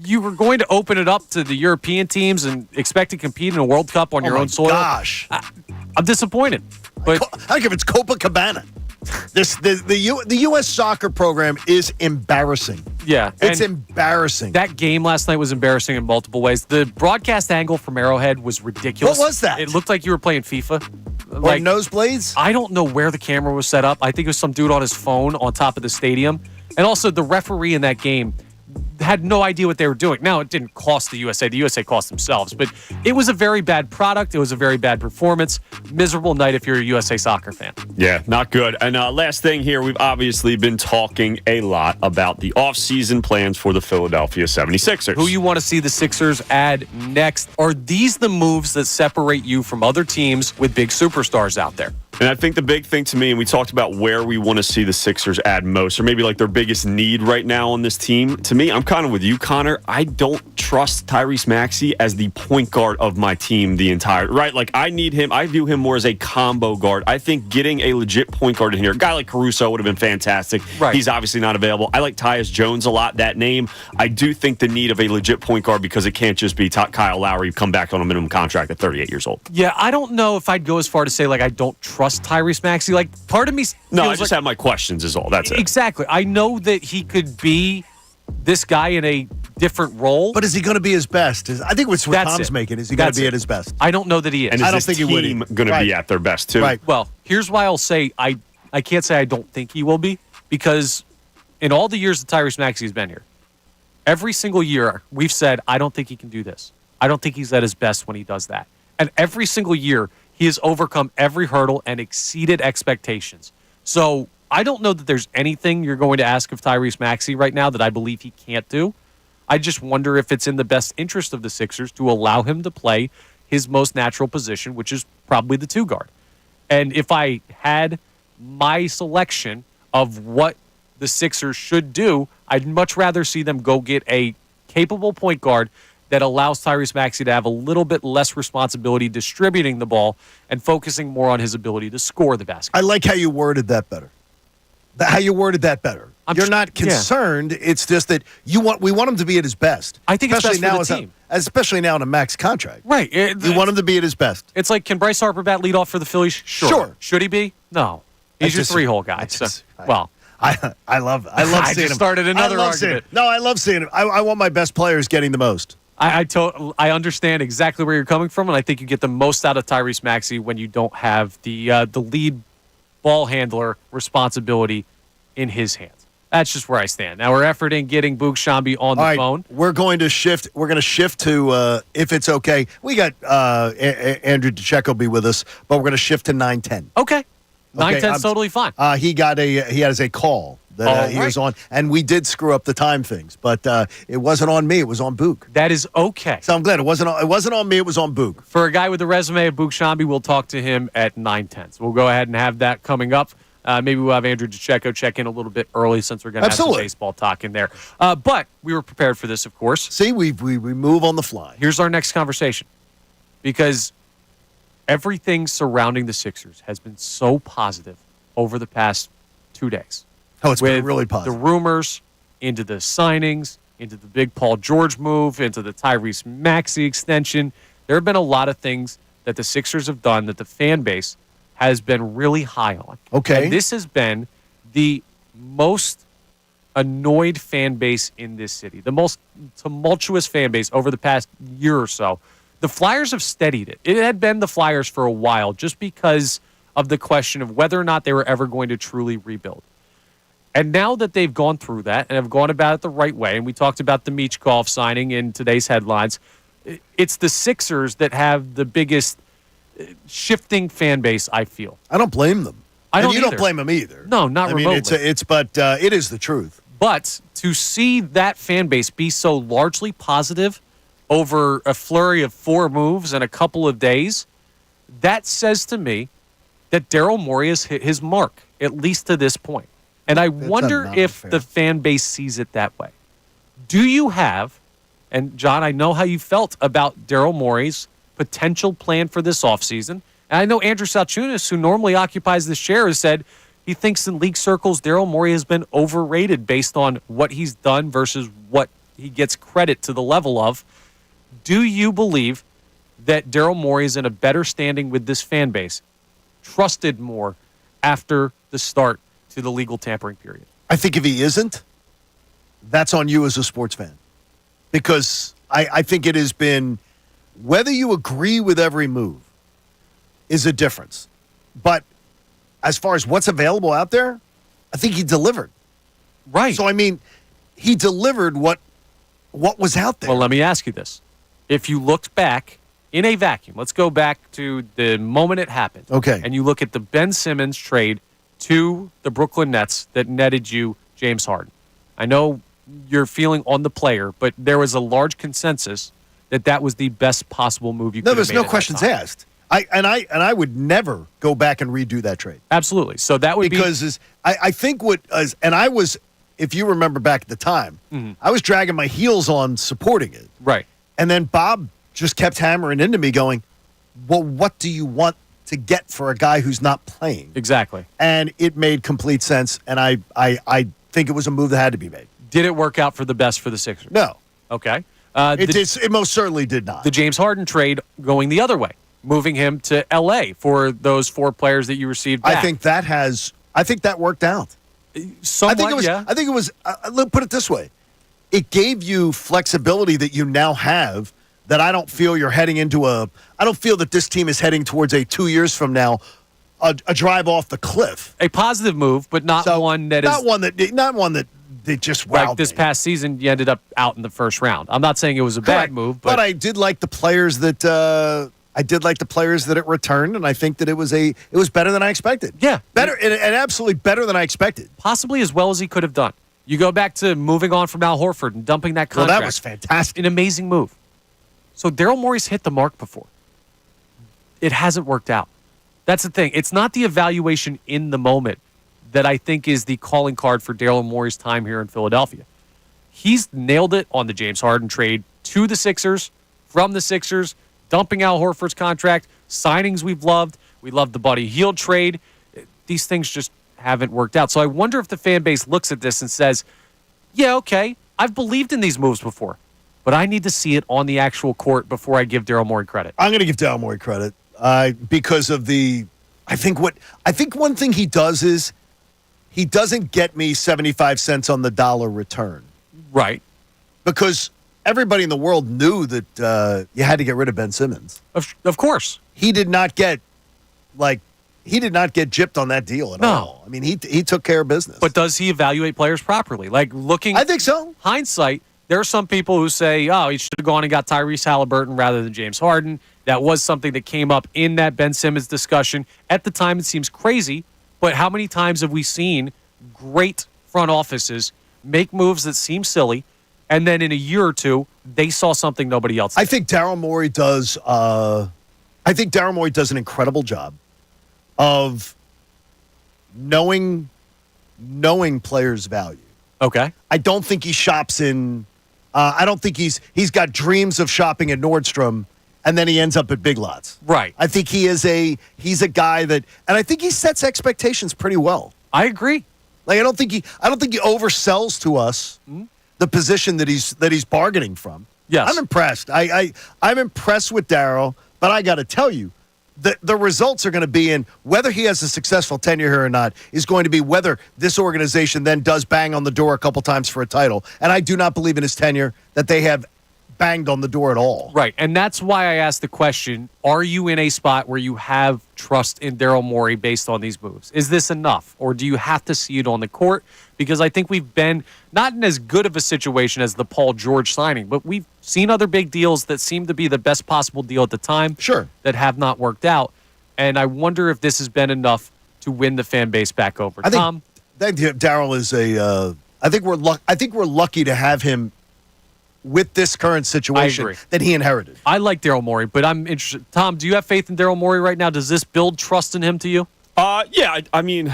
you were going to open it up to the European teams and expect to compete in a World Cup on your own soil.
Gosh.
I'm disappointed. But
I don't care if it's Copacabana. The U.S. soccer program is embarrassing.
Yeah.
It's embarrassing.
That game last night was embarrassing in multiple ways. The broadcast angle from Arrowhead was ridiculous.
What was that?
It looked like you were playing FIFA.
Like nosebleeds?
I don't know where the camera was set up. I think it was some dude on his phone on top of the stadium. And also the referee in that game had no idea what they were doing. Now, it didn't cost the USA. The USA cost themselves. But it was a very bad product. It was a very bad performance. Miserable night if you're a USA soccer fan.
Yeah, not good. And last thing here, we've obviously been talking a lot about the offseason plans for the Philadelphia 76ers.
Who you want to see the Sixers add next? Are these the moves that separate you from other teams with big superstars out there?
And I think the big thing to me, and we talked about where we want to see the Sixers add most, or maybe like their biggest need right now on this team. To me, I'm kind of with you, Connor. I don't trust Tyrese Maxey as the point guard of my team right? Like, I need him. I view him more as a combo guard. I think getting a legit point guard in here, a guy like Caruso would have been fantastic.
Right.
He's obviously not available. I like Tyus Jones a lot, that name. I do think the need of a legit point guard because it can't just be Kyle Lowry come back on a minimum contract at 38 years old.
Yeah, I don't know if I'd go as far to say, like, I don't trust Tyrese Maxey. Like, part of me
No, I just have my questions is all. That's it.
Exactly. I know that he could be this guy in a different role.
But is he going to be his best? I think what's what Tom's making. Is he going to be at his best?
I don't know that he is.
And
I don't
is
think
his
he would.
team going to be at their best, too?
Right.
Well, here's why I'll say I can't say I don't think he will be, because in all the years that Tyrese Maxey's been here, every single year we've said, I don't think he can do this. I don't think he's at his best when he does that. And every single year, he has overcome every hurdle and exceeded expectations. So I don't know that there's anything you're going to ask of Tyrese Maxey right now that I believe he can't do. I just wonder if it's in the best interest of the Sixers to allow him to play his most natural position, which is probably the 2 guard. And if I had my selection of what the Sixers should do, I'd much rather see them go get a capable point guard that allows Tyrese Maxey to have a little bit less responsibility distributing the ball and focusing more on his ability to score the basket.
I like how you worded that better. You're not concerned. Yeah. It's just that we want him to be at his best.
I think especially
now
for the team.
Especially now in a max contract.
Right.
You want him to be at his best.
It's like, can Bryce Harper bat lead off for the Phillies? Sure. Should he be? No. He's your 3-hole guy.
I love seeing him.
I just started another argument.
I love seeing him. I want my best players getting the most.
I understand exactly where you're coming from, and I think you get the most out of Tyrese Maxey when you don't have the lead ball handler responsibility in his hands. That's just where I stand. Now we're efforting getting Boog Shambi on the phone.
We're going to shift. We're going to shift to, if it's okay. We got Andrew DeCecco be with us, but we're going to shift to 9:10.
Okay. 9:10 is totally fine.
He has a call that he was on, and we did screw up the time things, but it wasn't on me. It was on Boog.
That is okay.
So I'm glad it wasn't on me. It was on Boog.
For a guy with the resume of Boog Shambi, we'll talk to him at 9:10. So we'll go ahead and have that coming up. Maybe we'll have Andrew DeCecco check in a little bit early since we're going to have some baseball talk in there. But we were prepared for this, of course.
See, we move on the fly.
Here's our next conversation. Because everything surrounding the Sixers has been so positive over the past 2 days.
Oh, it's been really positive.
The rumors, into the signings, into the big Paul George move, into the Tyrese Maxey extension. There have been a lot of things that the Sixers have done that the fan base has been really high on.
Okay.
And this has been the most annoyed fan base in this city, the most tumultuous fan base over the past year or so. The Flyers have steadied it. It had been the Flyers for a while just because of the question of whether or not they were ever going to truly rebuild. And now that they've gone through that and have gone about it the right way, and we talked about the Michkov signing in today's headlines, it's the Sixers that have the biggest shifting fan base, I feel.
I don't blame them.
I don't
and you
either.
don't blame them either.
No, not remotely.
It is the truth.
But to see that fan base be so largely positive over a flurry of 4 moves in a couple of days, that says to me that Daryl Morey has hit his mark, at least to this point. And I wonder if the fan base sees it that way. Do you have, and John, I know how you felt about Daryl Morey's potential plan for this offseason. And I know Andrew Salciunas, who normally occupies this chair, has said he thinks in league circles Daryl Morey has been overrated based on what he's done versus what he gets credit to the level of. Do you believe that Daryl Morey is in a better standing with this fan base, trusted more after the start to the legal tampering period?
I think if he isn't, that's on you as a sports fan. Because I think it has been, whether you agree with every move is a difference. But as far as what's available out there, I think he delivered.
Right.
So, I mean, he delivered what was out there.
Well, let me ask you this. If you looked back in a vacuum, let's go back to the moment it happened.
Okay.
And you look at the Ben Simmons trade to the Brooklyn Nets that netted you James Harden. I know you're feeling on the player, but there was a large consensus that was the best possible move you could have made.
No, there's no questions asked. I would never go back and redo that trade.
Absolutely. So that would
because I think and I was, if you remember back at the time, I was dragging my heels on supporting it.
Right.
And then Bob just kept hammering into me going, well, what do you want to get for a guy who's not playing?
Exactly.
And it made complete sense, and I think it was a move that had to be made.
Did it work out for the best for the Sixers?
No.
Okay.
It most certainly did not.
The James Harden trade going the other way, moving him to L.A. for those 4 players that you received back.
I think that worked out.
Somewhat,
I think it was, let's put it this way. It gave you flexibility that you now have that I don't feel you're heading into I don't feel that this team is heading towards 2 years from now, a drive off the cliff.
A positive move, but not one that
they just wowed
like this past season, you ended up out in the first round. I'm not saying it was a bad move,
but I did like the players that it returned, and I think that it was better than I expected.
Yeah,
better and absolutely better than I expected.
Possibly as well as he could have done. You go back to moving on from Al Horford and dumping that contract.
Well, that was fantastic.
An amazing move. So Daryl Morey's hit the mark before. It hasn't worked out. That's the thing. It's not the evaluation in the moment that I think is the calling card for Daryl Morey's time here in Philadelphia. He's nailed it on the James Harden trade to the Sixers, from the Sixers, dumping Al Horford's contract, signings we've loved. We loved the Buddy Hield trade. These things just haven't worked out. So I wonder if the fan base looks at this and says, yeah, okay, I've believed in these moves before, but I need to see it on the actual court before I give Daryl Morey credit.
I'm going to give Daryl Morey credit because of I think one thing he does is he doesn't get me 75 cents on the dollar return.
Right.
Because everybody in the world knew that you had to get rid of Ben Simmons.
Of course.
He did not get, like, he did not get gypped on that deal at all. I mean, he took care of business.
But does he evaluate players properly? Like looking,
I think so.
Hindsight, there are some people who say, "Oh, he should have gone and got Tyrese Halliburton rather than James Harden." That was something that came up in that Ben Simmons discussion. At the time, it seems crazy, but how many times have we seen great front offices make moves that seem silly, and then in a year or two, they saw something nobody else did?
I think Daryl Morey does. I think Daryl Morey does an incredible job of knowing players' value.
Okay.
I don't think he shops in. I don't think he's got dreams of shopping at Nordstrom, and then he ends up at Big Lots.
Right.
I think he's a guy that, and I think he sets expectations pretty well.
I agree.
Like I don't think he oversells to us the position that he's bargaining from.
Yes.
I'm impressed. I'm impressed with Daryl, but I got to tell you, the results are going to be in whether he has a successful tenure here or not is going to be whether this organization then does bang on the door a couple times for a title. And I do not believe in his tenure that they have banged on the door at all.
Right. And that's why I asked the question, are you in a spot where you have trust in Daryl Morey based on these moves? Is this enough? Or do you have to see it on the court? Because I think we've been not in as good of a situation as the Paul George signing, but we've seen other big deals that seem to be the best possible deal at the time.
Sure.
That have not worked out. And I wonder if this has been enough to win the fan base back over. Tom?
I think Daryl is I think we're lucky to have him with this current situation that he inherited.
I like Daryl Morey, but I'm interested. Tom, do you have faith in Daryl Morey right now? Does this build trust in him to you?
Yeah, I mean,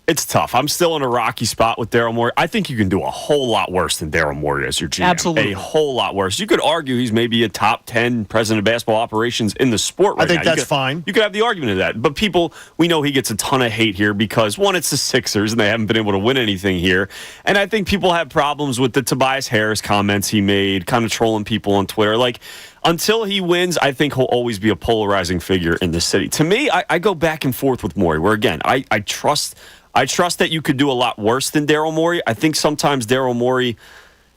it's tough. I'm still in a rocky spot with Daryl Morey. I think you can do a whole lot worse than Daryl Morey as your GM.
Absolutely.
A whole lot worse. You could argue he's maybe a top 10 president of basketball operations in the sport right now.
I think that's fine.
You could have the argument of that. But we know he gets a ton of hate here because, one, it's the Sixers, and they haven't been able to win anything here. And I think people have problems with the Tobias Harris comments he made, kind of trolling people on Twitter. Like, until he wins, I think he'll always be a polarizing figure in the city. To me, I go back and forth with Morey, where, again, I trust that you could do a lot worse than Daryl Morey. I think sometimes Daryl Morey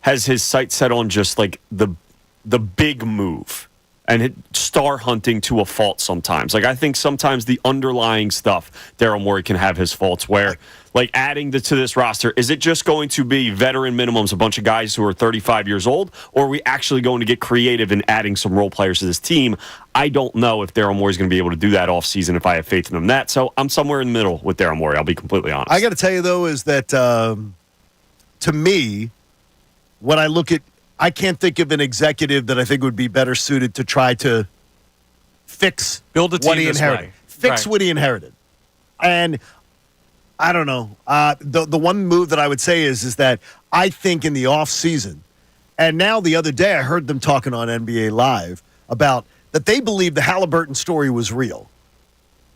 has his sights set on just like the big move and star hunting to a fault sometimes. Like I think sometimes the underlying stuff, Daryl Morey can have his faults where like adding to this roster, is it just going to be veteran minimums, a bunch of guys who are 35 years old, or are we actually going to get creative in adding some role players to this team? I don't know if Daryl Morey is going to be able to do that offseason if I have faith in him. So I'm somewhere in the middle with Daryl Morey. I'll be completely honest.
I got to tell you, though, is that to me, when I look at, I can't think of an executive that I think would be better suited to try to fix
build a team
what he inherited. Fix what he inherited. And I don't know. The one move that I would say is that I think in the offseason, and now the other day I heard them talking on NBA Live about that they believe the Halliburton story was real.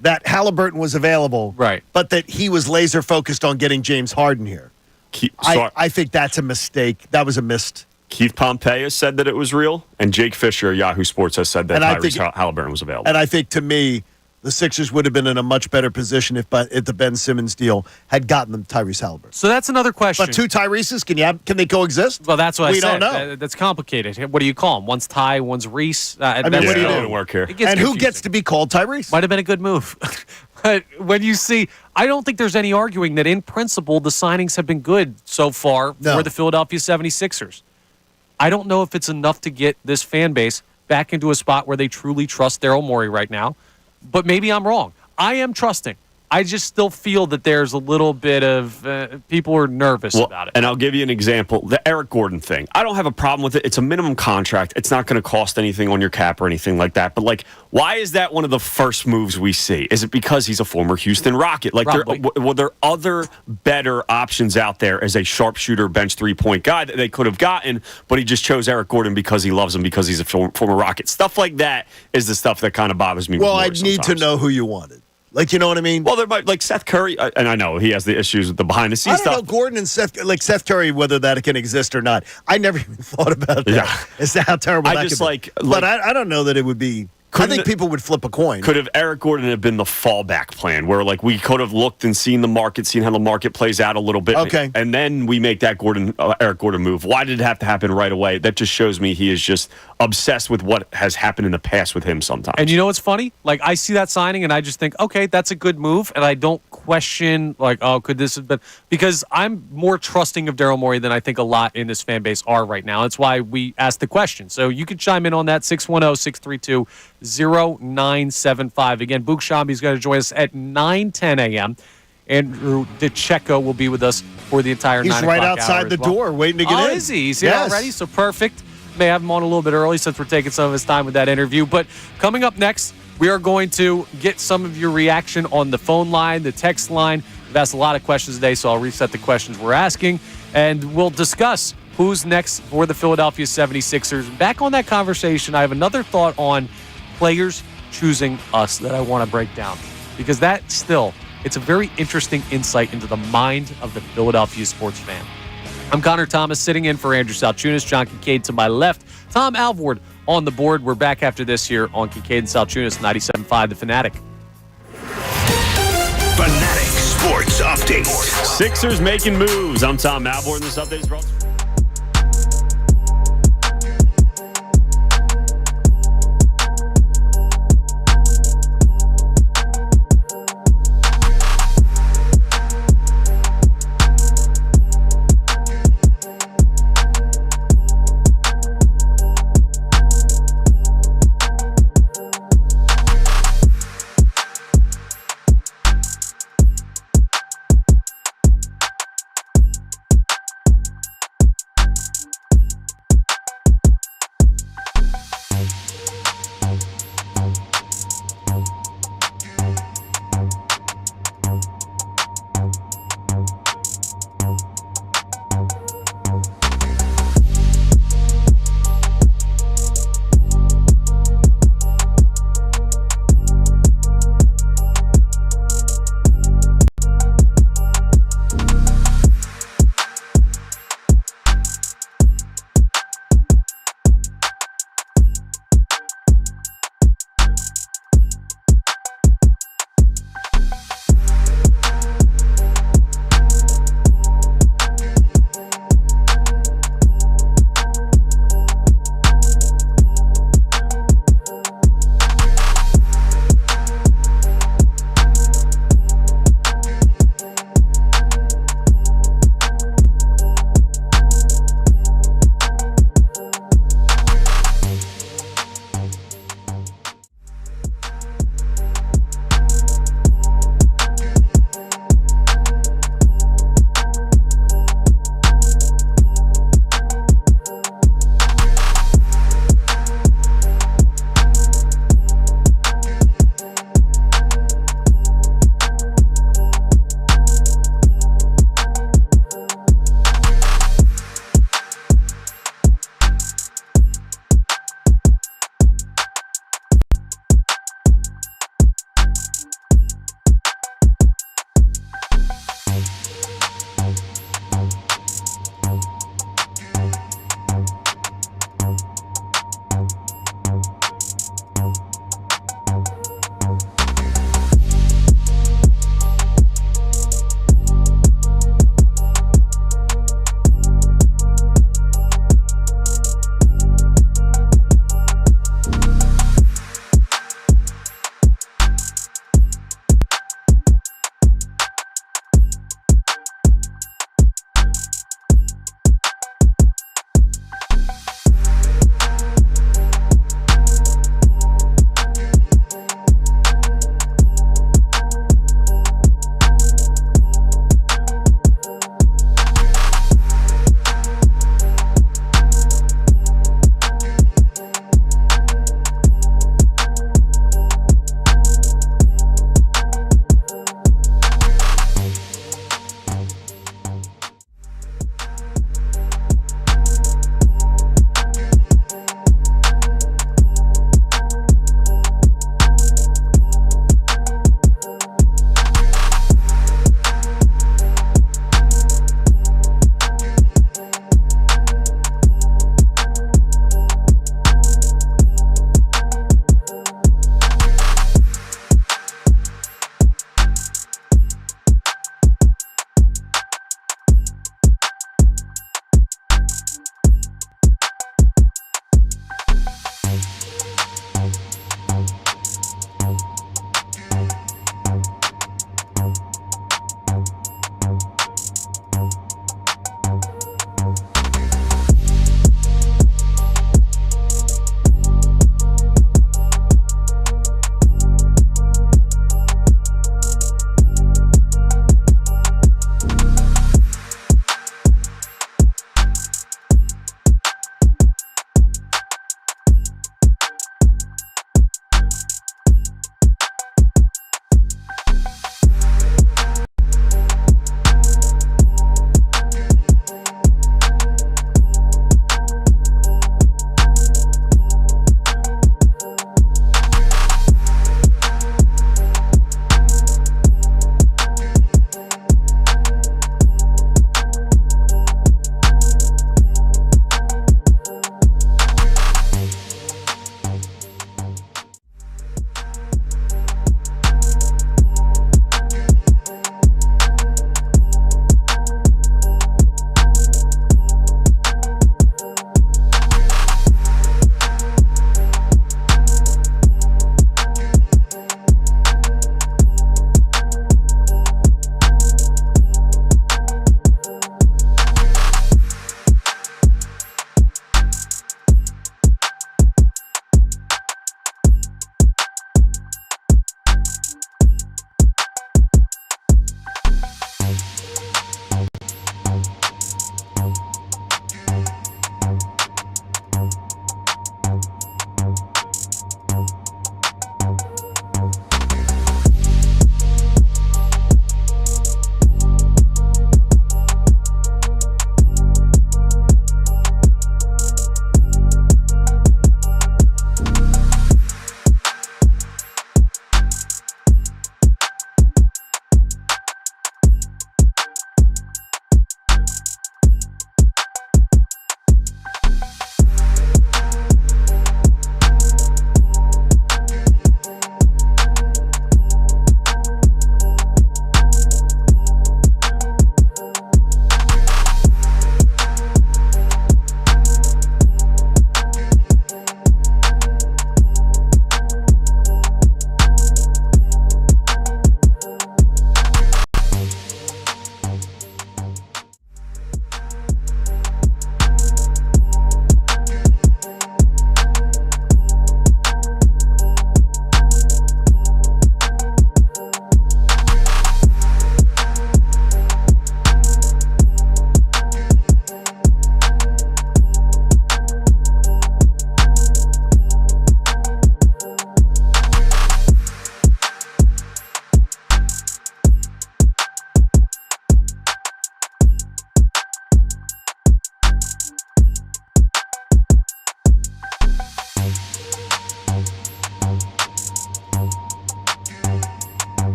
That Halliburton was available, but that he was laser focused on getting James Harden here. I think that's a mistake. That was a missed.
Keith Pompey has said that it was real, and Jake Fisher, Yahoo Sports, has said that Tyrese Halliburton was available.
And I think, to me, the Sixers would have been in a much better position if the Ben Simmons deal had gotten them Tyrese Halliburton.
So that's another question.
But two Tyreses, can they coexist?
Well, that's what
we
I said.
don't know.
That's complicated. What do you call them? One's Ty, one's Reese.
What do you do?
Work here.
And who gets to be called Tyrese?
Might have been a good move. But when you see, I don't think there's any arguing that in principle the signings have been good so far for the Philadelphia 76ers. I don't know if it's enough to get this fan base back into a spot where they truly trust Daryl Morey right now. But maybe I'm wrong. I am trusting. I just still feel that there's a little bit of people are nervous about it.
And I'll give you an example. The Eric Gordon thing. I don't have a problem with it. It's a minimum contract. It's not going to cost anything on your cap or anything like that. But, like, why is that one of the first moves we see? Is it because he's a former Houston Rocket? Like, there are other better options out there as a sharpshooter, bench three-point guy that they could have gotten, but he just chose Eric Gordon because he loves him, because he's a former Rocket. Stuff like that is the stuff that kind of bothers me.
Well, I need to know who you wanted. Like, you know what I mean?
Well, there might, like Seth Curry, and I know he has the issues with the behind-the-scenes stuff.
I don't know, Gordon and Seth Curry, whether that can exist or not. I never even thought about that.
Yeah.
As to how terrible that could be. But I don't know that it would be I think people would flip a coin.
Could have Eric Gordon have been the fallback plan, where like we could have looked and seen the market, seen how the market plays out a little bit,
okay,
and then we make that Eric Gordon move? Why did it have to happen right away? That just shows me he is just obsessed with what has happened in the past with him sometimes.
And you know what's funny? Like, I see that signing and I just think, okay, that's a good move, and I don't question like, oh, could this have been, because I'm more trusting of Daryl Morey than I think a lot in this fan base are right now. That's why we asked the question. So you can chime in on that 610-632-0975. Again, Book Shambi's going to join us at 9:10 a.m. Andrew DeCecco will be with us for the entire 9 o'clock hour.
He's right outside the door waiting to get in.
Oh, is he? He's here already? So perfect. May have him on a little bit early since we're taking some of his time with that interview. But coming up next, we are going to get some of your reaction on the phone line, the text line. We've asked a lot of questions today, so I'll reset the questions we're asking. And we'll discuss who's next for the Philadelphia 76ers. Back on that conversation, I have another thought on players choosing us that I want to break down. Because that still, it's a very interesting insight into the mind of the Philadelphia sports fan. I'm Connor Thomas, sitting in for Andrew Salciunas, John Kincade to my left, Tom Alvord on the board. We're back after this here on Kincade and Salciunas, 97.5 The Fanatic.
Fanatic Sports Update.
Sixers making moves. I'm Tom Alvord, and this update is brought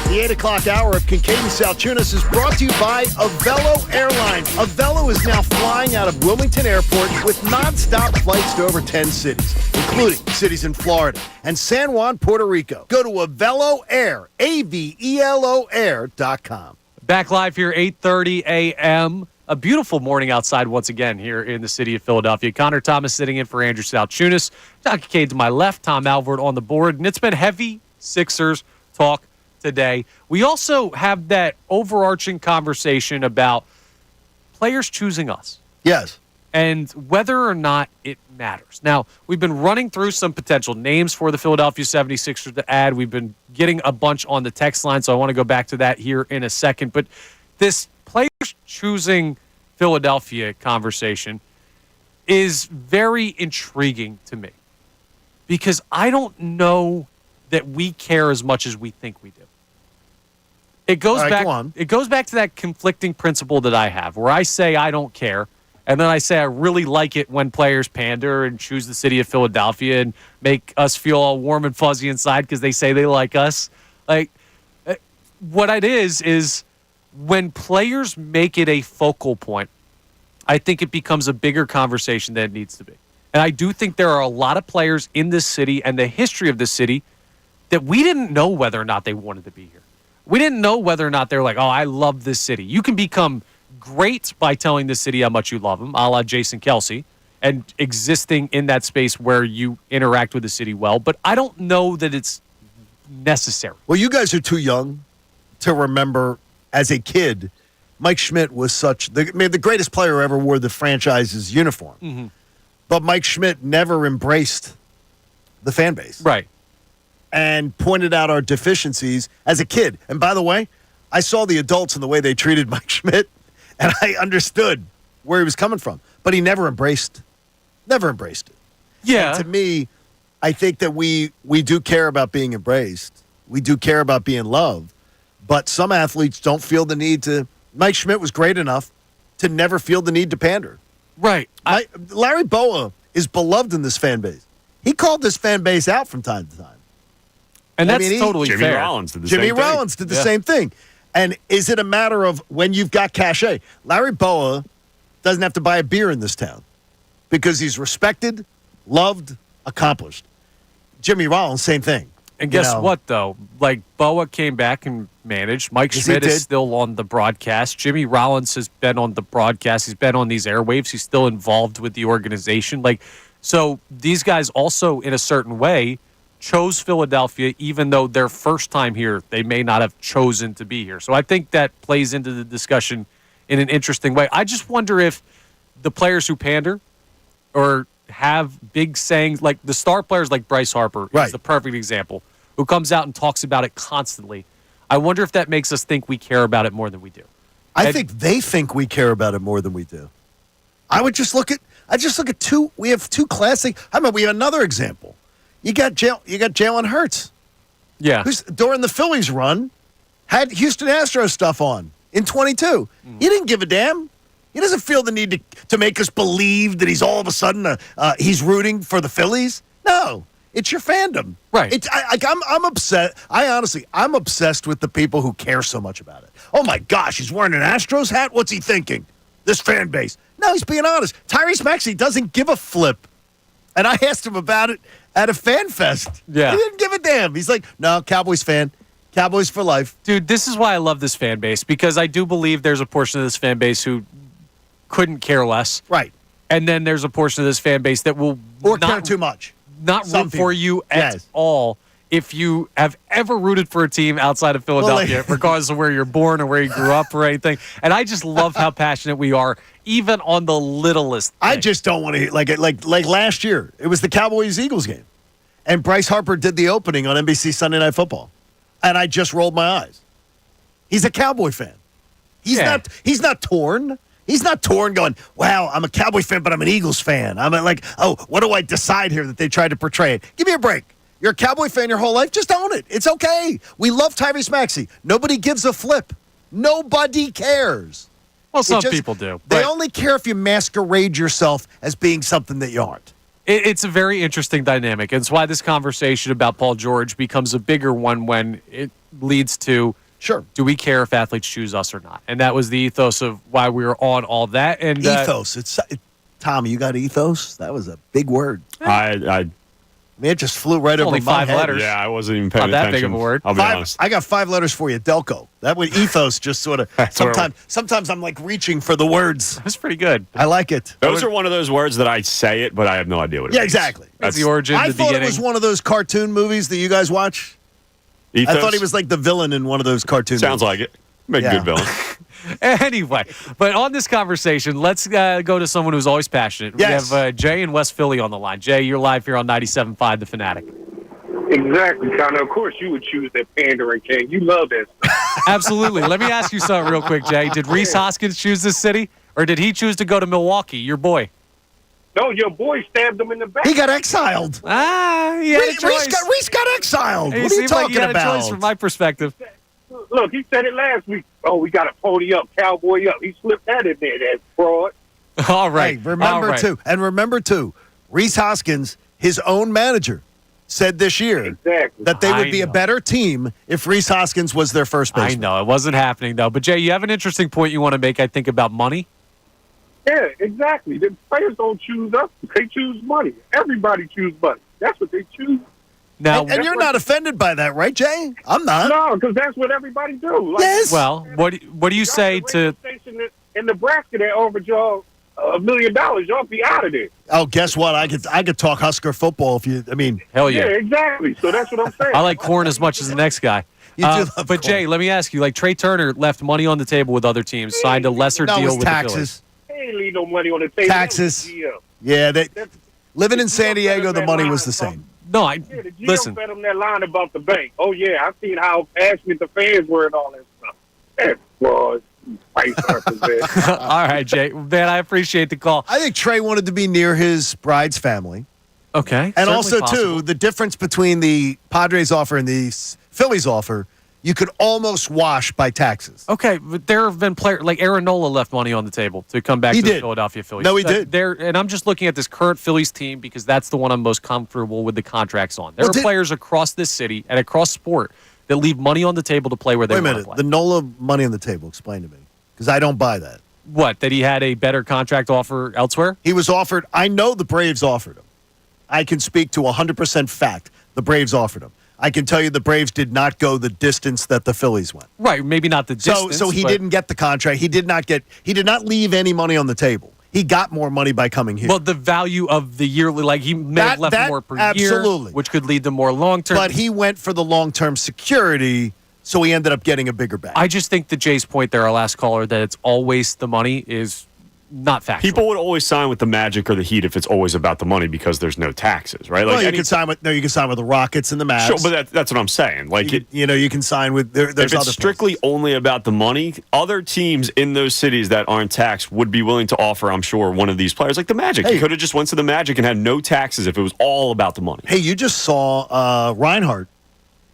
The 8 o'clock hour of Kincade Salciunas is brought to you by Avelo Airlines. Avelo is now flying out of Wilmington Airport with nonstop flights to over 10 cities, including cities in Florida and San Juan, Puerto Rico. Go to Avelo Air, AVELO Air.com.
Back live here, 8:30 a.m. A beautiful morning outside once again here in the city of Philadelphia. Connor Thomas sitting in for Andrew Salciunas. John Kincade to my left, Tom Alvord on the board. And it's been heavy Sixers talk today. We also have that overarching conversation about players choosing us.
Yes.
And whether or not it matters. Now, we've been running through some potential names for the Philadelphia 76ers to add. We've been getting a bunch on the text line, so I want to go back to that here in a second. But this players choosing Philadelphia conversation is very intriguing to me because I don't know that we care as much as we think we do. It goes back. It goes back to that conflicting principle that I have, where I say I don't care, and then I say I really like it when players pander and choose the city of Philadelphia and make us feel all warm and fuzzy inside because they say they like us. Like, what it is when players make it a focal point, I think it becomes a bigger conversation than it needs to be. And I do think there are a lot of players in this city and the history of this city that we didn't know whether or not they wanted to be here. We didn't know whether or not they're like, oh, I love this city. You can become great by telling the city how much you love them, a la Jason Kelce, and existing in that space where you interact with the city well. But I don't know that it's necessary.
Well, you guys are too young to remember as a kid, Mike Schmidt was the greatest player who ever wore the franchise's uniform.
Mm-hmm.
But Mike Schmidt never embraced the fan base.
Right.
And pointed out our deficiencies as a kid. And by the way, I saw the adults and the way they treated Mike Schmidt, and I understood where he was coming from. But he never embraced it.
Yeah.
And to me, I think that we do care about being embraced. We do care about being loved. But some athletes don't feel the need to. Mike Schmidt was great enough to never feel the need to pander.
Right.
Larry Boa is beloved in this fan base. He called this fan base out from time to time.
And that's totally
Jimmy
fair.
Rollins did the
Jimmy
same thing.
Rollins did the same thing. And is it a matter of when you've got cachet? Larry Boa doesn't have to buy a beer in this town because he's respected, loved, accomplished. Jimmy Rollins, same thing.
And guess what, though? Like, Boa came back and managed. Mike Schmidt is still on the broadcast. Jimmy Rollins has been on the broadcast. He's been on these airwaves. He's still involved with the organization. Like, so these guys also, in a certain way, chose Philadelphia, even though their first time here, they may not have chosen to be here. So I think that plays into the discussion in an interesting way. I just wonder if the players who pander or have big sayings, like the star players like Bryce Harper is the perfect example, who comes out and talks about it constantly. I wonder if that makes us think we care about it more than we do.
I think they think we care about it more than we do. I just look at two. We have two classic. We have another example. You got Jalen Hurts.
Yeah.
Who's during the Phillies run had Houston Astros stuff on in 22. He didn't give a damn. He doesn't feel the need to make us believe that he's all of a sudden he's rooting for the Phillies. No, it's your fandom.
Right.
I'm upset. I'm obsessed with the people who care so much about it. Oh my gosh, he's wearing an Astros hat. What's he thinking? This fan base. No, he's being honest. Tyrese Maxey doesn't give a flip. And I asked him about it at a fan fest.
Yeah.
He didn't give a damn. He's like, no, Cowboys fan. Cowboys for life.
Dude, this is why I love this fan base, because I do believe there's a portion of this fan base who couldn't care less.
Right.
And then there's a portion of this fan base that will
care too much.
Not root for you at all if you have ever rooted for a team outside of Philadelphia, regardless of where you're born or where you grew up or anything. And I just love how passionate we are, even on the littlest thing.
I just don't want to like last year. It was the Cowboys-Eagles game. And Bryce Harper did the opening on NBC Sunday Night Football. And I just rolled my eyes. He's a Cowboy fan. He's not torn. He's not torn going, wow, I'm a Cowboy fan, but I'm an Eagles fan. I'm like, oh, what do I decide here that they tried to portray it? Give me a break. You're a Cowboy fan your whole life? Just own it. It's okay. We love Tyrese Maxey. Nobody gives a flip. Nobody cares.
Well, some people do.
They only care if you masquerade yourself as being something that you aren't.
It's a very interesting dynamic. And it's why this conversation about Paul George becomes a bigger one when it leads to,
sure,
do we care if athletes choose us or not? And that was the ethos of why we were on all that. And
ethos. Tommy, you got ethos? That was a big word.
I
mean, it just flew right over
only
my
5
head.
letters.
Yeah, I wasn't even paying
Not
attention.
that big of a word.
I'll be honest.
I got 5 letters for you. Delco. That would ethos just sort of. Sometimes I'm like reaching for the words.
That's pretty good.
I like it.
Those are one of those words that I say it, but I have no idea what it
Yeah,
means.
exactly.
That's the origin,
I
the
thought
beginning.
it was one of those cartoon movies that you guys watch.
Ethos?
I thought he was like the villain in one of those cartoon
Sounds
movies.
like it. Make a good villain.
Anyway, but on this conversation, let's go to someone who's always passionate.
Yes.
We have Jay in West Philly on the line. Jay, you're live here on 97.5 The Fanatic.
Exactly, Connor. Of course you would choose that pandering king. You love that stuff.
Absolutely. Let me ask you something real quick, Jay. Did Reese Hoskins choose this city, or did he choose to go to Milwaukee, your boy?
No, your boy stabbed him in the back.
He got exiled.
He had a choice.
Reese got exiled.
It
What are you
seemed like
talking
he had
about?
a choice from my perspective.
Look, he said it last week. Oh, we got to pony up, cowboy up. He slipped that in there, that fraud.
All right.
Hey, remember too, Reese Hoskins, his own manager, said this year that they would be a better team if Reese Hoskins was their first baseman.
I know. It wasn't happening, though. But, Jay, you have an interesting point you want to make, I think, about money.
Yeah, exactly. The players don't choose us. They choose money. Everybody chooses money. That's what they choose.
Now,
and you're not offended by that, right, Jay? I'm not.
No, because that's what everybody do. Like,
yes.
Well, what do you say to
station in Nebraska that offered y'all $1 million? Y'all be out of there.
Oh, guess what? I could talk Husker football if you. I mean,
hell yeah.
Yeah, exactly. So that's what I'm saying.
I like corn as much as the next guy.
You do love
but
corn.
Jay, let me ask you: like Trey Turner left money on the table with other teams, signed a lesser
no, it
deal
was
with
taxes.
the Phillies.
They ain't leave no money on the table.
Taxes. Yeah, living in San Diego, the money was the same.
No,
Yeah, the GM
listen.
fed him that line about the bank. Oh, yeah, I've seen how passionate the fans were and all that stuff. That was
All right, Jay. Man, I appreciate the call.
I think Trey wanted to be near his bride's family.
Okay.
And
certainly
also,
possible.
too, the difference between the Padres offer and the Phillies offer, you could almost wash by taxes.
Okay, but there have been players like Aaron Nola left money on the table to come back
He
to the
did.
Philadelphia Phillies.
No, he did.
And I'm just looking at this current Phillies team because that's the one I'm most comfortable with the contracts on. There are players across this city and across sport that leave money on the table to play where they
Wait a
want to
minute.
play.
The Nola money on the table, explain to me. Because I don't buy that.
What, that he had a better contract offer elsewhere?
He was offered, I know the Braves offered him. I can speak to 100% fact. The Braves offered him. I can tell you the Braves did not go the distance that the Phillies went.
Right, maybe not the distance.
So he
but-
didn't get the contract. He did not leave any money on the table. He got more money by coming here.
Well, the value of the yearly, like he may have left
that
more per
absolutely.
year, which could lead to more long-term.
But he went for the long-term security, so he ended up getting a bigger bag.
I just think that Jay's point there, our last caller, that it's always the money is not factual.
People would always sign with the Magic or the Heat if it's always about the money because there's no taxes, right? Like
well, you can sign with the Rockets and the Mavs.
Sure, but that's what I'm saying. Like
you can sign with there's
if
other
it's strictly only about the money, other teams in those cities that aren't taxed would be willing to offer, I'm sure, one of these players like the Magic. He could have just went to the Magic and had no taxes if it was all about the money.
Hey, you just saw Reinhardt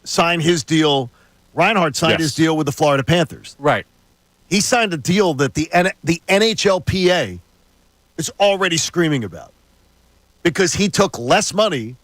sign his deal. Reinhardt signed his deal with the Florida Panthers.
Right.
He signed a deal that the NHLPA is already screaming about because he took less money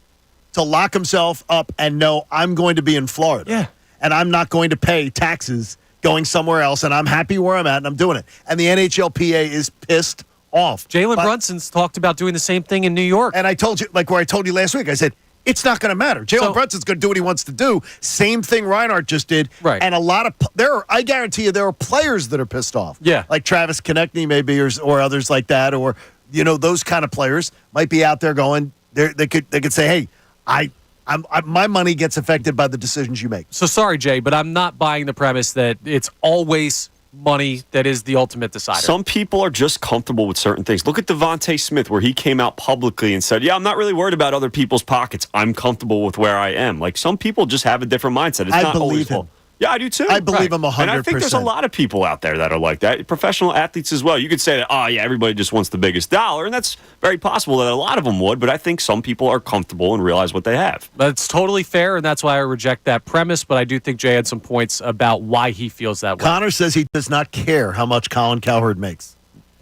to lock himself up and know I'm going to be in Florida.
Yeah.
And I'm not going to pay taxes going somewhere else, and I'm happy where I'm at, and I'm doing it. And the NHLPA is pissed off.
Jalen Brunson's talked about doing the same thing in New York.
And I told you, like where I told you last week, I said, it's not going to matter. Jalen Brunson's going to do what he wants to do. Same thing Reinhardt just did.
Right.
And I guarantee you there are players that are pissed off.
Yeah.
Like Travis Konechny maybe or others like that, or those kind of players might be out there going, they could say, hey, my money gets affected by the decisions you make.
So sorry, Jay, but I'm not buying the premise that it's always money that is the ultimate decider.
Some people are just comfortable with certain things. Look at Devontae Smith, where he came out publicly and said, yeah, I'm not really worried about other people's pockets. I'm comfortable with where I am. Like, some people just have a different mindset. It's
I
not
believe
always
him.
Yeah, I do too.
I believe him 100%.
And I think there's a lot of people out there that are like that. Professional athletes as well. You could say that, oh, yeah, everybody just wants the biggest dollar. And that's very possible that a lot of them would. But I think some people are comfortable and realize what they have.
That's totally fair, and that's why I reject that premise. But I do think Jay had some points about why he feels that way.
Connor says he does not care how much Colin Cowherd makes.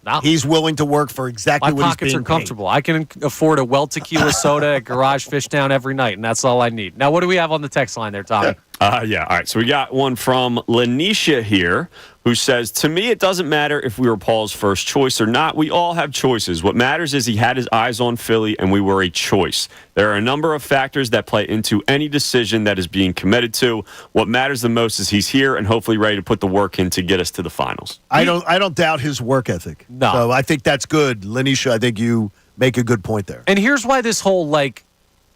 No.
He's willing to work for exactly
My
what he's
pockets
being
are comfortable. I can afford a well tequila soda at Garage Fishtown every night, and that's all I need. Now, what do we have on the text line there, Tommy?
Yeah. All right. So we got one from Lanisha here who says, to me, it doesn't matter if we were Paul's first choice or not. We all have choices. What matters is he had his eyes on Philly, and we were a choice. There are a number of factors that play into any decision that is being committed to. What matters the most is he's here and hopefully ready to put the work in to get us to the finals.
I don't doubt his work ethic.
No.
So I think that's good. Lanisha, I think you make a good point there.
And here's why this whole,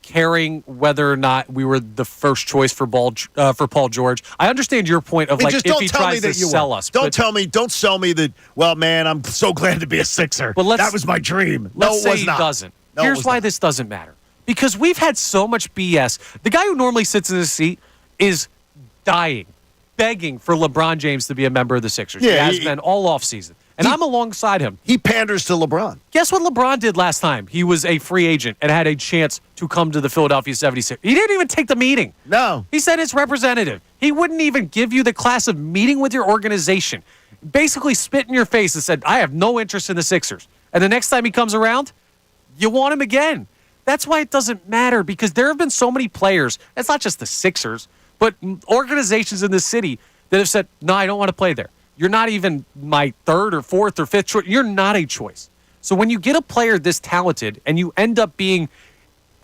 caring whether or not we were the first choice for Paul George. I understand your point of
just
if he tries to sell us.
Don't sell me that, well, man, I'm so glad to be a Sixer.
But
that was my dream.
Let's
No, it was
say
not.
he doesn't.
No,
Here's why this doesn't matter. Because we've had so much BS. The guy who normally sits in his seat is dying, begging for LeBron James to be a member of the Sixers.
Yeah,
he has been all offseason. And I'm alongside him.
He panders to LeBron.
Guess what LeBron did last time? He was a free agent and had a chance to come to the Philadelphia 76ers. He didn't even take the meeting.
No.
He sent his representative. He wouldn't even give you the class of meeting with your organization. Basically spit in your face and said, I have no interest in the Sixers. And the next time he comes around, you want him again. That's why it doesn't matter, because there have been so many players, it's not just the Sixers, but organizations in the city that have said, no, I don't want to play there. You're not even my third or fourth or fifth choice. You're not a choice. So when you get a player this talented and you end up being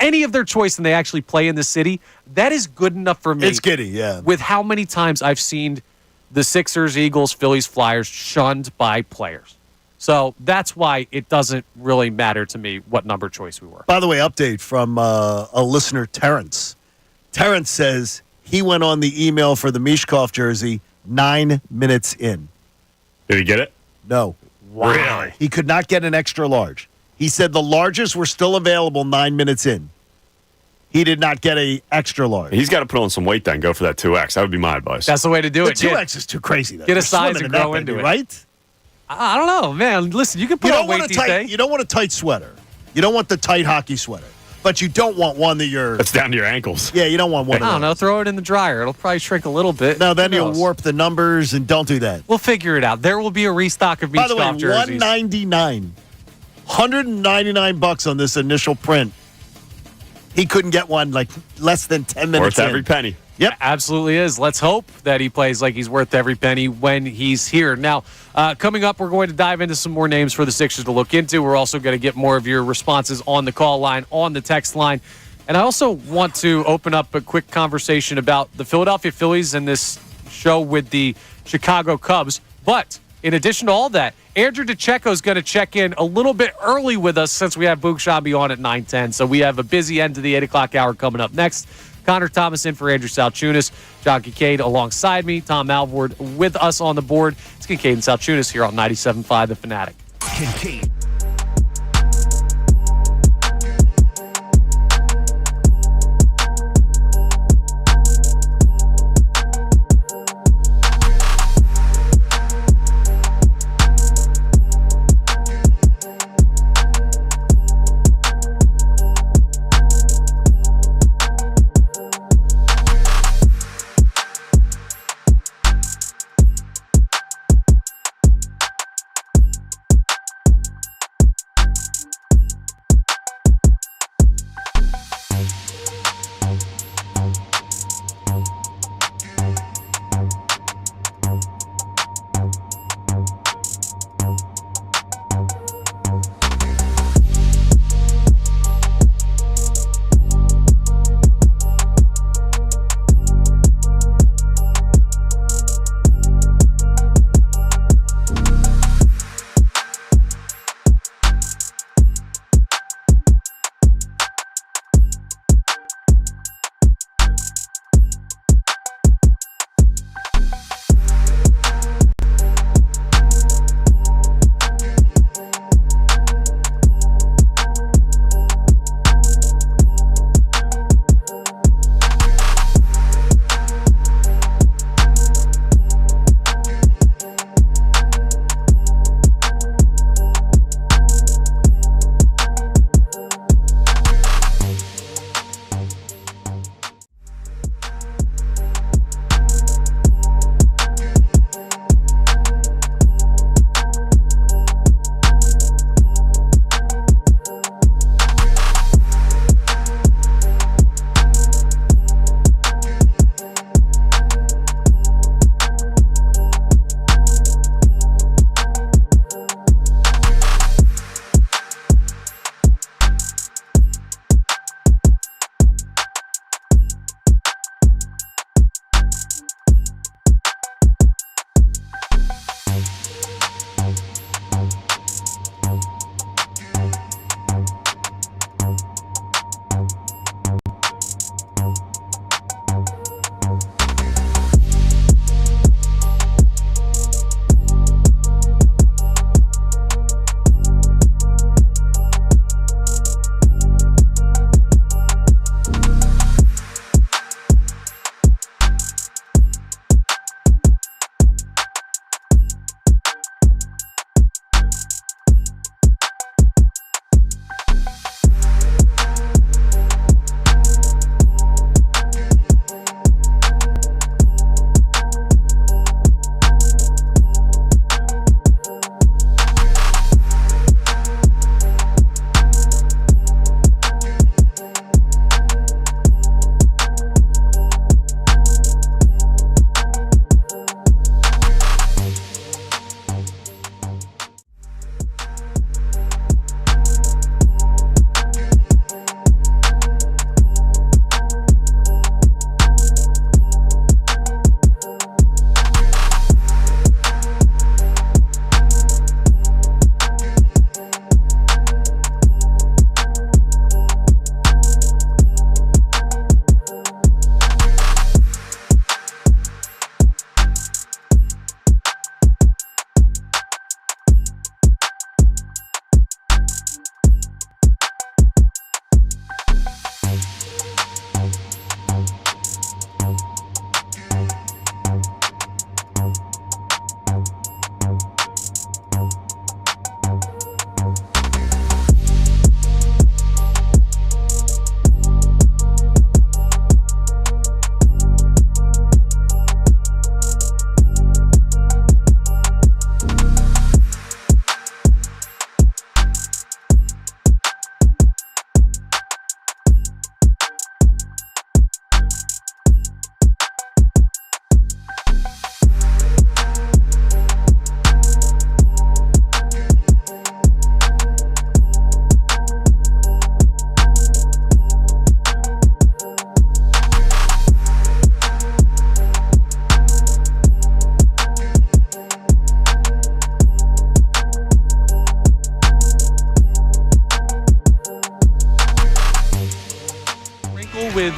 any of their choice and they actually play in the city, that is good enough for me.
It's Getty, yeah.
With how many times I've seen the Sixers, Eagles, Phillies, Flyers shunned by players. So that's why it doesn't really matter to me what number choice we were.
By the way, update from a listener, Terrence. Terrence says he went on the email for the Mishkov jersey 9 minutes in.
Did he get it?
No.
Wow. Really?
He could not get an extra large. He said the largest were still available 9 minutes in. He did not get a extra large.
He's got to put on some weight then. Go for that 2X. That would be my advice.
That's the way to do
The
it.
2X is too crazy, though.
Get a
We're
size
swimming
and
in
grow
that,
into
baby,
it.
right?
I don't know, man. Listen, you can put on weight these days.
You don't want a tight sweater. You don't want the tight hockey sweater. But you don't want one that you're...
That's down to your ankles.
Yeah, you don't want one
I don't know. Throw it in the dryer. It'll probably shrink a little bit.
No, then
Who
you'll
knows?
warp the numbers, and don't do that.
We'll figure it out. There will be a restock of
By the way,
Beach Golf jerseys.
$199. $199 on this initial print. He couldn't get one less than 10 minutes
Worth every penny.
Yep.
Absolutely is. Let's hope that he plays like he's worth every penny when he's here. Now, coming up, we're going to dive into some more names for the Sixers to look into. We're also going to get more of your responses on the call line, on the text line. And I also want to open up a quick conversation about the Philadelphia Phillies and this show with the Chicago Cubs. But in addition to all that, Andrew DeCecco is going to check in a little bit early with us since we have Boog Shabby on at 9:10. So we have a busy end to the 8 o'clock hour coming up next. Connor Thomas in for Andrew Salciunas. John Kincade alongside me. Tom Alvord with us on the board. It's Kincade and Salciunas here on 97.5 The Fanatic.
Kincade.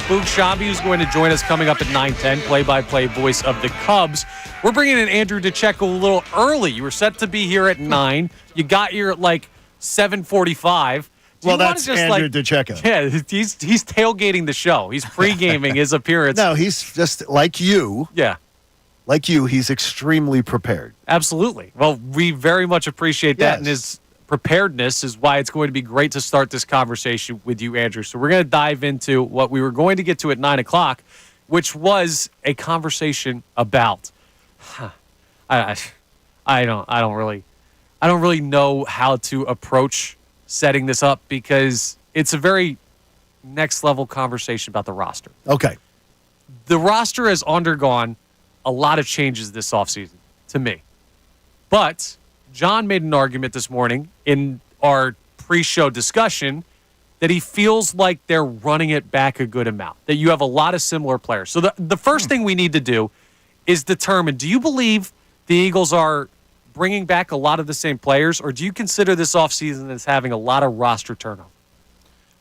Boog Shambi, who's going to join us coming up at 9:10, play-by-play voice of the Cubs. We're bringing in Andrew DeCecco a little early. You were set to be here at 9. You got here at like 7:45.
Well, that's just Andrew DeCecco.
Yeah, he's tailgating the show. He's pre-gaming his appearance.
No, he's just like you.
Yeah.
Like you, he's extremely prepared.
Absolutely. Well, we very much appreciate that, and his preparedness is why it's going to be great to start this conversation with you, Andrew. So we're going to dive into what we were going to get to at 9 o'clock, which was a conversation about. I don't really know how to approach setting this up because it's a very next level conversation about the roster.
Okay.
The roster has undergone a lot of changes this offseason to me. But John made an argument this morning in our pre-show discussion that he feels like they're running it back a good amount, that you have a lot of similar players. So the first thing we need to do is determine, do you believe the Eagles are bringing back a lot of the same players, or do you consider this offseason as having a lot of roster turnover?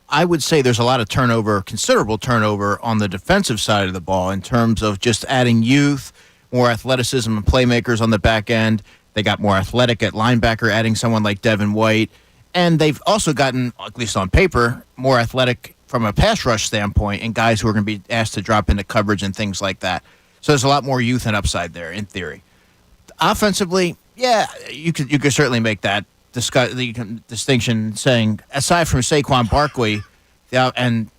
I would say there's a lot of turnover, considerable turnover on the defensive side of the ball in terms of just adding youth, more athleticism and playmakers on the back end. They got more athletic at linebacker, adding someone like Devin White. And they've also gotten, at least on paper, more athletic from a pass rush standpoint and guys who are going to be asked to drop into coverage and things like that. So there's a lot more youth and upside there, in theory. Offensively, yeah, you could certainly make that distinction, saying aside from Saquon Barkley and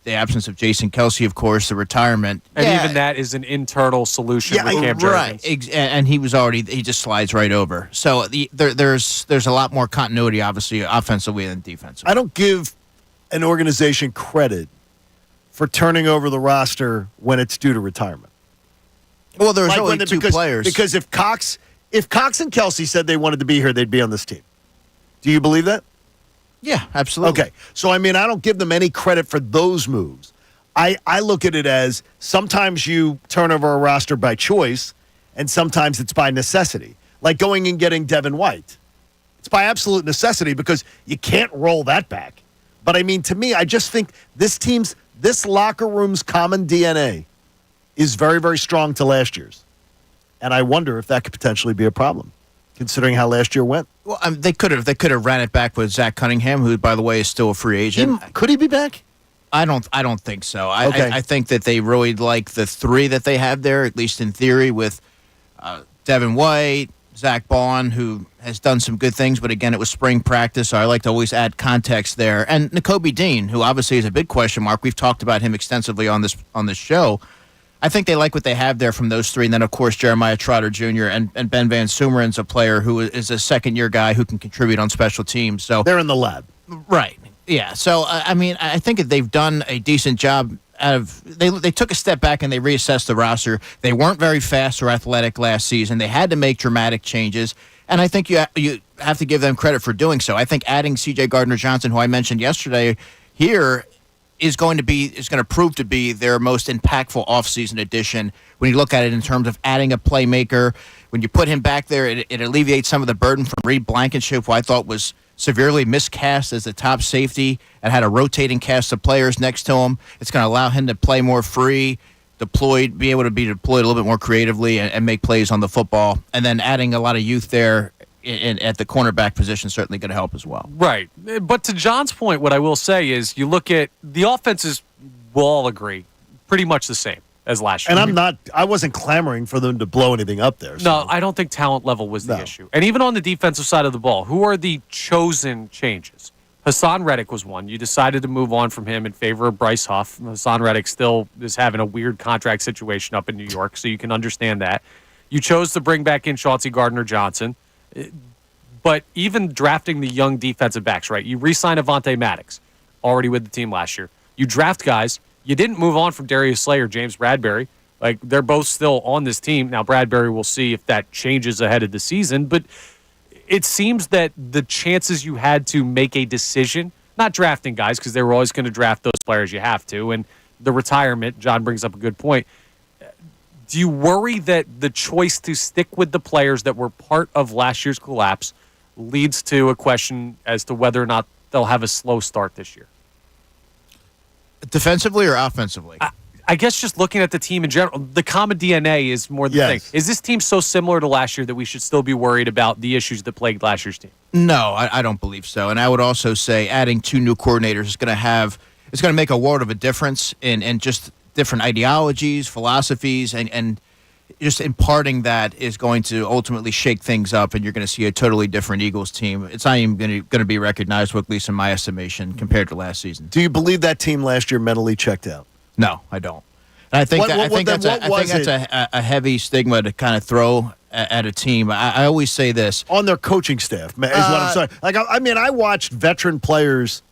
the absence of Jason Kelce, of course, the retirement,
and even that is an internal solution with Cam Jurgens.
Right, and he just slides right over. So there's a lot more continuity, obviously, offensively than defensively.
I don't give an organization credit for turning over the roster when it's due to retirement.
Well, there's only two players.
Because if Cox and Kelce said they wanted to be here, they'd be on this team. Do you believe that?
Yeah, absolutely.
Okay. So, I mean, I don't give them any credit for those moves. I look at it as sometimes you turn over a roster by choice, and sometimes it's by necessity. Like going and getting Devin White. It's by absolute necessity because you can't roll that back. But, I mean, to me, I just think this locker room's common DNA is very, very strong to last year's. And I wonder if that could potentially be a problem, considering how last year went.
Well, they could have ran it back with Zach Cunningham, who, by the way, is still a free agent.
Could he be back?
I don't think so.
Okay.
I think that they really like the three that they have there, at least in theory, with Devin White, Zach Bond, who has done some good things, but again, it was spring practice, so I like to always add context there. And Nakobe Dean, who obviously is a big question mark. We've talked about him extensively on this show. I think they like what they have there from those three. And then, of course, Jeremiah Trotter Jr. and Ben Van Sumeren's a player who is a second-year guy who can contribute on special teams. So
they're in the lab.
Right. Yeah. So, I mean, I think that they've done a decent job out of they took a step back and they reassessed the roster. They weren't very fast or athletic last season. They had to make dramatic changes. And I think you have to give them credit for doing so. I think adding C.J. Gardner-Johnson, who I mentioned yesterday here, is going to prove to be their most impactful offseason addition when you look at it in terms of adding a playmaker. When you put him back there, it alleviates some of the burden from Reed Blankenship, who I thought was severely miscast as the top safety and had a rotating cast of players next to him. It's going to allow him to play more free, be able to be deployed a little bit more creatively and make plays on the football. And then adding a lot of youth there at the cornerback position is certainly going to help as well.
Right. But to John's point, what I will say is you look at the offenses, we'll all agree, pretty much the same as last year.
And I wasn't clamoring for them to blow anything up there. So.
No, I don't think talent level was the issue. And even on the defensive side of the ball, who are the chosen changes? Hassan Reddick was one. You decided to move on from him in favor of Bryce Huff. Hassan Reddick still is having a weird contract situation up in New York, so you can understand that. You chose to bring back in Chauncey Gardner-Johnson. But even drafting the young defensive backs, right? You re-sign Avonte Maddox, already with the team last year. You draft guys. You didn't move on from Darius Slay or James Bradbury. Like, they're both still on this team. Now, Bradbury, we'll see if that changes ahead of the season. But it seems that the chances you had to make a decision, not drafting guys, because they were always going to draft those players you have to, and the retirement, John brings up a good point. Do you worry that the choice to stick with the players that were part of last year's collapse leads to a question as to whether or not they'll have a slow start this year?
Defensively or offensively?
I guess just looking at the team in general, the common DNA is more the thing. Is this team so similar to last year that we should still be worried about the issues that plagued last year's team?
No, I don't believe so. And I would also say adding 2 new coordinators is going to make a world of a difference in just different ideologies, philosophies, and just imparting that is going to ultimately shake things up, and you're going to see a totally different Eagles team. It's not even going to be recognizable, at least in my estimation, compared to last season.
Do you believe that team last year mentally checked out?
No, I don't. And I think that's a heavy stigma to kind of throw at a team. I always say this
on their coaching staff is what I'm saying. Like I watched veteran players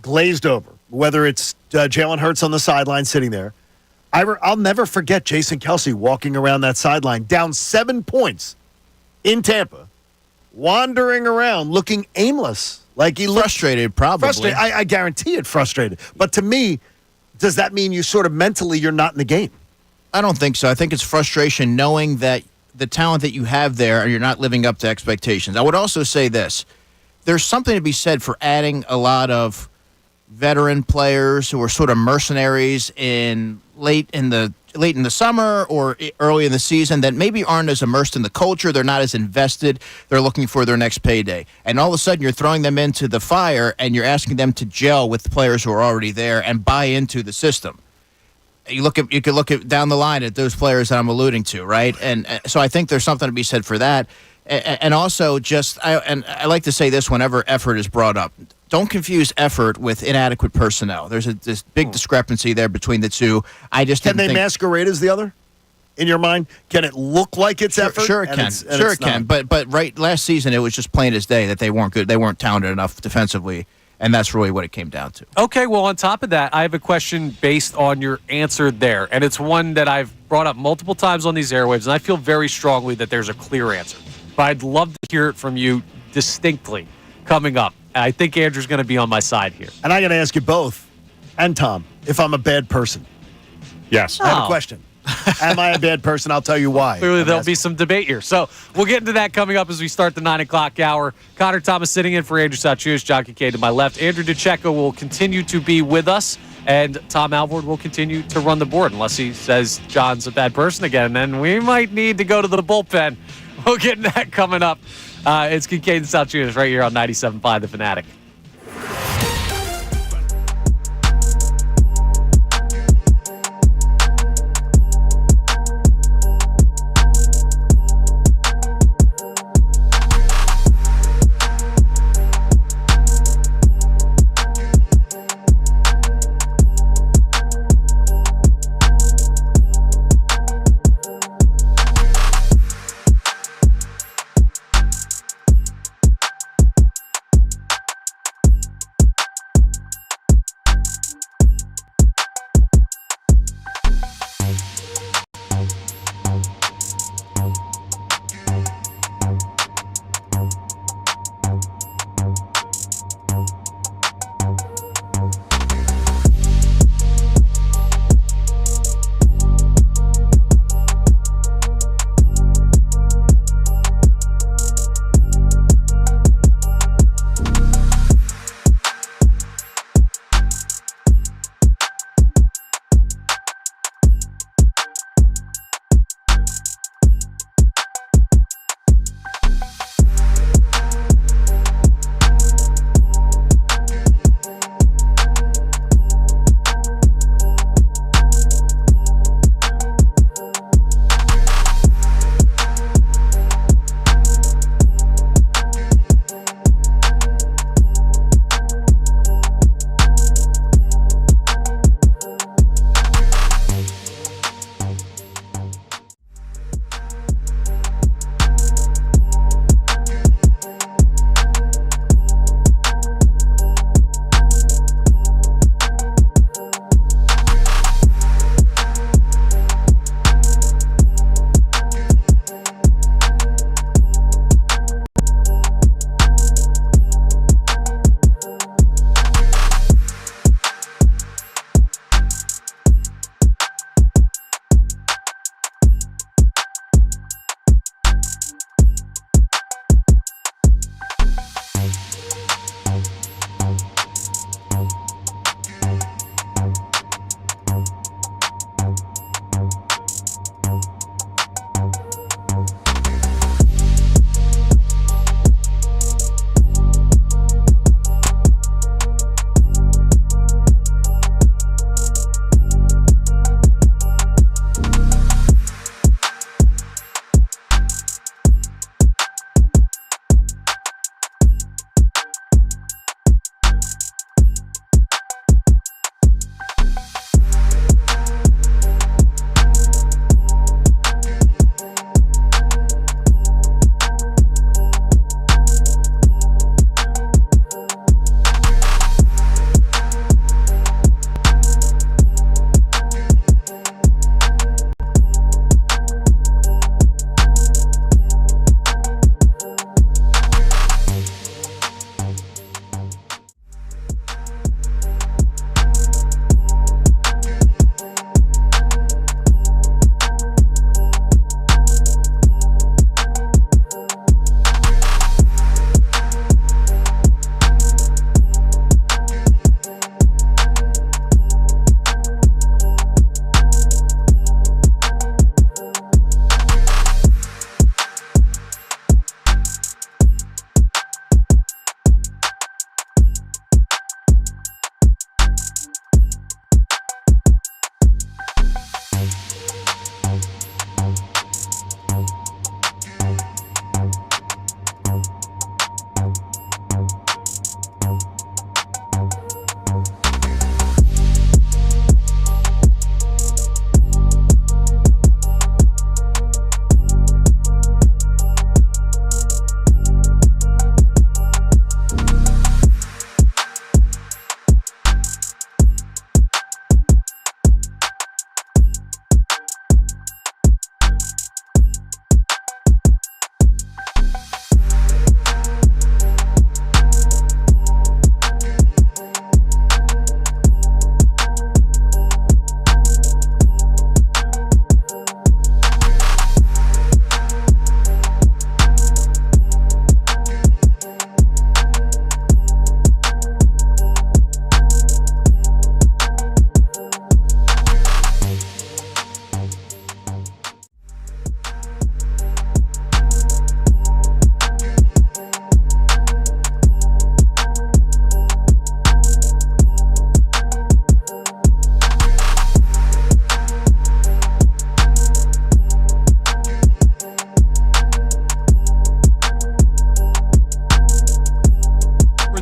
glazed over, whether it's Jalen Hurts on the sideline sitting there. I'll never forget Jason Kelce walking around that sideline down 7 points in Tampa, wandering around looking aimless, like he looked
frustrated. Probably
frustrated. I guarantee it, frustrated. But to me, does that mean you sort of mentally you're not in the game?
I don't think so. I think it's frustration knowing that the talent that you have there and you're not living up to expectations. I would also say this. There's something to be said for adding a lot of veteran players who are sort of mercenaries late in the summer or early in the season that maybe aren't as immersed in the culture. They're not as invested. They're looking for their next payday. And all of a sudden you're throwing them into the fire and you're asking them to gel with the players who are already there and buy into the system. You could look at down the line at those players that I'm alluding to, right? And so I think there's something to be said for that. And also I like to say this whenever effort is brought up. Don't confuse effort with inadequate personnel. There's this big discrepancy there between the two. Can
they masquerade as the other? In your mind, can it look like it's effort?
Sure, it can. Sure, it can. But right last season, it was just plain as day that they weren't good. They weren't talented enough defensively, and that's really what it came down to.
Okay, well, on top of that, I have a question based on your answer there, and it's one that I've brought up multiple times on these airwaves, and I feel very strongly that there's a clear answer. But I'd love to hear it from you distinctly coming up. I think Andrew's going to be on my side here.
And I'm going to ask you both, and Tom, if I'm a bad person.
Yes.
I have a question. Am I a bad person? I'll tell you why.
Clearly, there'll be some debate here. So we'll get into that coming up as we start the 9 o'clock hour. Connor Thomas sitting in for Andrew Salciunas, John Kincade to my left. Andrew DeCecco will continue to be with us, and Tom Alvord will continue to run the board unless he says John's a bad person again. And then we might need to go to the bullpen. We'll get into that coming up. It's Kincade Salciunas right here on 97.5 The Fanatic.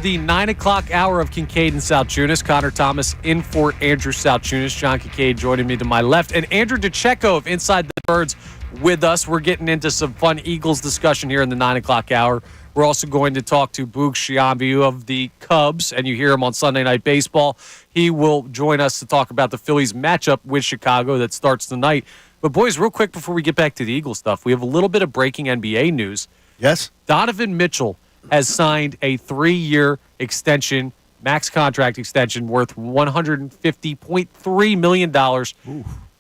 the 9 o'clock hour of Kincade and Salciunas. Connor Thomas in for Andrew Salciunas. John Kincade joining me to my left. And Andrew DeCecco of Inside the Birds with us. We're getting into some fun Eagles discussion here in the 9 o'clock hour. We're also going to talk to Boog Sciambi of the Cubs, and you hear him on Sunday Night Baseball. He will join us to talk about the Phillies matchup with Chicago that starts tonight. But, boys, real quick before we get back to the Eagles stuff, we have a little bit of breaking NBA news.
Yes?
Donovan Mitchell has signed a 3-year extension, max contract extension worth $150.3 million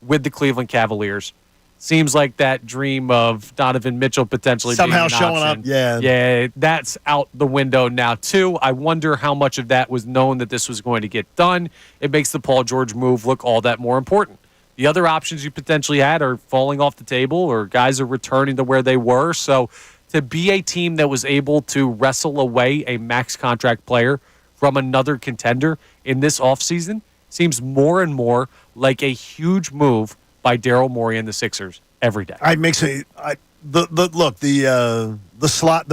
with the Cleveland Cavaliers. Seems like that dream of Donovan Mitchell potentially
somehow
being an
showing
option.
up. Yeah.
Yeah, that's out the window now, too. I wonder how much of that was known that this was going to get done. It makes the Paul George move look all that more important. The other options you potentially had are falling off the table or guys are returning to where they were. So to be a team that was able to wrestle away a max contract player from another contender in this offseason seems more and more like a huge move by Daryl Morey and the Sixers every day.
The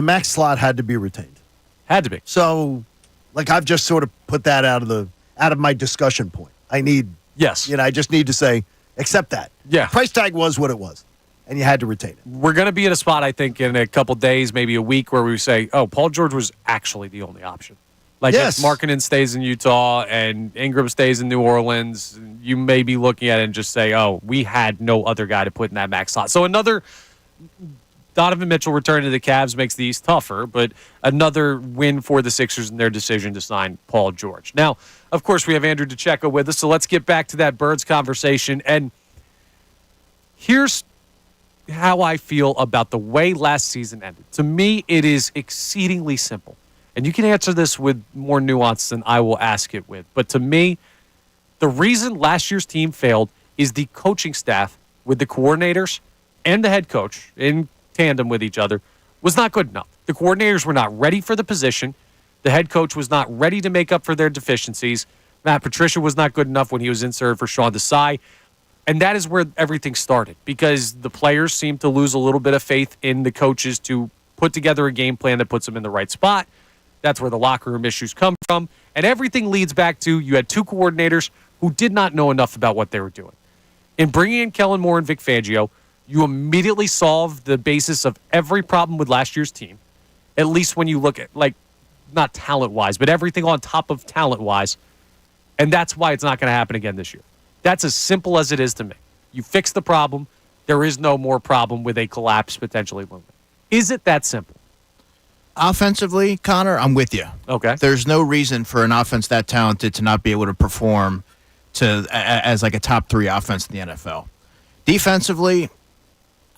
max slot had to be retained.
Had to be.
So, I've just sort of put that out of my discussion point.
Yes.
I just need to say, accept that.
Yeah.
Price tag was what it was, and you had to retain it.
We're going to be at a spot, I think, in a couple days, maybe a week, where we say, oh, Paul George was actually the only option.
Yes.
If Markkanen stays in Utah and Ingram stays in New Orleans, you may be looking at it and just say, oh, we had no other guy to put in that max slot. So another Donovan Mitchell return to the Cavs makes the East tougher, but another win for the Sixers in their decision to sign Paul George. Now, of course, we have Andrew DeCecco with us, so let's get back to that Birds conversation. And here's how I feel about the way last season ended. To me, it is exceedingly simple. And you can answer this with more nuance than I will ask it with. But to me, the reason last year's team failed is the coaching staff with the coordinators and the head coach in tandem with each other was not good enough. The coordinators were not ready for the position. The head coach was not ready to make up for their deficiencies. Matt Patricia was not good enough when he was inserted for Sean Desai. And that is where everything started because the players seemed to lose a little bit of faith in the coaches to put together a game plan that puts them in the right spot. That's where the locker room issues come from. And everything leads back to you had two coordinators who did not know enough about what they were doing. In bringing in Kellen Moore and Vic Fangio, you immediately solved the basis of every problem with last year's team, at least when you look at, not talent-wise, but everything on top of talent-wise. And that's why it's not going to happen again this year. That's as simple as it is to me. You fix the problem. There is no more problem with a collapse potentially looming. Is it that simple?
Offensively, Connor, I'm with you.
Okay.
There's no reason for an offense that talented to not be able to perform as a top 3 offense in the NFL. Defensively,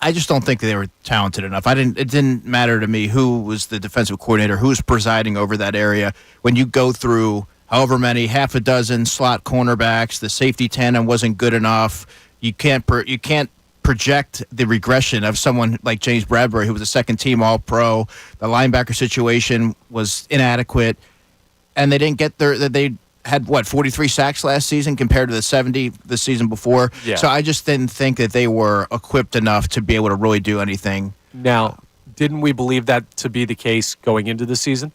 I just don't think they were talented enough. It didn't matter to me who was the defensive coordinator, who was presiding over that area. When you go through however many, half a dozen slot cornerbacks, the safety tandem wasn't good enough. You can't project the regression of someone like James Bradbury, who was a second-team All-Pro. The linebacker situation was inadequate, and they didn't get there. They had 43 sacks last season compared to the 70 the season before.
Yeah.
So I just didn't think that they were equipped enough to be able to really do anything.
Now, didn't we believe that to be the case going into the season?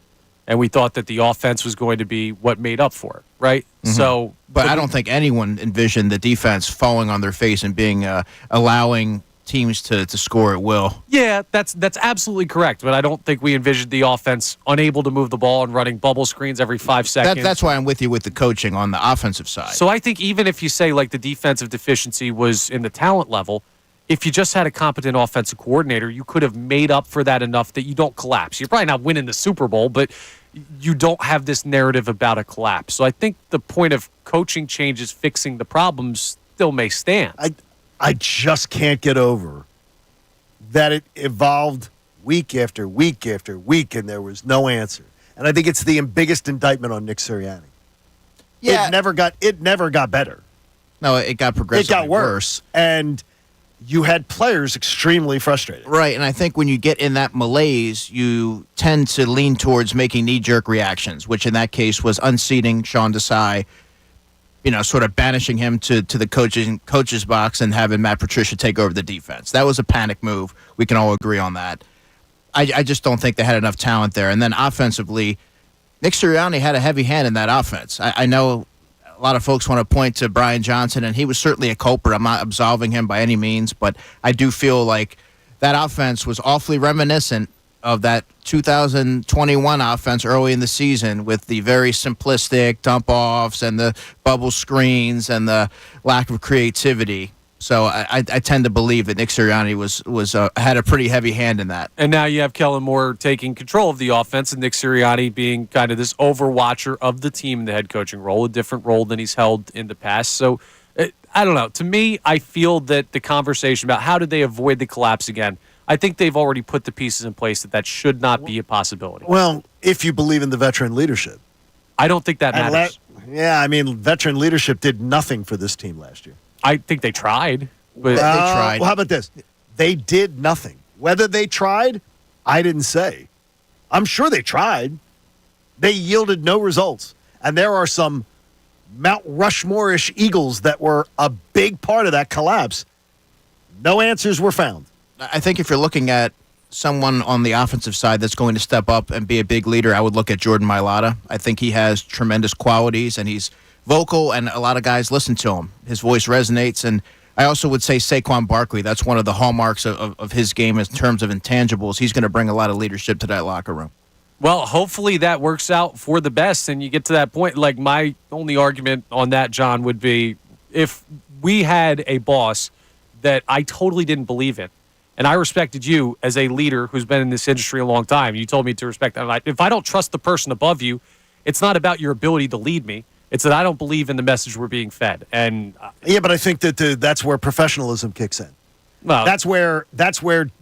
And we thought that the offense was going to be what made up for it, right?
Mm-hmm.
So,
but I don't think anyone envisioned the defense falling on their face and being allowing teams to score at will.
Yeah, that's absolutely correct. But I don't think we envisioned the offense unable to move the ball and running bubble screens every 5 seconds.
That's why I'm with you with the coaching on the offensive side.
So I think even if you say the defensive deficiency was in the talent level, if you just had a competent offensive coordinator, you could have made up for that enough that you don't collapse. You're probably not winning the Super Bowl, but you don't have this narrative about a collapse. So I think the point of coaching changes fixing the problems still may stand.
I just can't get over that it evolved week after week after week, and there was no answer. And I think it's the biggest indictment on Nick Sirianni.
Yeah.
It never got better.
No, it got progressively
It got worse. And you had players extremely frustrated.
Right, and I think when you get in that malaise, you tend to lean towards making knee-jerk reactions, which in that case was unseating Sean Desai, sort of banishing him to the coach's box and having Matt Patricia take over the defense. That was a panic move. We can all agree on that. I just don't think they had enough talent there. And then offensively, Nick Sirianni had a heavy hand in that offense. I know a lot of folks want to point to Brian Johnson, and he was certainly a culprit. I'm not absolving him by any means, but I do feel like that offense was awfully reminiscent of that 2021 offense early in the season with the very simplistic dump-offs and the bubble screens and the lack of creativity. So I tend to believe that Nick Sirianni had a pretty heavy hand in that.
And now you have Kellen Moore taking control of the offense and Nick Sirianni being kind of this overwatcher of the team in the head coaching role, a different role than he's held in the past. So I don't know. To me, I feel that the conversation about how did they avoid the collapse again, I think they've already put the pieces in place that should not be a possibility.
Well, if you believe in the veteran leadership.
I don't think that matters.
Veteran leadership did nothing for this team last year.
I think they tried. But
they tried.
Well, how about this? They did nothing. Whether they tried, I didn't say. I'm sure they tried. They yielded no results. And there are some Mount Rushmore-ish Eagles that were a big part of that collapse. No answers were found.
I think if you're looking at someone on the offensive side that's going to step up and be a big leader, I would look at Jordan Mailata. I think he has tremendous qualities, and he's vocal, and a lot of guys listen to him. His voice resonates, and I also would say Saquon Barkley. That's one of the hallmarks of his game in terms of intangibles. He's going to bring a lot of leadership to that locker room.
Well, hopefully that works out for the best, and you get to that point. Like, my only argument on that, John, would be if we had a boss that I totally didn't believe in, and I respected you as a leader who's been in this industry a long time. You told me to respect that. If I don't trust the person above you, it's not about your ability to lead me. It's that I don't believe in the message we're being fed. And
yeah, but I think that that's where professionalism kicks in.
Well,
that's where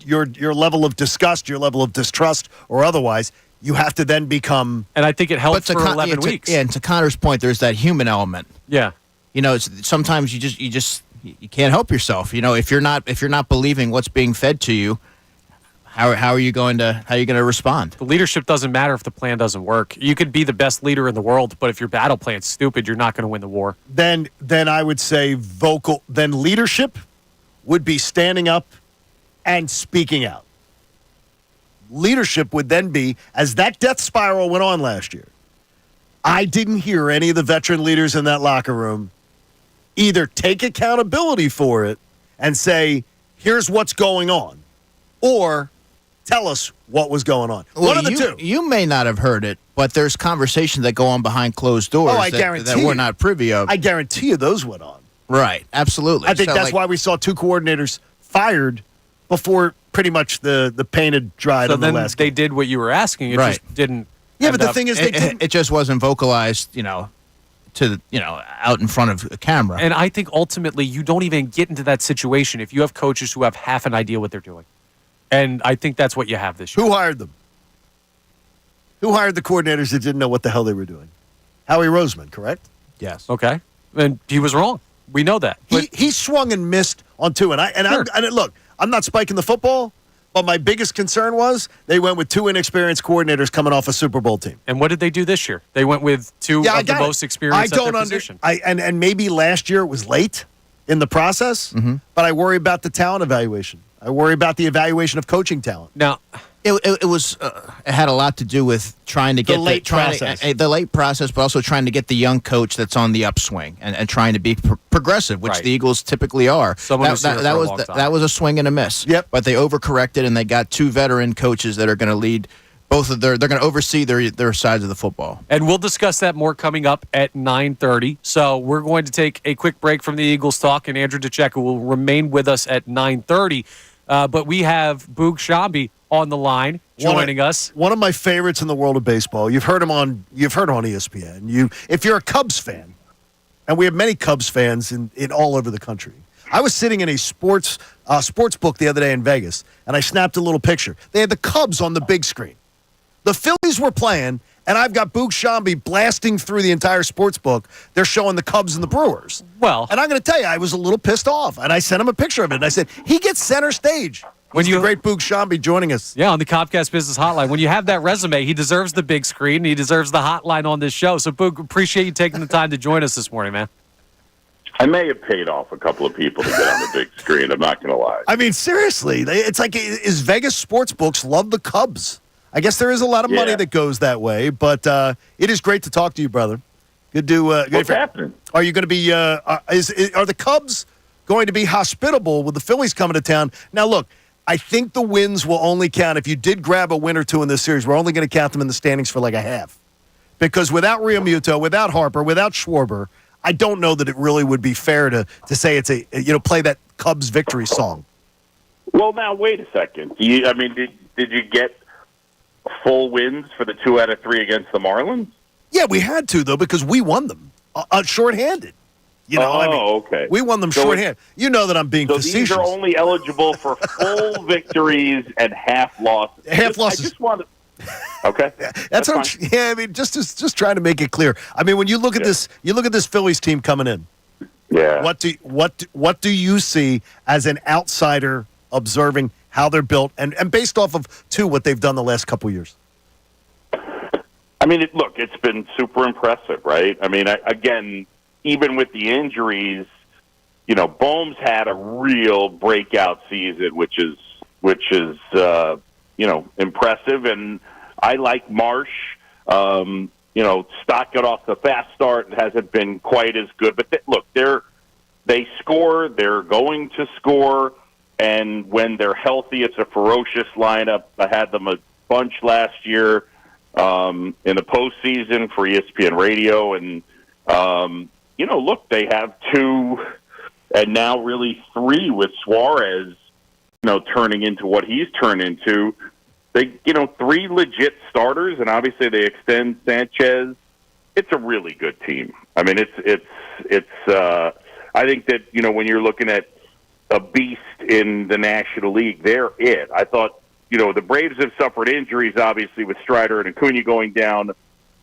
your level of disgust, your level of distrust, or otherwise, you have to then become.
And I think it helped for 11 weeks.
Yeah, and to Connor's point, there's that human element.
Yeah,
sometimes you can't help yourself. If you're not believing what's being fed to you, how are you going to respond?
The leadership doesn't matter if the plan doesn't work. You could be the best leader in the world, but if your battle plan's stupid, you're not going to win the war.
Then I would say then leadership would be standing up and speaking out. Leadership would then be, as that death spiral went on last year, I didn't hear any of the veteran leaders in that locker room either take accountability for it and say, here's what's going on, or tell us what was going on.
Well,
One of the two.
You may not have heard it, but there's conversations that go on behind closed doors that we're not privy of.
I guarantee you those went on.
Right, absolutely.
I think that's why we saw two coordinators fired before pretty much the paint had dried on the last game.
They did what you were asking. It just didn't.
Yeah, but the thing is,
it just wasn't vocalized, out in front of a camera.
And I think ultimately you don't even get into that situation if you have coaches who have half an idea what they're doing. And I think that's what you have this year.
Who hired them? Who hired the coordinators that didn't know what the hell they were doing? Howie Roseman, correct?
Yes.
Okay. And he was wrong. We know that.
He swung and missed on two. And look, I'm not spiking the football, but my biggest concern was they went with two inexperienced coordinators coming off a Super Bowl team.
And what did they do this year? They went with two of the most experienced at their position.
And maybe last year it was late in the process, but I worry about the talent evaluation. I worry about the evaluation of coaching talent.
Now,
it was it had a lot to do with trying to get
the late
process, but also trying to get the young coach that's on the upswing and trying to be progressive, which the Eagles typically are. That was a swing and a miss.
Yep.
But they overcorrected and they got two veteran coaches that are going to lead both of they're going to oversee their sides of the football.
And we'll discuss that more coming up at 9:30. So we're going to take a quick break from the Eagles talk, and Andrew DeCecco will remain with us at 9:30. But we have Boog Shambi on the line joining us.
One of my favorites in the world of baseball. You've heard him on ESPN. If you're a Cubs fan, and we have many Cubs fans in all over the country. I was sitting in a sports book the other day in Vegas, and I snapped a little picture. They had the Cubs on the big screen. The Phillies were playing, and I've got Boog Shambi blasting through the entire sports book. They're showing the Cubs and the Brewers.
Well,
and I'm going to tell you, I was a little pissed off, and I sent him a picture of it, and I said, he gets center stage. He's the great Boog Shambi joining us.
Yeah, on the Comcast Business Hotline. When you have that resume, he deserves the big screen, and he deserves the hotline on this show. So, Boog, appreciate you taking the time to join us this morning, man.
I may have paid off a couple of people to get on the big screen. I'm not going to lie.
I mean, seriously, it's like, is Vegas sports books love the Cubs? I guess there is a lot of money that goes that way, but it is great to talk to you, brother. Good to.
What's happening?
Are you going to be? Are the Cubs going to be hospitable with the Phillies coming to town? Now, look, I think the wins will only count if you did grab a win or two in this series. We're only going to count them in the standings for like a half, because without Realmuto, without Harper, without Schwarber, I don't know that it really would be fair to say it's play that Cubs victory song.
Well, now wait a second. Did you get full wins for the 2 out of 3 against the Marlins?
Yeah, we had to though because we won them shorthanded.
Okay.
We won them shorthanded. You know that I'm being facetious.
These are only eligible for full victories and half losses.
Half losses.
I just want to. Okay,
that's what. Just trying to make it clear. I mean, when you look at this, you look at this Phillies team coming in.
Yeah.
What do you see as an outsider observing how they're built and based off of what they've done the last couple years?
I mean, it's been super impressive, right? I mean, again, even with the injuries, Bohm's had a real breakout season, which is impressive. And I like Marsh. Stock got off the fast start. It hasn't been quite as good. But they score. They're going to score. And when they're healthy, it's a ferocious lineup. I had them a bunch last year in the postseason for ESPN Radio. And, they have 2 and now really 3 with Suarez, turning into what he's turned into. They, 3 legit starters, and obviously they extend Sanchez. It's a really good team. I mean, it's. I think that when you're looking at a beast in the National League, they're it. I thought the Braves have suffered injuries, obviously with Strider and Acuna going down,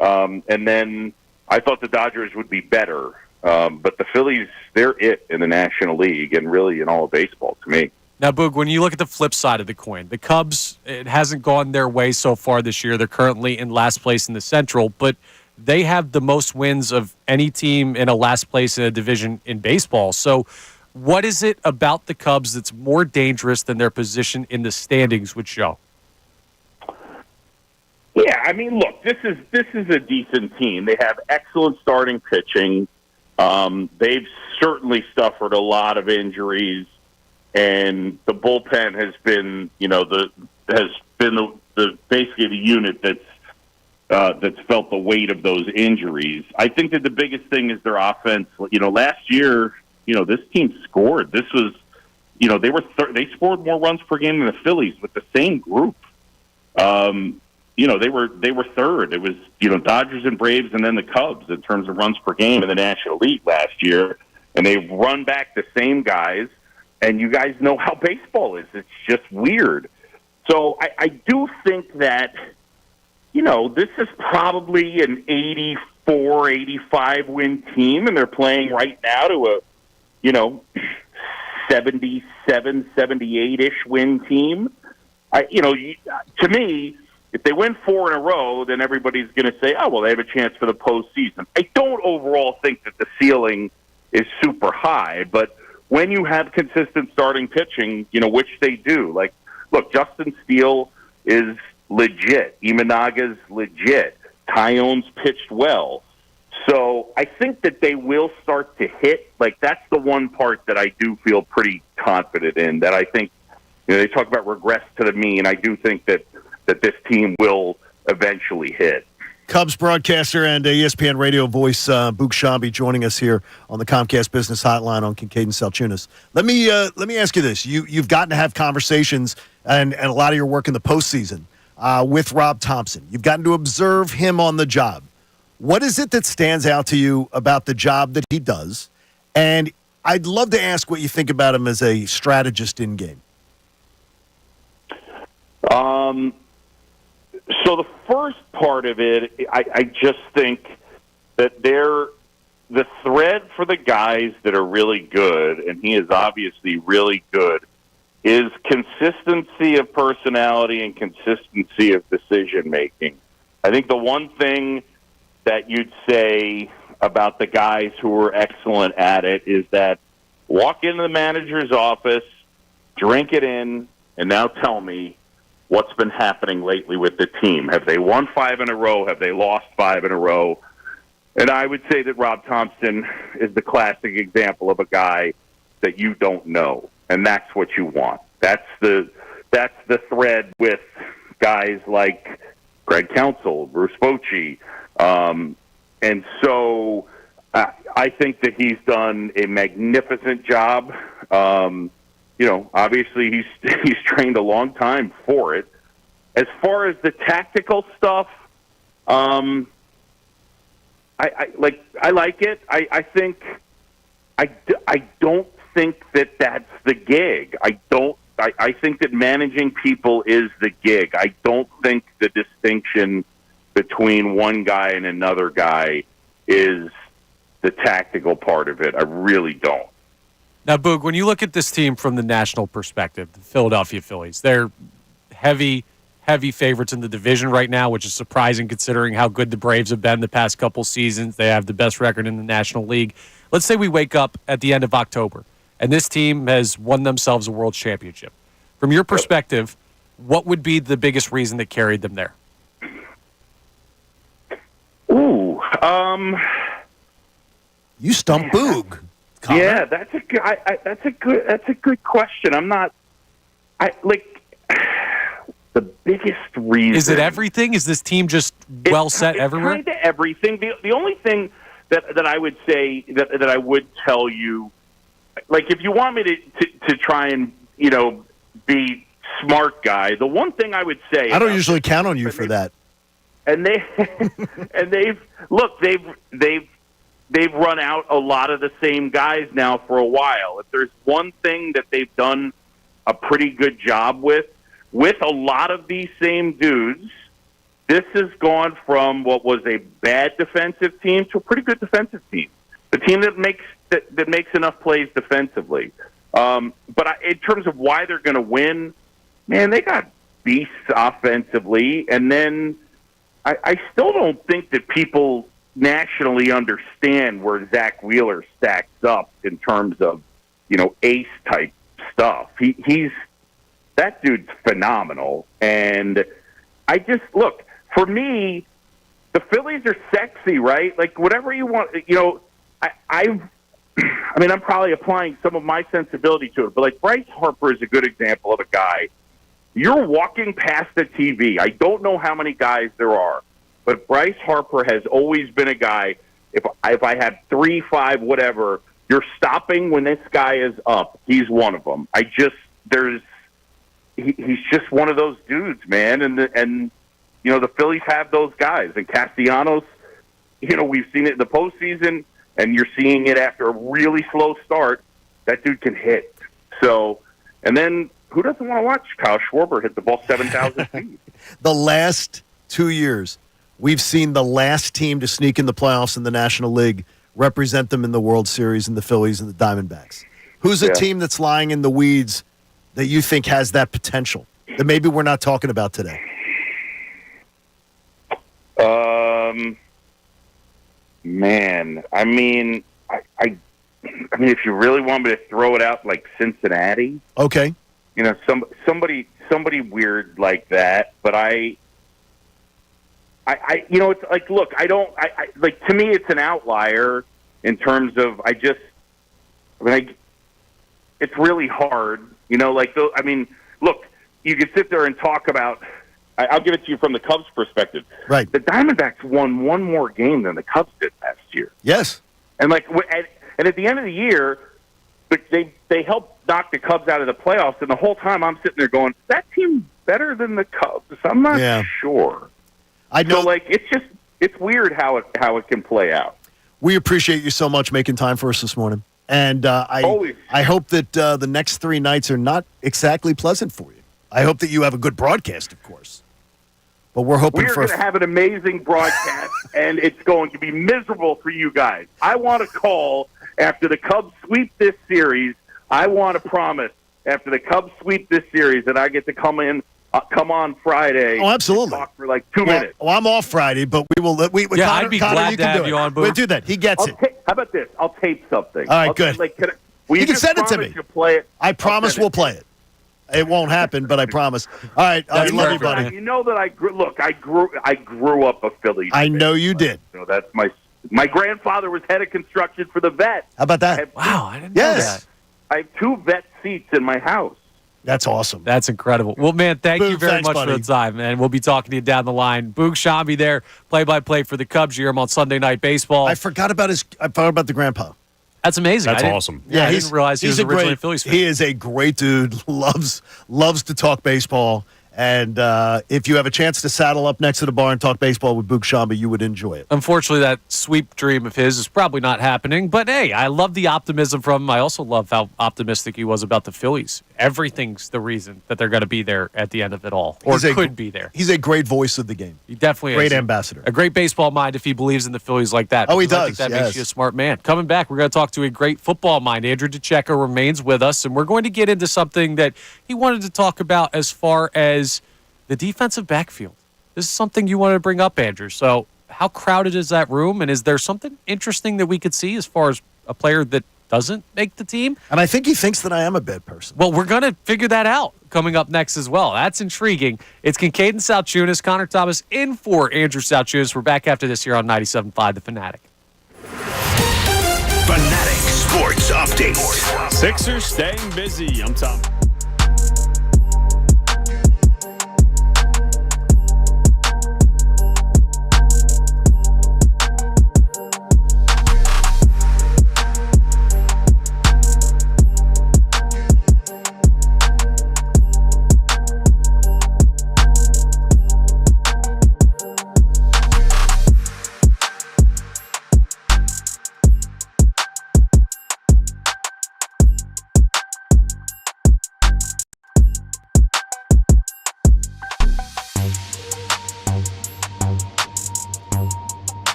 and then I thought the Dodgers would be better, but the Phillies, they're it in the National League and really in all of baseball to me.
Now, Boog, when you look at the flip side of the coin, the Cubs, it hasn't gone their way so far this year. They're currently in last place in the Central, but they have the most wins of any team in a last place in a division in baseball. So what is it about the Cubs that's more dangerous than their position in the standings would show?
Yeah, I mean, look, this is a decent team. They have excellent starting pitching. They've certainly suffered a lot of injuries. And the bullpen has been, the basically the unit that's felt the weight of those injuries. I think that the biggest thing is their offense. Last year, this team scored. This was, they scored more runs per game than the Phillies with the same group. They were third. It was Dodgers and Braves and then the Cubs in terms of runs per game in the National League last year, and they've run back the same guys. And you guys know how baseball is. It's just weird. So I do think that, this is probably an 84, 85 win team, and they're playing right now to a, 77, 78-ish win team. To me, if they win 4 in a row, then everybody's going to say, oh, well, they have a chance for the postseason. I don't overall think that the ceiling is super high, but when you have consistent starting pitching, which they do, like, look, Justin Steele is legit. Imanaga's legit. Tyone's pitched well. So I think that they will start to hit. Like, that's the one part that I do feel pretty confident in, that I think, they talk about regress to the mean. I do think that this team will eventually hit.
Cubs broadcaster and ESPN radio voice Boog Shambi joining us here on the Comcast Business Hotline on Kincade and Salciunas. Let me ask you this: you've gotten to have conversations and a lot of your work in the postseason with Rob Thompson. You've gotten to observe him on the job. What is it that stands out to you about the job that he does? And I'd love to ask what you think about him as a strategist in game.
So the first part of it, I just think that the thread for the guys that are really good, and he is obviously really good, is consistency of personality and consistency of decision-making. I think the one thing that you'd say about the guys who are excellent at it is that walk into the manager's office, drink it in, and now tell me, what's been happening lately with the team. Have they won 5 in a row? Have they lost 5 in a row? And I would say that Rob Thompson is the classic example of a guy that you don't know, and that's what you want. That's the thread with guys like Greg Counsell, Bruce Bochy, and so I think that he's done a magnificent job. Obviously he's trained a long time for it. As far as the tactical stuff, I like it. I think I don't think that that's the gig. I think that managing people is the gig. I don't think the distinction between one guy and another guy is the tactical part of it. I really don't.
Now, Boog, when you look at this team from the national perspective, the Philadelphia Phillies, they're heavy favorites in the division right now, which is surprising considering how good the Braves have been the past couple seasons. They have the best record in the National League. Let's say we wake up at the end of October, and this team has won themselves a world championship. From your perspective, what would be the biggest reason that carried them there?
Ooh,
you stumped Boog.
Yeah, that's a good question. The biggest reason.
Is it everything? Is this team just well set everywhere?
It's kind of everything. The only thing that I would say that I would tell you, like if you want me to try and be smart guy, the one thing I would say,
I don't usually count on you for that.
And they've run out a lot of the same guys now for a while. If there's one thing that they've done a pretty good job with a lot of these same dudes, this has gone from what was a bad defensive team to a pretty good defensive team. The team that makes enough plays defensively. But in terms of why they're going to win, man, they got beasts offensively, and then I still don't think that people nationally understand where Zach Wheeler stacks up in terms of, ace type stuff. He's that dude's phenomenal. And I just look, for me, the Phillies are sexy, right? Like whatever you want, I'm probably applying some of my sensibility to it, but like Bryce Harper is a good example of a guy. You're walking past the TV. I don't know how many guys there are, but Bryce Harper has always been a guy. If I had 3, 5, whatever, you're stopping when this guy is up. He's one of them. He's just one of those dudes, man. And the Phillies have those guys. And Castellanos, we've seen it in the postseason, and you're seeing it after a really slow start. That dude can hit. So, and then who doesn't want to watch Kyle Schwarber hit the ball 7,000 feet?
The last 2 years, we've seen the last team to sneak in the playoffs in the National League represent them in the World Series in the Phillies and the Diamondbacks. Who's a team that's lying in the weeds that you think has that potential that maybe we're not talking about today?
Man, I mean, if you really want me to throw it out, like Cincinnati.
Okay.
Somebody weird like that. But it's like, look, to me, it's an outlier in terms of, it's really hard, look, you could sit there and talk about, I'll give it to you from the Cubs' perspective.
Right.
The Diamondbacks won one more game than the Cubs did last year.
Yes.
And and at the end of the year, they helped knock the Cubs out of the playoffs, and the whole time I'm sitting there going, is that team better than the Cubs? I'm not sure.
I know.
So, it's weird how it can play out.
We appreciate you so much making time for us this morning. And I hope that the next 3 nights are not exactly pleasant for you. I hope that you have a good broadcast, of course. But we're hoping
We're going to have an amazing broadcast, and it's going to be miserable for you guys. I want to call after the Cubs sweep this series. I want to promise after the Cubs sweep this series that I get to come on Friday.
Oh, absolutely.
And talk for like 2 minutes.
Well, I'm off Friday, but we will. Connor,
I'd be glad to have you on, Boo.
We'll do that. He gets it.
How about this? I'll tape something.
All right, good.
You
can send it to me.
Play it?
I promise we'll play it. It won't happen, but I promise. All right, I love you, buddy.
You know that I grew up a Phillies
I
fan.
know you did.
So that's my grandfather was head of construction for the vet.
How about that?
I didn't know that.
I have 2 vet seats in my house.
That's awesome.
That's incredible. Well, man, thank you very much
buddy.
for the time, man. We'll be talking to you down the line. Boog Shambi there, play-by-play for the Cubs. You hear him on Sunday Night Baseball.
I forgot about the grandpa.
That's amazing.
That's awesome.
I didn't realize he was originally a Phillies fan.
He is a great dude. Loves to talk baseball. And if you have a chance to saddle up next to the bar and talk baseball with Boog Shambi, you would enjoy it.
Unfortunately, that sweep dream of his is probably not happening. But, hey, I love the optimism from him. I also love how optimistic he was about the Phillies. Everything's the reason that they're going to be there at the end of it all, or could be there.
He's a great voice of the game.
He definitely is.
Great ambassador.
A great baseball mind if he believes in the Phillies like that.
Oh, he
because I
does,
think that
yes.
makes you a smart man. Coming back, we're going to talk to a great football mind. Andrew DeCecco remains with us, and we're going to get into something that he wanted to talk about as far as the defensive backfield. This is something you wanted to bring up, Andrew. So how crowded is that room, and is there something interesting that we could see as far as a player that doesn't make the team?
And I think he thinks that I am a bad person.
Well, we're going to figure that out coming up next as well. That's intriguing. It's Kincade and Salciunas. Connor Thomas in for Andrew Salciunas. We're back after this here on 97.5 The Fanatic.
Fanatic Sports Update.
Sixers staying busy. I'm Tom.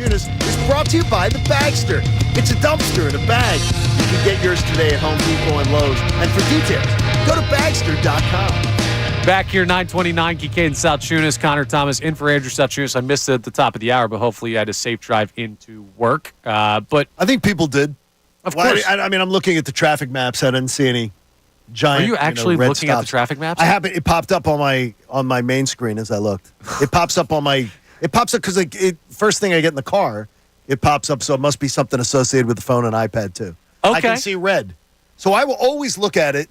Salciunas is brought to you by The Bagster. It's a dumpster in a bag. You can get yours today at Home Depot and Lowe's. And for details, go to Bagster.com.
Back here, 929, Kincade and Salciunas. Connor Thomas in for Andrew Salciunas. I missed it at the top of the hour, but hopefully you had a safe drive into work. But
I think people did.
Of course.
I mean, I'm looking at the trtraffic maps. I didn't see any giant.
Are you actually
red
looking at the
stops.
traffic maps?
I have it. It popped up on my main screen as I looked. It pops up on my. It pops up because first thing I get in the car, it pops up. So it must be something associated with the phone and iPad too.
Okay.
I can see red, so I will always look at it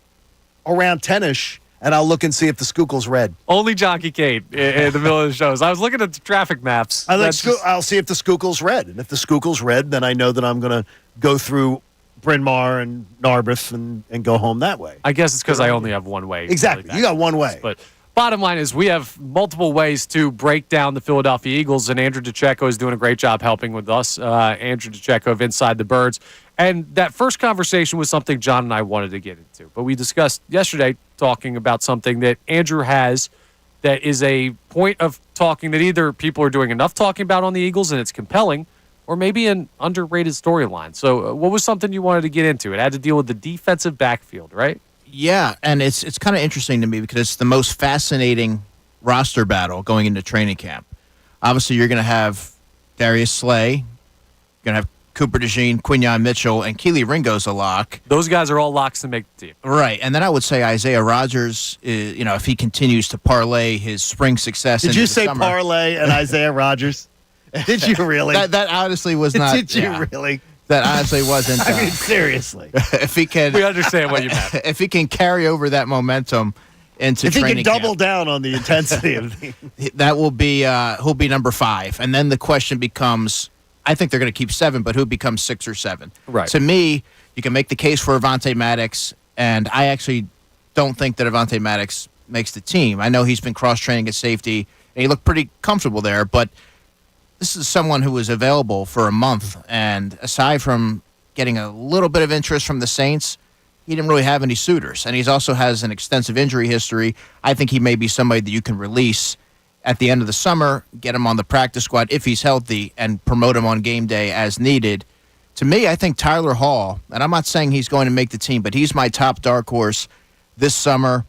around 10ish, and I'll look and see if the Schuylkill's red.
Only John Kincade in the middle of the shows. I was looking at the traffic maps.
I'll see if the Schuylkill's red, and if the Schuylkill's red, then I know that I'm going to go through Bryn Mawr and Narberth and go home that way.
I guess it's because I only have one way.
Exactly.
Really
You got one way.
But bottom line is we have multiple ways to break down the Philadelphia Eagles, and Andrew DeCecco is doing a great job helping with us. Andrew DeCecco of Inside the Birds. And that first conversation was something John and I wanted to get into. But we discussed yesterday talking about something that Andrew has that is a point of talking that either people are doing enough talking about on the Eagles and it's compelling, or maybe an underrated storyline. So what was something you wanted to get into? It had to deal with the defensive backfield, right?
Yeah, and it's kind of interesting to me because it's the most fascinating roster battle going into training camp. Obviously, you're going to have Darius Slay, you're going to have Cooper DeJean, Quinyon Mitchell, and Keely Ringo's a lock.
Those guys are all locks to make the team.
Right, and then I would say Isaiah Rodgers, if he continues to parlay his spring success
Did
into
you
the
say
summer.
parlay and Isaiah Rodgers? Did you really?
That honestly was not.
Did you really?
That honestly wasn't.
I mean, seriously.
If he can,
we understand what you meant.
If he can carry over that momentum into
if he
training
can double
camp,
down on the intensity of the
that will be he'll be number 5, and then the question becomes. I think they're going to keep 7, but who becomes 6 or 7?
Right.
To me, you can make the case for Avonte Maddox, and I actually don't think that Avonte Maddox makes the team. I know he's been cross-training at safety, and he looked pretty comfortable there, but this is someone who was available for a month, and aside from getting a little bit of interest from the Saints, he didn't really have any suitors, and he also has an extensive injury history. I think he may be somebody that you can release at the end of the summer, get him on the practice squad if he's healthy, and promote him on game day as needed. To me, I think Tyler Hall, and I'm not saying he's going to make the team, but he's my top dark horse this summer.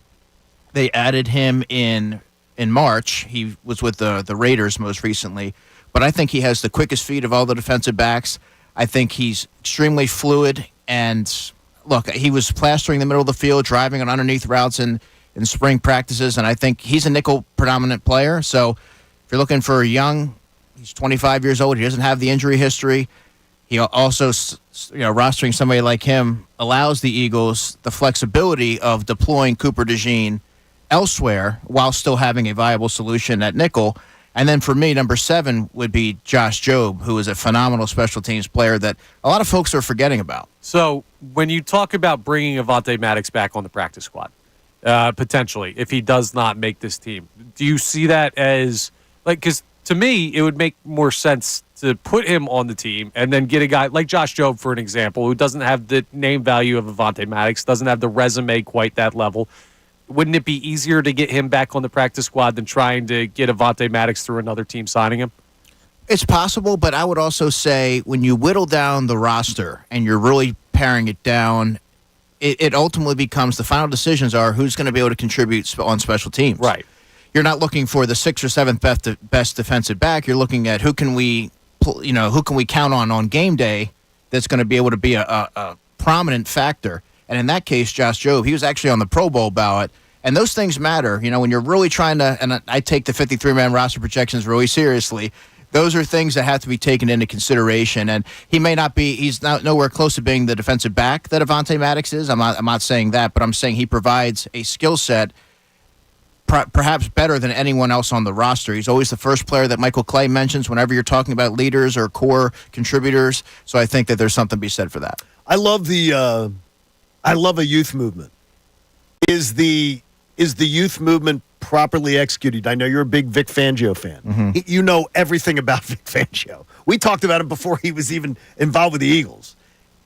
They added him in March. He was with the Raiders most recently, but I think he has the quickest feet of all the defensive backs. I think he's extremely fluid, and look, he was plastering the middle of the field, driving on underneath routes in spring practices, and I think he's a nickel predominant player. So if you're looking for a young, he's 25 years old, he doesn't have the injury history. He also, rostering somebody like him allows the Eagles the flexibility of deploying Cooper DeJean elsewhere while still having a viable solution at nickel. And then for me, number 7 would be Josh Jobe, who is a phenomenal special teams player that a lot of folks are forgetting about.
So when you talk about bringing Avonte Maddox back on the practice squad, potentially, if he does not make this team, do you see that as, because to me, it would make more sense to put him on the team and then get a guy like Josh Jobe, for an example, who doesn't have the name value of Avonte Maddox, doesn't have the resume quite that level. Wouldn't it be easier to get him back on the practice squad than trying to get Avonte Maddox through another team signing him?
It's possible, but I would also say when you whittle down the roster and you're really paring it down, it ultimately becomes the final decisions are who's going to be able to contribute on special teams.
Right.
You're not looking for the 6th or 7th best defensive back. You're looking at who can we count on game day that's going to be able to be a prominent factor. And in that case, Josh Jobe, he was actually on the Pro Bowl ballot. And those things matter. When you're really trying to, and I take the 53-man roster projections really seriously, those are things that have to be taken into consideration. And he may not be, he's not nowhere close to being the defensive back that Avonte Maddox is. I'm not saying that, but I'm saying he provides a skill set perhaps better than anyone else on the roster. He's always the first player that Michael Clay mentions whenever you're talking about leaders or core contributors. So I think that there's something to be said for that.
I love a youth movement. Is the youth movement properly executed? I know you're a big Vic Fangio fan.
Mm-hmm.
You know everything about Vic Fangio. We talked about him before he was even involved with the Eagles.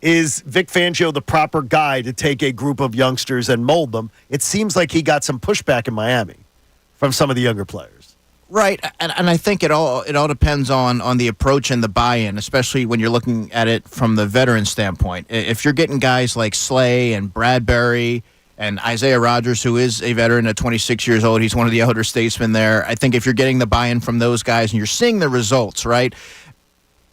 Is Vic Fangio the proper guy to take a group of youngsters and mold them? It seems like he got some pushback in Miami from some of the younger players.
Right, and I think it all depends on the approach and the buy-in, especially when you're looking at it from the veteran standpoint. If you're getting guys like Slay and Bradbury and Isaiah Rodgers, who is a veteran at 26 years old, he's one of the elder statesmen there. I think if you're getting the buy-in from those guys and you're seeing the results, right,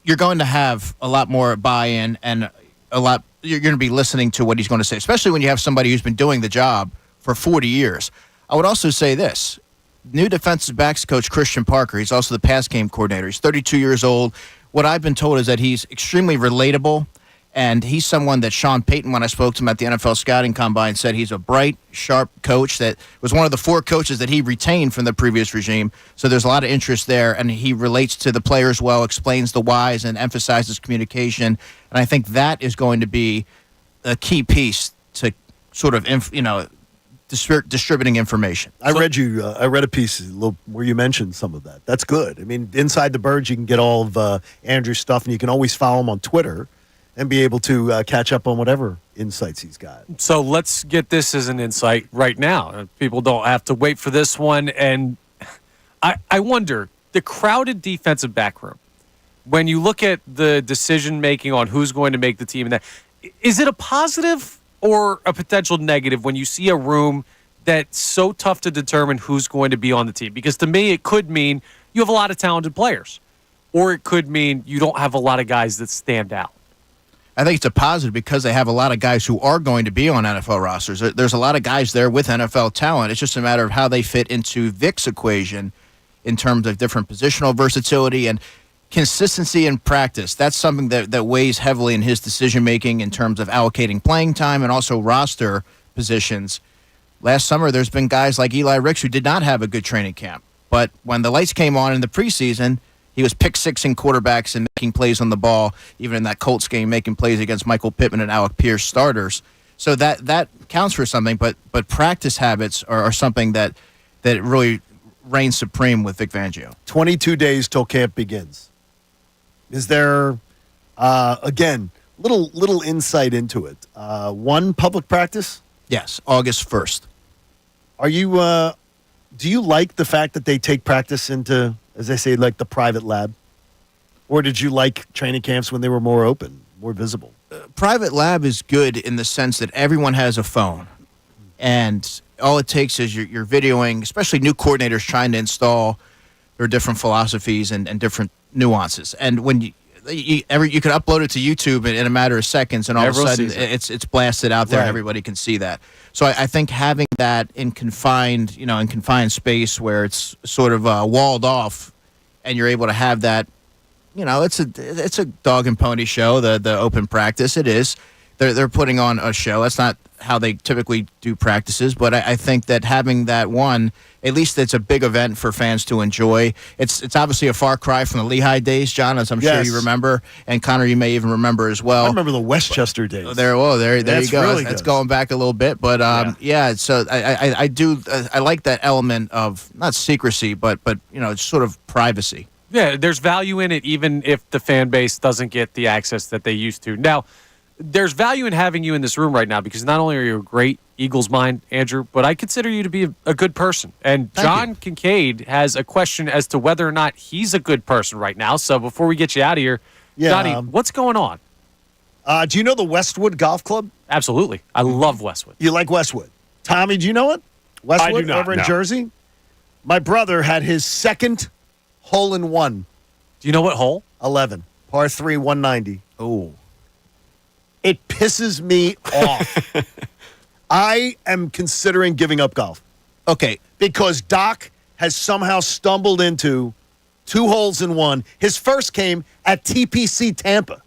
you're going to have a lot more buy-in and you're going to be listening to what he's going to say, especially when you have somebody who's been doing the job for 40 years. I would also say this. New defensive backs coach Christian Parker, he's also the pass game coordinator. He's 32 years old. What I've been told is that he's extremely relatable, and he's someone that Sean Payton, when I spoke to him at the NFL Scouting Combine, said he's a bright, sharp coach that was one of the 4 coaches that he retained from the previous regime. So there's a lot of interest there, and he relates to the players well, explains the whys, and emphasizes communication. And I think that is going to be a key piece to sort of, distributing information.
I read a piece where you mentioned some of that. That's good. I mean, Inside the Birds, you can get all of Andrew's stuff, and you can always follow him on Twitter and be able to catch up on whatever insights he's got.
So let's get this as an insight right now. People don't have to wait for this one. And I wonder, the crowded defensive back room, when you look at the decision-making on who's going to make the team, is it a positive or a potential negative when you see a room that's so tough to determine who's going to be on the team? Because to me, it could mean you have a lot of talented players, or it could mean you don't have a lot of guys that stand out.
I think it's a positive because they have a lot of guys who are going to be on NFL rosters. There's a lot of guys there with NFL talent. It's just a matter of how they fit into Vic's equation in terms of different positional versatility and consistency in practice. That's something that weighs heavily in his decision-making in terms of allocating playing time and also roster positions. Last summer, there's been guys like Eli Ricks who did not have a good training camp. But when the lights came on in the preseason, he was pick-sixing quarterbacks and making plays on the ball, even in that Colts game, making plays against Michael Pittman and Alec Pierce starters. So that counts for something, but practice habits are something that really reigns supreme with Vic Fangio.
22 days till camp begins. Is there, again, little insight into it? One public practice?
Yes, August 1st.
Are you? Do you like the fact that they take practice into, as they say, like the private lab, or did you like training camps when they were more open, more visible?
Private lab is good in the sense that everyone has a phone, and all it takes is you're videoing, especially new coordinators trying to install their different philosophies and different nuances. And when you can upload it to YouTube in a matter of seconds, and all of a sudden it's blasted out there, and everybody can see that. So I think having that in confined space where it's sort of walled off, and you're able to have that, it's a dog and pony show. The open practice, it is. They're putting on a show. That's not how they typically do practices, but I think that having that one, at least it's a big event for fans to enjoy. It's obviously a far cry from the Lehigh days, John, as I'm sure you remember, and Connor, you may even remember as well.
I remember the Westchester days.
There you go.
Really
that's going back a little bit, but so I do I like that element of not secrecy, but it's sort of privacy.
Yeah, there's value in it, even if the fan base doesn't get the access that they used to. Now, there's value in having you in this room right now because not only are you a great Eagles mind, Andrew, but I consider you to be a good person. And John Kincade has a question as to whether or not he's a good person right now. So before we get you out of here, Johnny, what's going on?
Do you know the Westwood Golf Club?
Absolutely. I love Westwood.
You like Westwood. Tommy, do you know it? Westwood
I do not,
over in Jersey? My brother had his second hole-in-one.
Do you know what hole?
11. Par 3, 190.
Oh.
It pisses me off. I am considering giving up golf.
Okay.
Because Doc has somehow stumbled into 2 holes in one. His first came at TPC Tampa.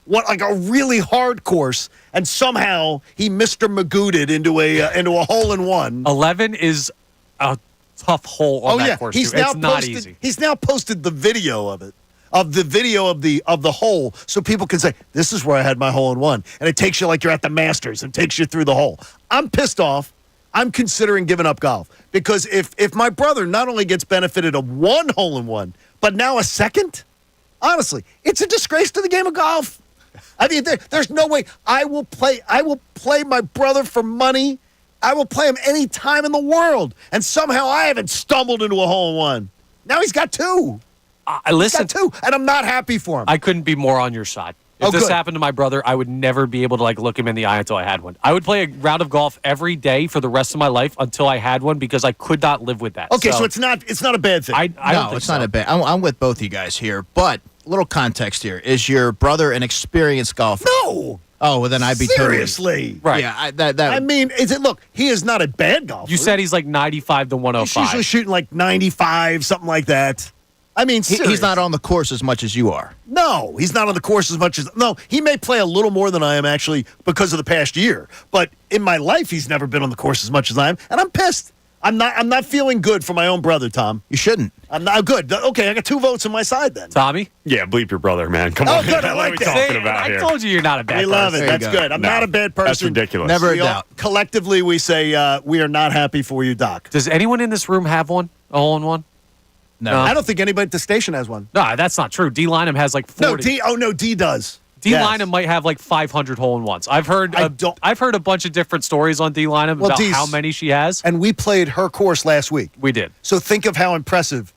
Like a really hard course, and somehow he Mr. Magooted into a hole in one.
11 is a tough hole on that course. It's not easy.
He's now posted the video of it. Of the hole, so people can say, this is where I had my hole in one. And it takes you like you're at the Masters and takes you through the hole. I'm pissed off. I'm considering giving up golf. Because if my brother not only gets benefited of 1 hole in one, but now a second, honestly, it's a disgrace to the game of golf. I mean, there's no way I will play my brother for money. I will play him any time in the world. And somehow I haven't stumbled into a hole in one. Now he's got 2.
Listen,
he's got 2, and I'm not happy for him.
I couldn't be more on your side. If this happened to my brother, I would never be able to look him in the eye until I had one. I would play a round of golf every day for the rest of my life until I had one because I could not live with that.
Okay, so it's not a bad thing.
I don't think
it's not a bad. I'm with both you guys here, but a little context here: is your brother an experienced golfer?
No.
Oh, well then I'd be
seriously
totally, right. Yeah,
I mean, look? He is not a bad golfer.
You said he's 95 to 105.
He's usually shooting 95, something like that. I mean,
he's not on the course as much as you are.
No, he's not on the course as much as... No, he may play a little more than I am, actually, because of the past year. But in my life, he's never been on the course as much as I am, and I'm pissed. I'm not feeling good for my own brother, Tom.
You shouldn't.
I'm not good. Okay, I got 2 votes on my side then.
Tommy?
Yeah, bleep your brother, man. Come on.
Good, I like
what are we
that.
talking about
I
here?
told you you're not a bad person.
We love it. That's good. I'm not a bad person.
That's ridiculous.
Never a doubt.
Collectively, we say we are not happy for you, Doc.
Does anyone in this room have one? A hole-in-one?
No.
I don't think anybody at the station has one.
No, that's not true. D. Lynam has 40.
D does.
D. Lynam might have 500 hole-in-ones. I've heard a bunch of different stories on D. Lynam about how many she has.
And we played her course last week.
We did.
So think of how impressive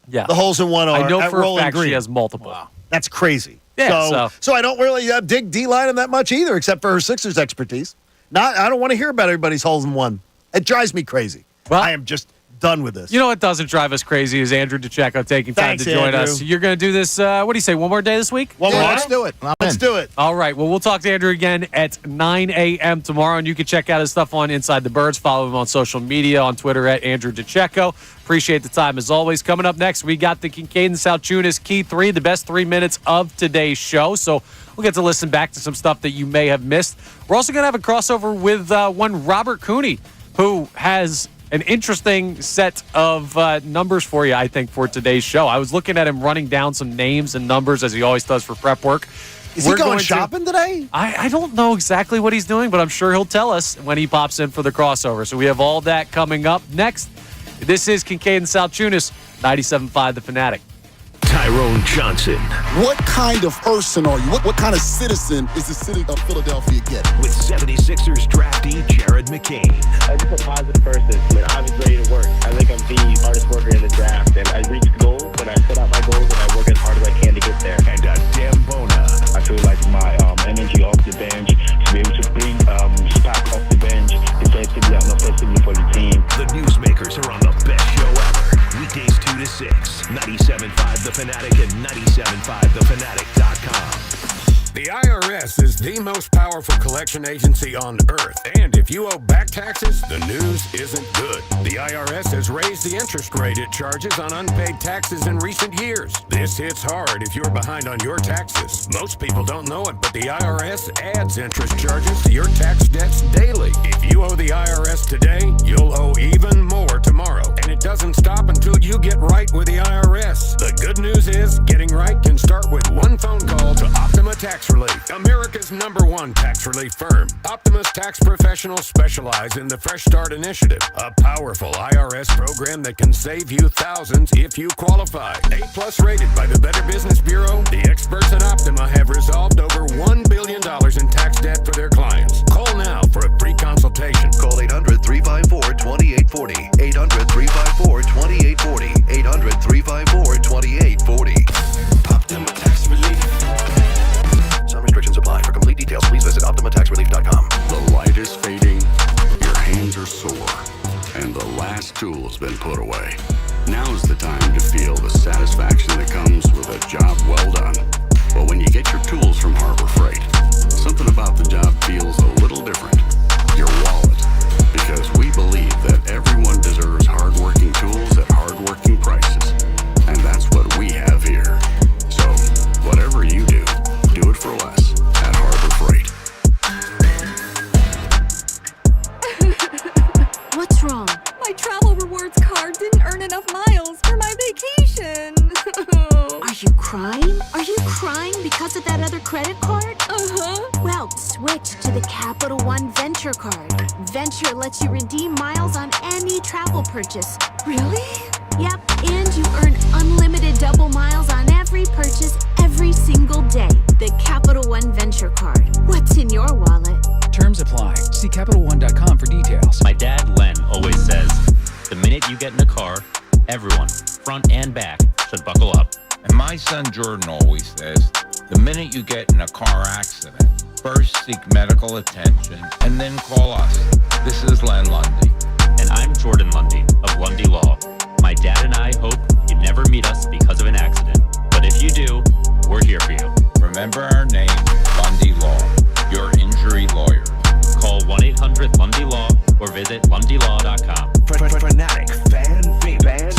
the
holes in one are.
I know
at
for a
Rolling
fact
Green.
she has multiple.
Wow. That's crazy.
Yeah,
so I don't really dig D. Lynam that much either, except for her Sixers expertise. I don't want to hear about everybody's holes in one. It drives me crazy. Well, I am just done with this.
You know what doesn't drive us crazy is Andrew DeCecco taking time to join us. You're going to do this, what do you say, one more day this week?
Let's do it.
Let's do it.
All right. Well, we'll talk to Andrew again at 9 a.m. tomorrow, and you can check out his stuff on Inside the Birds. Follow him on social media, on Twitter at Andrew DeCecco. Appreciate the time as always. Coming up next, we got the Kincade Salciunas Key 3, the best 3 minutes of today's show. So we'll get to listen back to some stuff that you may have missed. We're also going to have a crossover with one Robert Cooney, who has an interesting set of numbers for you, I think, for today's show. I was looking at him running down some names and numbers, as he always does for prep work.
Is he going shopping today?
I don't know exactly what he's doing, but I'm sure he'll tell us when he pops in for the crossover. So we have all that coming up next. This is Kincade Salciunas, 97.5 The Fanatic.
Tyrone Johnson.
What kind of person are you? What kind of citizen is the city of Philadelphia getting?
With 76ers draftee Jared McCain.
I'm just a positive person. I mean, I'm ready to work. I think I'm the hardest worker in the draft, and I reach goals when I set out my goals, and I work as hard as I can to get there.
And Dan Bona.
I feel like my energy off the bench, to be able to bring spark off the bench, defensively and offensively for the team.
The newsmakers are on the best show ever. Weekdays 2 to 6. 97.5 The Fanatic and 97.5thefanatic.com.
The IRS is the most powerful collection agency on earth. And if you owe back taxes, the news isn't good. The IRS has raised the interest rate it charges on unpaid taxes in recent years. This hits hard if you're behind on your taxes. Most people don't know it, but the IRS adds interest charges to your tax debts daily. If you owe the IRS today, you'll owe even more tomorrow. And it doesn't stop until you get right with the IRS. The good news is getting right can start with one phone call to Optima Tax Relief, America's #1 tax relief firm. Optimus Tax Professionals specialize in the Fresh Start Initiative, a powerful IRS program that can save you thousands if you qualify. A+ rated by the Better Business Bureau, the experts at Optima have resolved over $1 billion in tax debt for their clients. Call now for a free consultation.
Call 800-354-2840. 800-354-2840. 800-354-2840. Optima Tax Relief. Some restrictions apply. For complete details, please visit OptimaTaxRelief.com.
The light is fading, your hands are sore, and the last tool's been put away. Now's the time to feel the satisfaction that comes with a job well done. Well, when you get your tools from Harbor Freight, something about the job feels a little different. Your wallet. Because we believe that everyone deserves hardworking tools at hardworking prices. And that's what we have here. So, whatever you do, do it for less at Harbor Freight.
What's wrong? My travel rewards card didn't earn enough miles for my vacation.
Are you crying? Are you crying because of that other credit card?
Uh-huh.
Well, switch to the Capital One Venture card. Venture lets you redeem miles on any travel purchase.
Really?
Yep, and you earn unlimited double miles on every purchase every single day. The Capital One Venture card. What's in your wallet?
Terms apply. See CapitalOne.com for details.
My dad, Len, always says, the minute you get in a car, everyone, front and back,
should buckle up. And my son Jordan always says, the minute you get in a car accident, first seek medical attention and then call us. This is Len Lundy.
And I'm Jordan Lundy of Lundy Law. My dad and I hope you never meet us because of an accident. But if you do, we're here for you.
Remember our name, Lundy Law, your injury lawyer.
Call 1-800-LUNDY-LAW or visit lundylaw.com.
Fanatic fan base.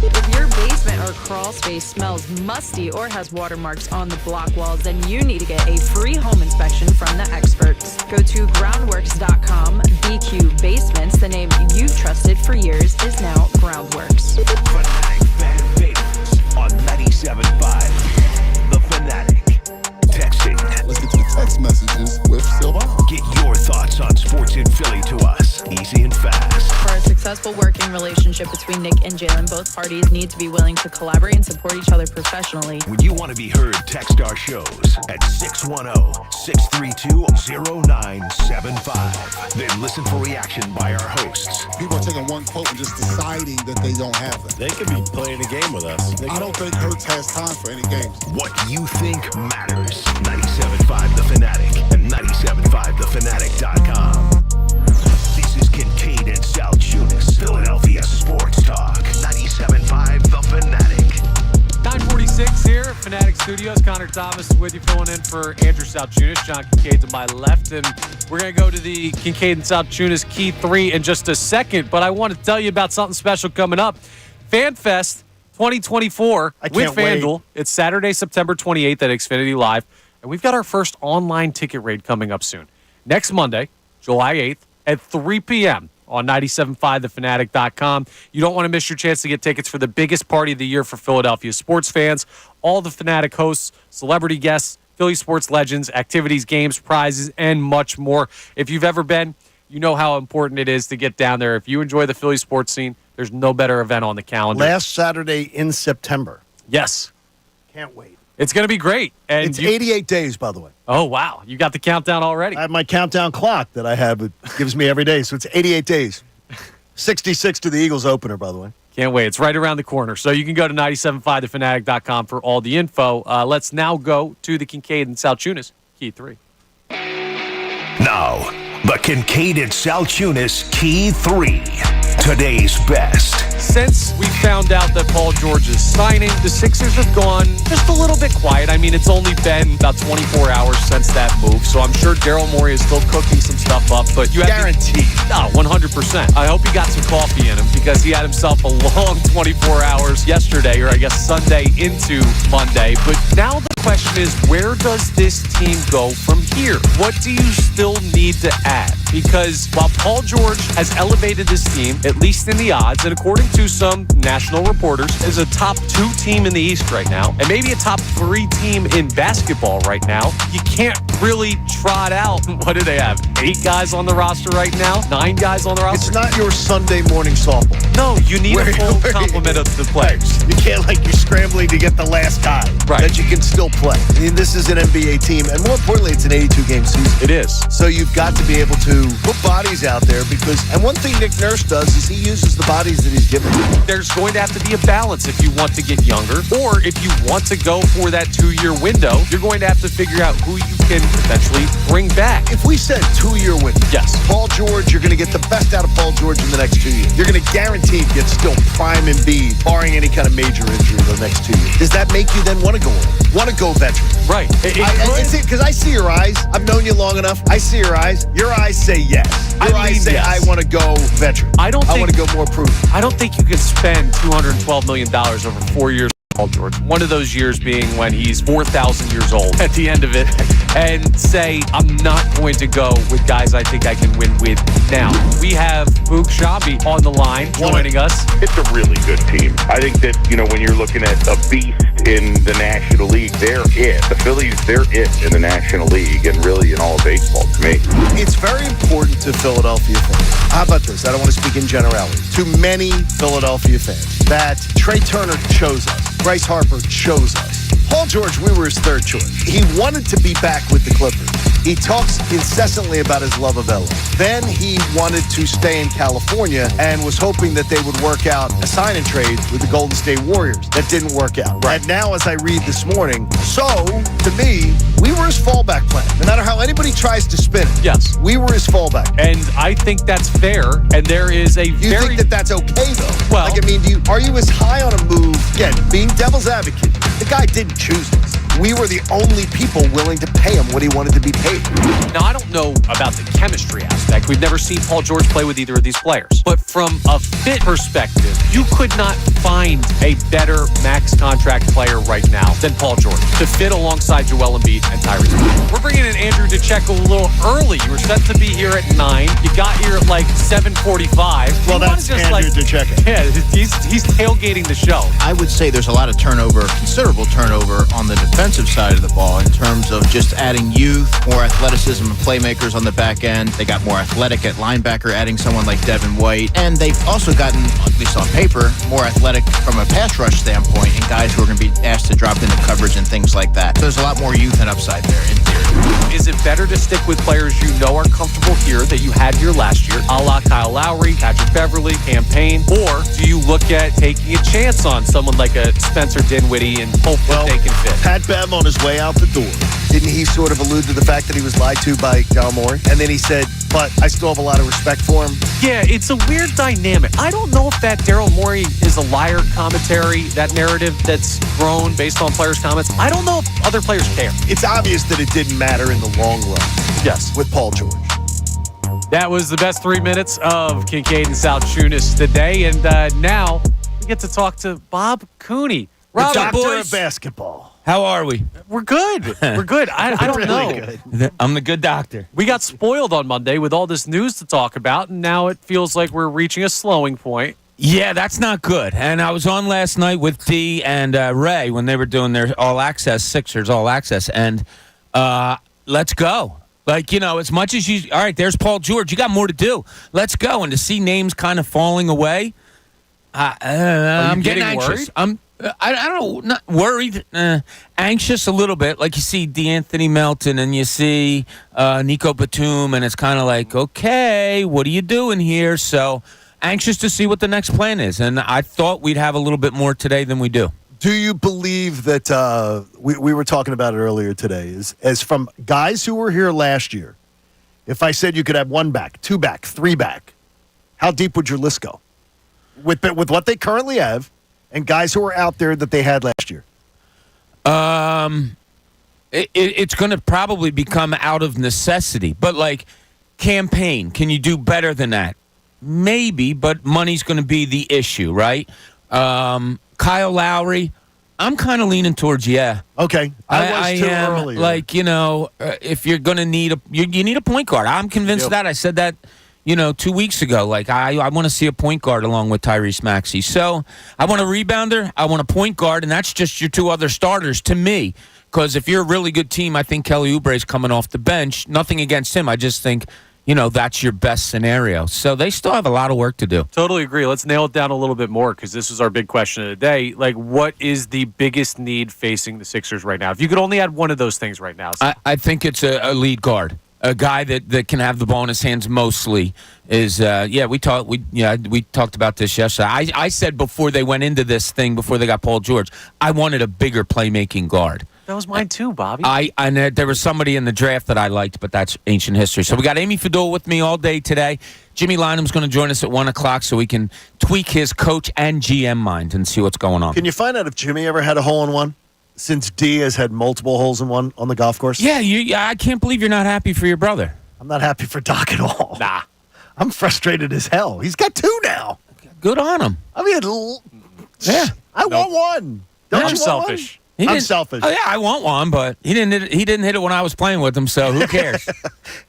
If your basement or crawl space smells musty or has watermarks on the block walls, then you need to get a free home inspection from the experts. Go to groundworks.com. BQ Basements, the name you've trusted for years, is now Groundworks.
Fanatic fan base on 97.5. The Fanatic. Texting.
Let's get to the text messages with Silva.
Get your thoughts on sports in Philly to us. Easy and fast.
For a successful working relationship between Nick and Jalen, both parties need to be willing to collaborate and support each other professionally.
When you want to be heard, text our shows at 610-632-0975. Then listen for reaction by our hosts.
People are taking one quote and just deciding that they don't have it.
They could be playing a game with us.
I don't think Hurts has time for any games.
What you think matters. 97.5 The Fanatic and 97.5thefanatic.com. This is Kincade and Salciunas, Philadelphia Sports Talk. 97.5 The Fanatic.
9:46 here at Fanatic Studios. Connor Thomas with you, filling in for Andrew Salciunas. John Kincade to my left. And we're going to go to the Kincade and Salciunas Key 3 in just a second. But I want to tell you about something special coming up. FanFest 2024 with FanDuel. It's Saturday, September 28th at Xfinity Live. And we've got our first online ticket raid coming up soon. Next Monday, July 8th at 3 p.m. on 97.5thefanatic.com. You don't want to miss your chance to get tickets for the biggest party of the year for Philadelphia sports fans. All the Fanatic hosts, celebrity guests, Philly sports legends, activities, games, prizes, and much more. If you've ever been, you know how important it is to get down there. If you enjoy the Philly sports scene, there's no better event on the calendar.
Last Saturday in September.
Yes.
Can't wait.
It's going to be great. And
it's 88 days, by the way.
Oh, wow. You got the countdown already.
I have my countdown clock that I have. It gives me every day. So it's 88 days. 66 to the Eagles opener, by the way.
Can't wait. It's right around the corner. So you can go to 97.5thefanatic.com for all the info. Let's now go to the Kincade and Salciunas Key 3.
Now, the Kincade and Salciunas Key 3. Today's best.
Since we found out that Paul George is signing, the Sixers have gone just a little bit quiet. I mean, it's only been about 24 hours since that move, so I'm sure Daryl Morey is still cooking some stuff up. But you have
guaranteed.
100%. I hope he got some coffee in him because he had himself a long 24 hours yesterday, or I guess Sunday into Monday. But now the question is, where does this team go from here? What do you still need to add? Because while Paul George has elevated this team, at least in the odds, and according to some national reporters, is a top 2 team in the East right now, and maybe a top 3 team in basketball right now, you can't really trot out, what do they have, 8 guys on the roster right now? 9 guys on the roster?
It's not your Sunday morning softball.
No, you need a full complement of the players.
You can't, you're scrambling to get the last guy that you can still play. I mean, this is an NBA team, and more importantly, it's an 82-game season.
It is.
So you've got to be able to put bodies out there and one thing Nick Nurse does is he uses the bodies that he's given.
There's going to have to be a balance if you want to get younger, or if you want to go for that 2-year window, you're going to have to figure out who you can potentially bring back.
If we said 2-year window,
yes,
Paul George, you're going to get the best out of Paul George in the next 2 years. You're going to guarantee get still prime Embiid, barring any kind of major injury the next 2 years. Does that make you then want to go in? Want to go veteran?
Right.
Because I see your eyes. I've known you long enough. I see your eyes. Your eyes say yes. Your eyes say I want to go veteran. I want to go more proven.
I don't think you could spend $212 million over 4 years with Paul George. One of those years being when he's 4,000 years old at the end of it, and say, I'm not going to go with guys I think I can win with now. We have Boog Shabby on the line joining us.
It's a really good team. I think that, when you're looking at a beast in the National League, they're it. The Phillies, they're it in the National League and really in all of baseball to me.
It's very important to Philadelphia fans. How about this? I don't want to speak in generalities. To many Philadelphia fans that Trey Turner chose us. Bryce Harper chose us. Paul George, we were his third choice. He wanted to be back with the Clippers. He talks incessantly about his love of LA. Then he wanted to stay in California and was hoping that they would work out a sign and trade with the Golden State Warriors. That didn't work out. Right now, as I read this morning, so to me, we were his fallback plan. No matter how anybody tries to spin it,
yes,
we were his fallback.
And I think that's fair. And there is a
you think that that's okay though?
Well,
like, I mean, are you as high on a move? Again, being devil's advocate, the guy didn't choose this. We were the only people willing to pay him what he wanted to be paid.
Now, I don't know about the chemistry aspect. We've never seen Paul George play with either of these players. But from a fit perspective, you could not find a better max contract player right now than Paul George to fit alongside Joel Embiid and Tyrese. We're bringing in Andrew DeCecco a little early. You were set to be here at 9. You got here at like 7:45.
Well, that's just Andrew DeCecco.
Yeah, he's tailgating the show.
I would say there's a lot of turnover, considerable turnover on the defensive side of the ball in terms of just adding youth, more athleticism and playmakers on the back end. They got more athletic at linebacker, adding someone like Devin White. And they've also gotten, at least on paper, more athletic from a pass rush standpoint and guys who are going to be asked to drop into coverage and things like that. So there's a lot more youth and upside there in theory.
Is it better to stick with players you know are comfortable here that you had here last year, a la Kyle Lowry, Patrick Beverly, Campaign, or do you look at taking a chance on someone like a Spencer Dinwiddie and hope that they can fit?
Pat Bev on his way out the door, didn't he sort of allude to the fact that he was lied to by Daryl Morey? And then he said, but I still have a lot of respect for him.
Yeah, it's a weird dynamic. I don't know if that Daryl Morey is a liar commentary, that narrative that's grown based on players' comments. I don't know if other players care.
It's obvious that it didn't matter in the long run.
Yes.
With Paul George.
That was the best 3 minutes of Kincade and Salciunas today. And now we get to talk to Bob Cooney.
The doctor of basketball.
How are we?
We're good. We're good. I don't
really
know.
Good.
I'm the good doctor.
We got spoiled on Monday with all this news to talk about, and now it feels like we're reaching a slowing point.
Yeah, that's not good. And I was on last night with Dee and Ray when they were doing their All Access, Sixers All Access, and let's go. Like, you know, as much as you, all right, there's Paul George. You got more to do. Let's go. And to see names kind of falling away, I'm getting anxious.
Worried?
I don't know, not worried, anxious a little bit. Like you see DeAnthony Melton and you see Nico Batum, and it's kind of like, okay, what are you doing here? So anxious to see what the next plan is. And I thought we'd have a little bit more today than we do.
Do you believe that we were talking about it earlier today, is as from guys who were here last year, if I said you could have 1 back, 2 back, 3 back, how deep would your list go? With what they currently have, and guys who are out there that they had last year?
It's going to probably become out of necessity. But, like, Campaign, can you do better than that? Maybe, but money's going to be the issue, right? Kyle Lowry, I'm kind of leaning towards yeah.
Okay. I was too early.
Like, you know, if you're going to need you need a point guard. I'm convinced of that. I said that, 2 weeks ago. Like, I want to see a point guard along with Tyrese Maxey. So I want a rebounder. I want a point guard, and that's just your 2 other starters to me. Because if you're a really good team, I think Kelly Oubre's coming off the bench. Nothing against him. I just think, that's your best scenario. So they still have a lot of work to do.
Totally agree. Let's nail it down a little bit more, because this is our big question of the day. Like, what is the biggest need facing the Sixers right now? If you could only add one of those things right now.
I think it's a lead guard. A guy that can have the ball in his hands mostly is we talked about this yesterday. I said before they went into this thing, before they got Paul George, I wanted a bigger playmaking guard.
That was mine too, Bobby.
There was somebody in the draft that I liked, but that's ancient history. So we got Amy Fadul with me all day today. Jimmy Lynam's going to join us at 1 o'clock so we can tweak his coach and GM mind and see what's going on.
Can you find out if Jimmy ever had a hole-in-one? Since D has had multiple holes in one on the golf course?
Yeah, I can't believe you're not happy for your brother.
I'm not happy for Doc at all.
Nah.
I'm frustrated as hell. He's got 2 now.
Good on him.
I mean,
yeah.
I want one. Don't you
selfish.
I'm selfish.
Oh, yeah, I want one, but he didn't hit it when I was playing with him, so who cares?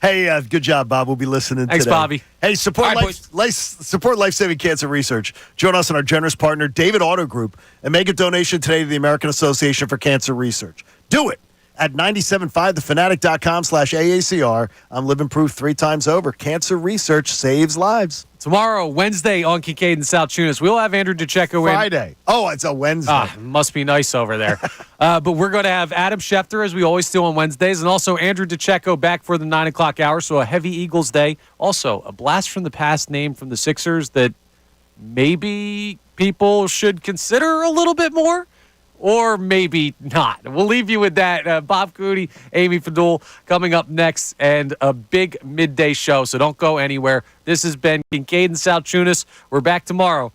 Hey, good job, Bob. We'll be listening
Thanks,
today.
Bobby.
Hey, support life-saving cancer research. Join us and our generous partner, David Auto Group, and make a donation today to the American Association for Cancer Research. Do it. at 975thefanatic.com/AACR. I'm living proof 3 times over. Cancer research saves lives.
Tomorrow, Wednesday, on Kincade and Salciunas, we'll have Andrew DeCecco in.
Friday. Oh, it's a Wednesday.
Must be nice over there. But we're going to have Adam Schefter, as we always do on Wednesdays, and also Andrew DeCecco back for the 9 o'clock hour, so a heavy Eagles day. Also, a blast from the past name from the Sixers that maybe people should consider a little bit more, or maybe not. We'll leave you with that. Bob Cooney, Amy Fadul coming up next, and a big midday show, so don't go anywhere. This has been Kincade and Salciunas. We're back tomorrow.